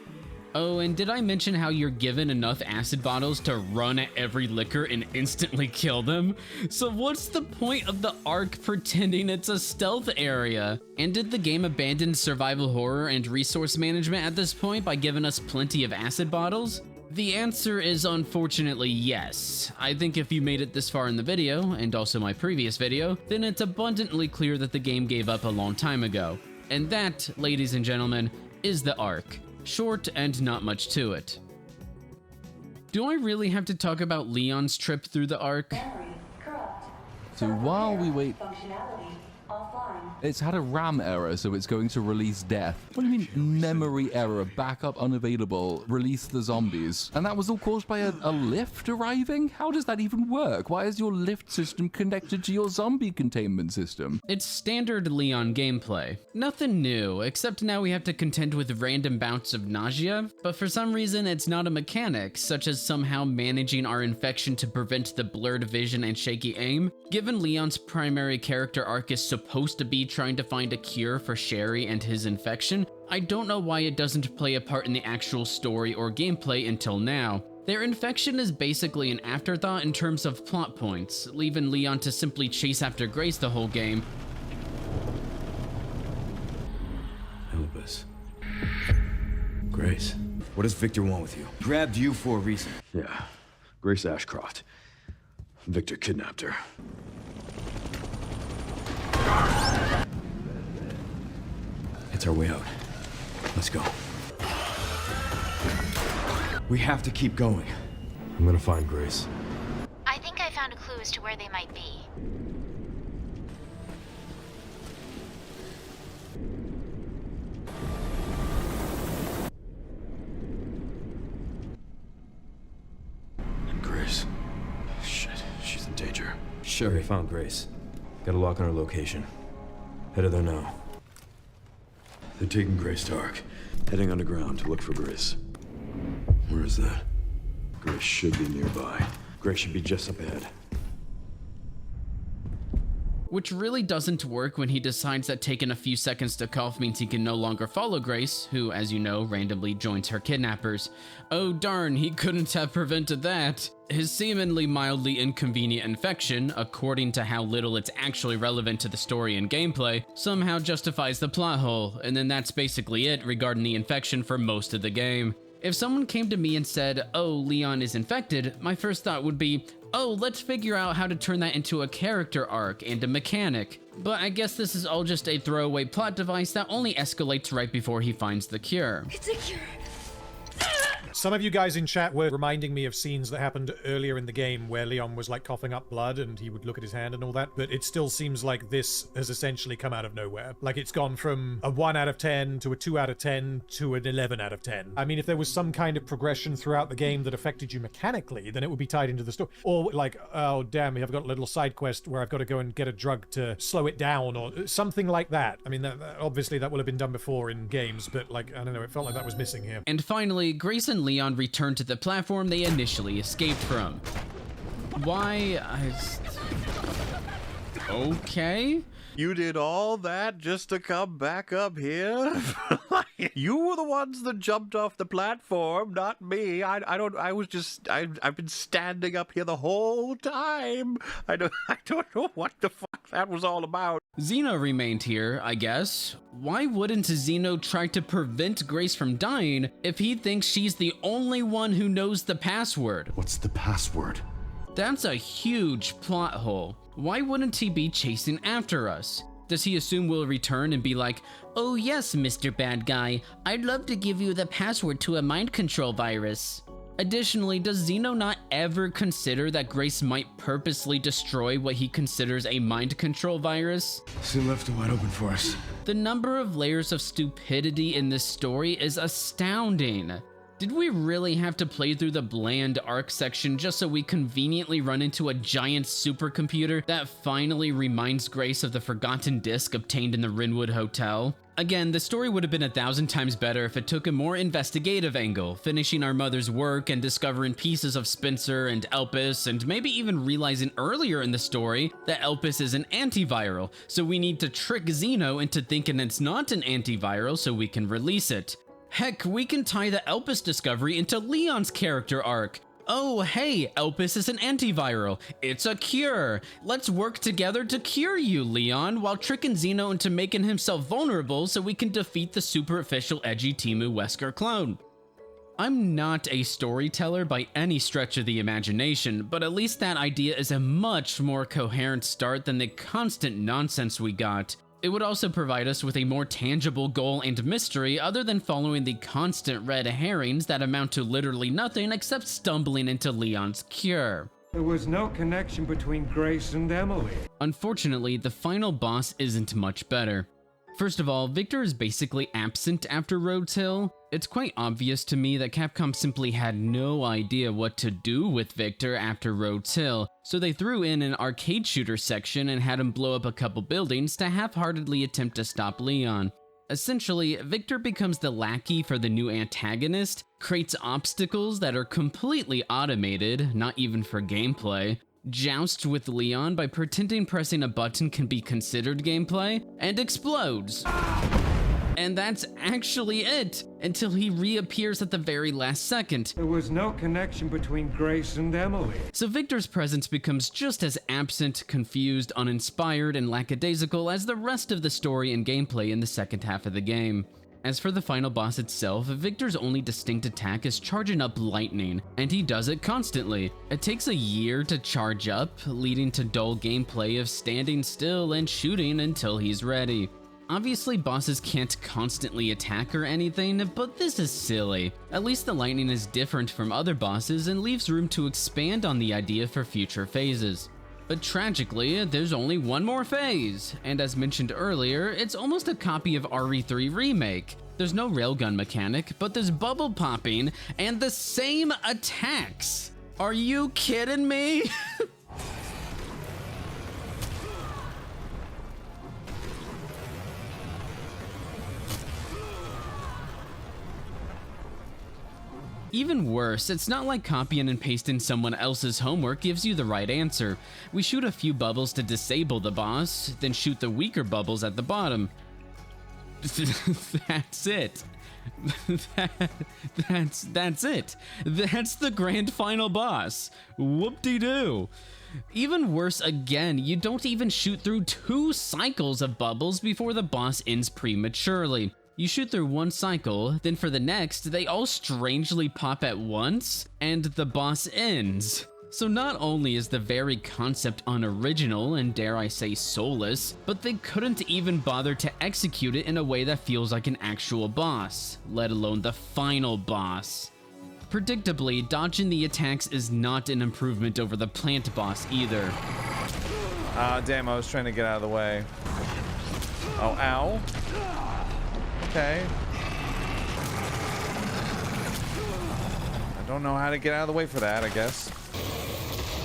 Oh, and did I mention how you're given enough acid bottles to run at every licker and instantly kill them? So what's the point of the ARK pretending it's a stealth area? And did the game abandon survival horror and resource management at this point by giving us plenty of acid bottles? The answer is unfortunately yes. I think if you made it this far in the video, and also my previous video, then it's abundantly clear that the game gave up a long time ago. And that, ladies and gentlemen, is the ARK. Short and not much to it. Do I really have to talk about Leon's trip through the ARK? So while we wait... It's had a RAM error, so it's going to release death. What do you mean, memory error, backup unavailable, release the zombies? And that was all caused by a lift arriving? How does that even work? Why is your lift system connected to your zombie containment system? It's standard Leon gameplay. Nothing new, except now we have to contend with random bouts of nausea, but for some reason it's not a mechanic, such as somehow managing our infection to prevent the blurred vision and shaky aim. Given Leon's primary character arc is supposed to be trying to find a cure for Sherry and his infection, I don't know why it doesn't play a part in the actual story or gameplay until now. Their infection is basically an afterthought in terms of plot points, leaving Leon to simply chase after Grace the whole game. Help us. Grace. What does Victor want with you? Grabbed you for a reason. Yeah. Grace Ashcroft. Victor kidnapped her. It's our way out. Let's go. We have to keep going. I'm gonna find Grace. I think I found a clue as to where they might be. And Grace. Shit, she's in danger. Sherry found Grace. Got a lock on her location. Headed there now. They're taking Grace to ARK. Heading underground to look for Grace. Where is that? Grace should be nearby. Grace should be just up ahead. Which really doesn't work when he decides that taking a few seconds to cough means he can no longer follow Grace, who, as you know, randomly joins her kidnappers. Oh darn, he couldn't have prevented that. His seemingly mildly inconvenient infection, according to how little it's actually relevant to the story and gameplay, somehow justifies the plot hole, and then that's basically it regarding the infection for most of the game. If someone came to me and said, oh, Leon is infected, my first thought would be, oh, let's figure out how to turn that into a character arc and a mechanic. But I guess this is all just a throwaway plot device that only escalates right before he finds the cure. It's a cure. Some of you guys in chat were reminding me of scenes that happened earlier in the game where Leon was like coughing up blood and he would look at his hand and all that, but it still seems like this has essentially come out of nowhere. Like it's gone from a 1 out of 10 to a 2 out of 10 to an 11 out of 10. I mean, if there was some kind of progression throughout the game that affected you mechanically, then it would be tied into the story. Or like, oh damn, I've got a little side quest where I've got to go and get a drug to slow it down or something like that. I mean, obviously that will have been done before in games, but like, I don't know, it felt like that was missing here. And finally, Grace and Leon return to the platform they initially escaped from. Why? Okay. You did all that just to come back up here? You were the ones that jumped off the platform, not me. I've been standing up here the whole time. I don't know what the fuck that was all about. Xeno remained here, I guess. Why wouldn't Xeno try to prevent Grace from dying if he thinks she's the only one who knows the password? What's the password? That's a huge plot hole. Why wouldn't he be chasing after us? Does he assume we'll return and be like, oh yes, Mr. Bad Guy, I'd love to give you the password to a mind control virus? Additionally, does Xeno not ever consider that Grace might purposely destroy what he considers a mind control virus? Soon left it wide open for us. The number of layers of stupidity in this story is astounding. Did we really have to play through the bland ARK section just so we conveniently run into a giant supercomputer that finally reminds Grace of the forgotten disc obtained in the Rinwood Hotel? Again, the story would have been 1,000 times better if it took a more investigative angle, finishing our mother's work and discovering pieces of Spencer and Elpis, and maybe even realizing earlier in the story that Elpis is an antiviral, so we need to trick Xeno into thinking it's not an antiviral so we can release it. Heck, we can tie the Elpis discovery into Leon's character arc. Oh, hey, Elpis is an antiviral. It's a cure. Let's work together to cure you, Leon, while tricking Xeno into making himself vulnerable so we can defeat the superficial edgy Timu Wesker clone. I'm not a storyteller by any stretch of the imagination, but at least that idea is a much more coherent start than the constant nonsense we got. It would also provide us with a more tangible goal and mystery other than following the constant red herrings that amount to literally nothing except stumbling into Leon's cure. There was no connection between Grace and Emily. Unfortunately, the final boss isn't much better. First of all, Victor is basically absent after Rhodes Hill. It's quite obvious to me that Capcom simply had no idea what to do with Victor after Rhodes Hill, so they threw in an arcade shooter section and had him blow up a couple buildings to half-heartedly attempt to stop Leon. Essentially, Victor becomes the lackey for the new antagonist, creates obstacles that are completely automated, not even for gameplay, jousts with Leon by pretending pressing a button can be considered gameplay, and explodes. And that's actually it, until he reappears at the very last second. There was no connection between Grace and Emily. So Victor's presence becomes just as absent, confused, uninspired, and lackadaisical as the rest of the story and gameplay in the second half of the game. As for the final boss itself, Victor's only distinct attack is charging up lightning, and he does it constantly. It takes a year to charge up, leading to dull gameplay of standing still and shooting until he's ready. Obviously, bosses can't constantly attack or anything, but this is silly. At least the lightning is different from other bosses and leaves room to expand on the idea for future phases. But tragically, there's only one more phase, and as mentioned earlier, it's almost a copy of RE3 Remake. There's no railgun mechanic, but there's bubble popping and the same attacks. Are you kidding me? Even worse, it's not like copying and pasting someone else's homework gives you the right answer. We shoot a few bubbles to disable the boss, then shoot the weaker bubbles at the bottom. That's it. That's it. That's the grand final boss. Whoop-de-doo. Even worse again, you don't even shoot through 2 cycles of bubbles before the boss ends prematurely. You shoot through one cycle, then for the next, they all strangely pop at once, and the boss ends. So not only is the very concept unoriginal and dare I say soulless, but they couldn't even bother to execute it in a way that feels like an actual boss, let alone the final boss. Predictably, dodging the attacks is not an improvement over the plant boss either. Ah, damn, I was trying to get out of the way. Oh, ow. Okay. I don't know how to get out of the way for that, I guess.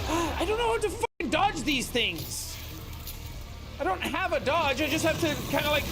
I don't know how to fucking dodge these things. I don't have a dodge. I just have to kind of like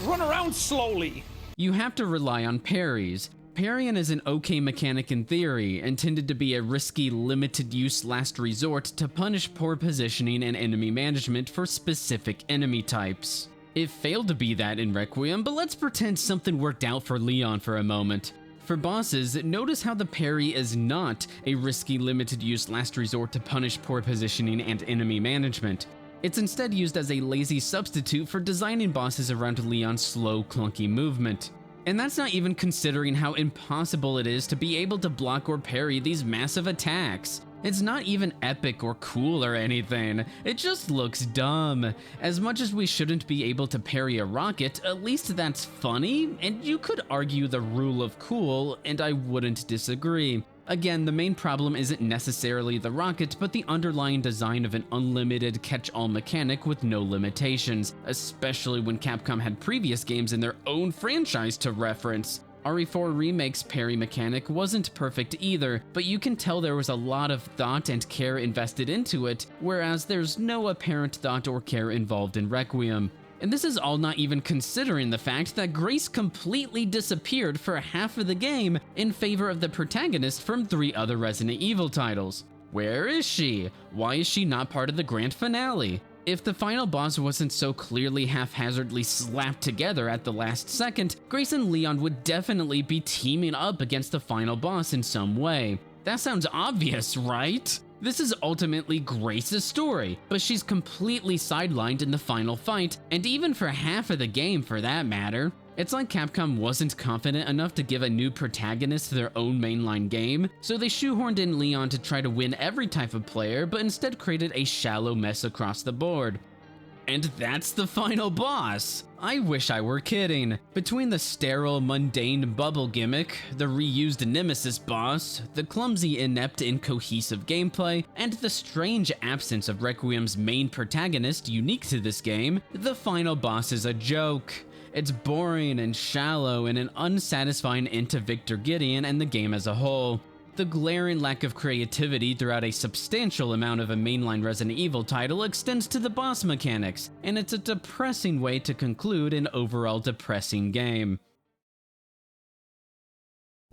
run around slowly. You have to rely on parries. Parrying is an okay mechanic in theory, intended to be a risky, limited-use last resort to punish poor positioning and enemy management for specific enemy types. It failed to be that in Requiem, but let's pretend something worked out for Leon for a moment. For bosses, notice how the parry is not a risky, limited-use last resort to punish poor positioning and enemy management. It's instead used as a lazy substitute for designing bosses around Leon's slow, clunky movement. And that's not even considering how impossible it is to be able to block or parry these massive attacks. It's not even epic or cool or anything, it just looks dumb. As much as we shouldn't be able to parry a rocket, at least that's funny, and you could argue the rule of cool, and I wouldn't disagree. Again, the main problem isn't necessarily the rocket, but the underlying design of an unlimited catch-all mechanic with no limitations, especially when Capcom had previous games in their own franchise to reference. RE4 Remake's Parry Mechanic wasn't perfect either, but you can tell there was a lot of thought and care invested into it, whereas there's no apparent thought or care involved in Requiem. And this is all not even considering the fact that Grace completely disappeared for half of the game in favor of the protagonist from 3 other Resident Evil titles. Where is she? Why is she not part of the grand finale? If the final boss wasn't so clearly haphazardly slapped together at the last second, Grace and Leon would definitely be teaming up against the final boss in some way. That sounds obvious, right? This is ultimately Grace's story, but she's completely sidelined in the final fight, and even for half of the game for that matter. It's like Capcom wasn't confident enough to give a new protagonist their own mainline game, so they shoehorned in Leon to try to win every type of player, but instead created a shallow mess across the board. And that's the final boss! I wish I were kidding. Between the sterile, mundane bubble gimmick, the reused Nemesis boss, the clumsy, inept, incohesive gameplay, and the strange absence of Requiem's main protagonist unique to this game, the final boss is a joke. It's boring and shallow and an unsatisfying end to Victor Gideon and the game as a whole. The glaring lack of creativity throughout a substantial amount of a mainline Resident Evil title extends to the boss mechanics, and it's a depressing way to conclude an overall depressing game.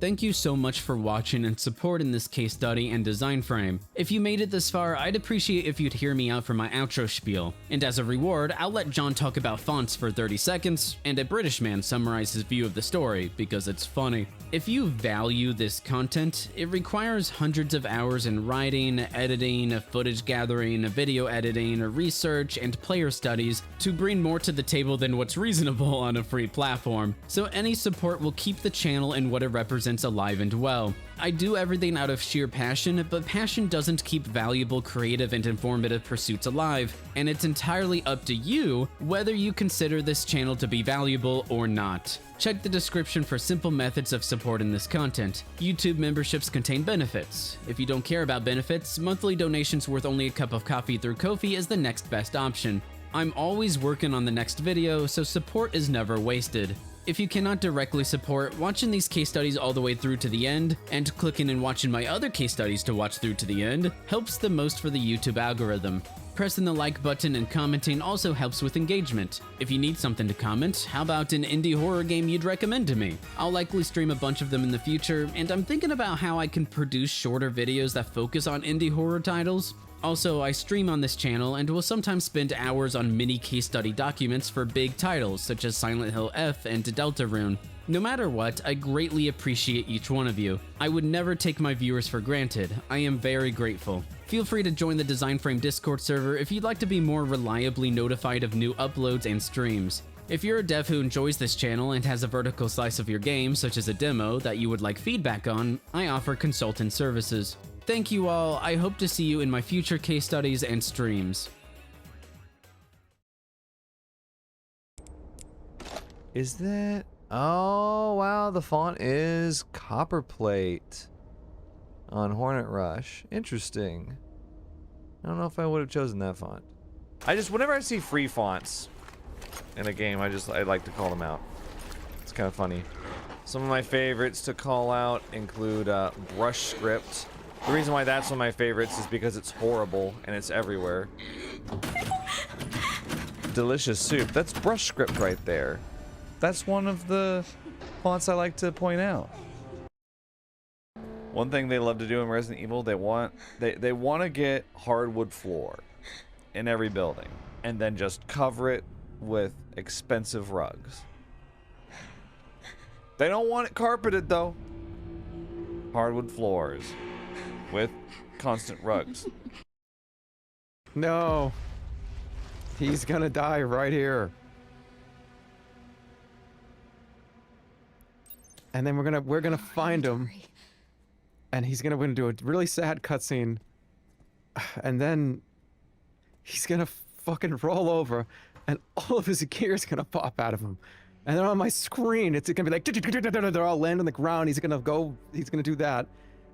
Thank you so much for watching and supporting this case study and design frame. If you made it this far, I'd appreciate if you'd hear me out for my outro spiel. And as a reward, I'll let John talk about fonts for 30 seconds, and a British man summarize his view of the story, because it's funny. If you value this content, it requires hundreds of hours in writing, editing, footage gathering, video editing, research, and player studies to bring more to the table than what's reasonable on a free platform. So any support will keep the channel and what it represents alive and well. I do everything out of sheer passion, but passion doesn't keep valuable, creative, and informative pursuits alive, and it's entirely up to you whether you consider this channel to be valuable or not. Check the description for simple methods of supporting this content. YouTube memberships contain benefits. If you don't care about benefits, monthly donations worth only a cup of coffee through Ko-fi is the next best option. I'm always working on the next video, so support is never wasted. If you cannot directly support, watching these case studies all the way through to the end, and clicking and watching my other case studies to watch through to the end, helps the most for the YouTube algorithm. Pressing the like button and commenting also helps with engagement. If you need something to comment, how about an indie horror game you'd recommend to me? I'll likely stream a bunch of them in the future, and I'm thinking about how I can produce shorter videos that focus on indie horror titles. Also, I stream on this channel and will sometimes spend hours on mini case study documents for big titles such as Silent Hill F and Deltarune. No matter what, I greatly appreciate each one of you. I would never take my viewers for granted. I am very grateful. Feel free to join the Design Frame Discord server if you'd like to be more reliably notified of new uploads and streams. If you're a dev who enjoys this channel and has a vertical slice of your game, such as a demo, that you would like feedback on, I offer consultant services. Thank you all. I hope to see you in my future case studies and streams. Is that... Oh, wow, the font is copperplate on Hornet Rush. Interesting. I don't know if I would have chosen that font. Whenever I see free fonts in a game, I like to call them out. It's kind of funny. Some of my favorites to call out include Brush Script. The reason why that's one of my favorites is because it's horrible and it's everywhere. Delicious Soup. That's Brush Script right there. That's one of the fonts I like to point out. One thing they love to do in Resident Evil, they want to get hardwood floor in every building and then just cover it with expensive rugs. They don't want it carpeted though. Hardwood floors with constant rugs. No. He's gonna die right here. And then we're gonna find him. And he's gonna do a really sad cutscene. And then he's gonna fucking roll over and all of his gear is gonna pop out of him. And then on my screen, it's gonna be like, they're all land on the ground. He's gonna do that.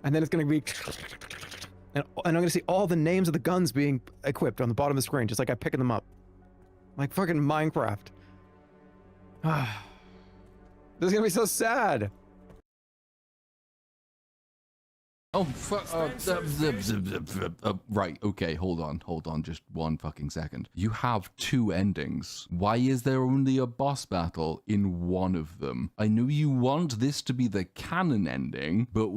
And then it's gonna be, and I'm gonna see all the names of the guns being equipped on the bottom of the screen, just like I'm picking them up. Like fucking Minecraft. This is gonna be so sad. Oh, right, okay, hold on, just one fucking second. You have two endings. Why is there only a boss battle in one of them? I know you want this to be the canon ending, but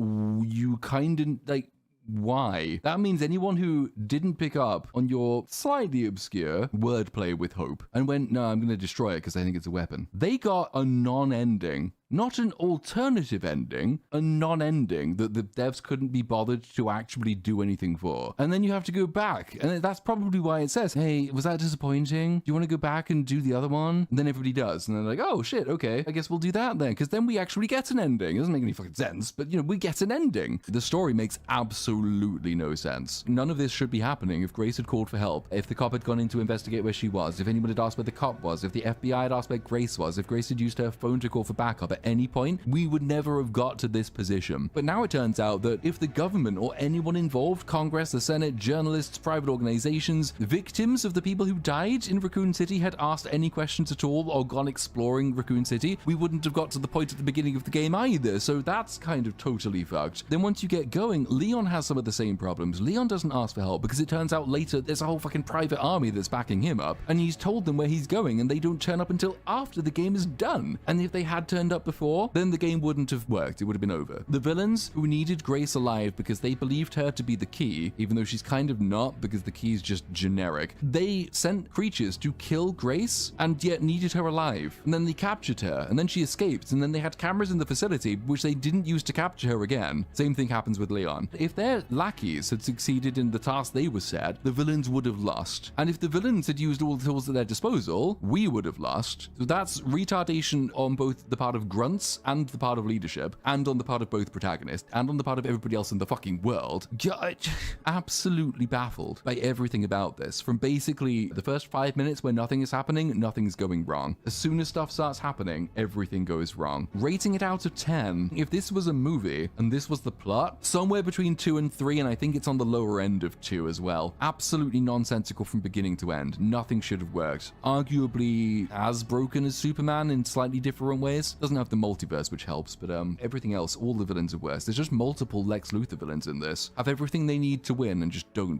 you kinda, like, why? That means anyone who didn't pick up on your slightly obscure wordplay with hope and went, no, I'm gonna destroy it because I think it's a weapon. They got a non-ending. Not an alternative ending, a non-ending that the devs couldn't be bothered to actually do anything for. And then you have to go back. And that's probably why it says, hey, was that disappointing? Do you want to go back and do the other one? And then everybody does. And they're like, oh shit, okay, I guess we'll do that then. Because then we actually get an ending. It doesn't make any fucking sense, but you know, we get an ending. The story makes absolutely no sense. None of this should be happening if Grace had called for help, if the cop had gone in to investigate where she was, if anyone had asked where the cop was, if the FBI had asked where Grace was, if Grace had used her phone to call for backup at any point, we would never have got to this position. But now it turns out that if the government or anyone involved, Congress, the Senate, journalists, private organizations, victims of the people who died in Raccoon City had asked any questions at all or gone exploring Raccoon City, we wouldn't have got to the point at the beginning of the game either. So that's kind of totally fucked. Then once you get going, Leon has some of the same problems. Leon doesn't ask for help because it turns out later there's a whole fucking private army that's backing him up, and he's told them where he's going and they don't turn up until after the game is done. And if they had turned up before, then the game wouldn't have worked. It would have been over. The villains who needed Grace alive because they believed her to be the key, even though she's kind of not because the key is just generic, they sent creatures to kill Grace and yet needed her alive. And then they captured her and then she escaped, and then they had cameras in the facility which they didn't use to capture her again. Same thing happens with Leon. If their lackeys had succeeded in the task they were set, the villains would have lost. And if the villains had used all the tools at their disposal, we would have lost. So that's retardation on both the part of grunts and the part of leadership, and on the part of both protagonists, and on the part of everybody else in the fucking world. Absolutely baffled by everything about this. From basically the first 5 minutes where nothing is happening, nothing's going wrong. As soon as stuff starts happening, everything goes wrong. Rating it out of 10, if this was a movie and this was the plot, somewhere between 2 and 3, and I think it's on the lower end of 2 as well. Absolutely nonsensical from beginning to end. Nothing should have worked. Arguably as broken as Superman in slightly different ways. Doesn't have the multiverse, which helps, but everything else, all the villains are worse. There's just multiple Lex Luthor villains in this. Have everything they need to win and just don't.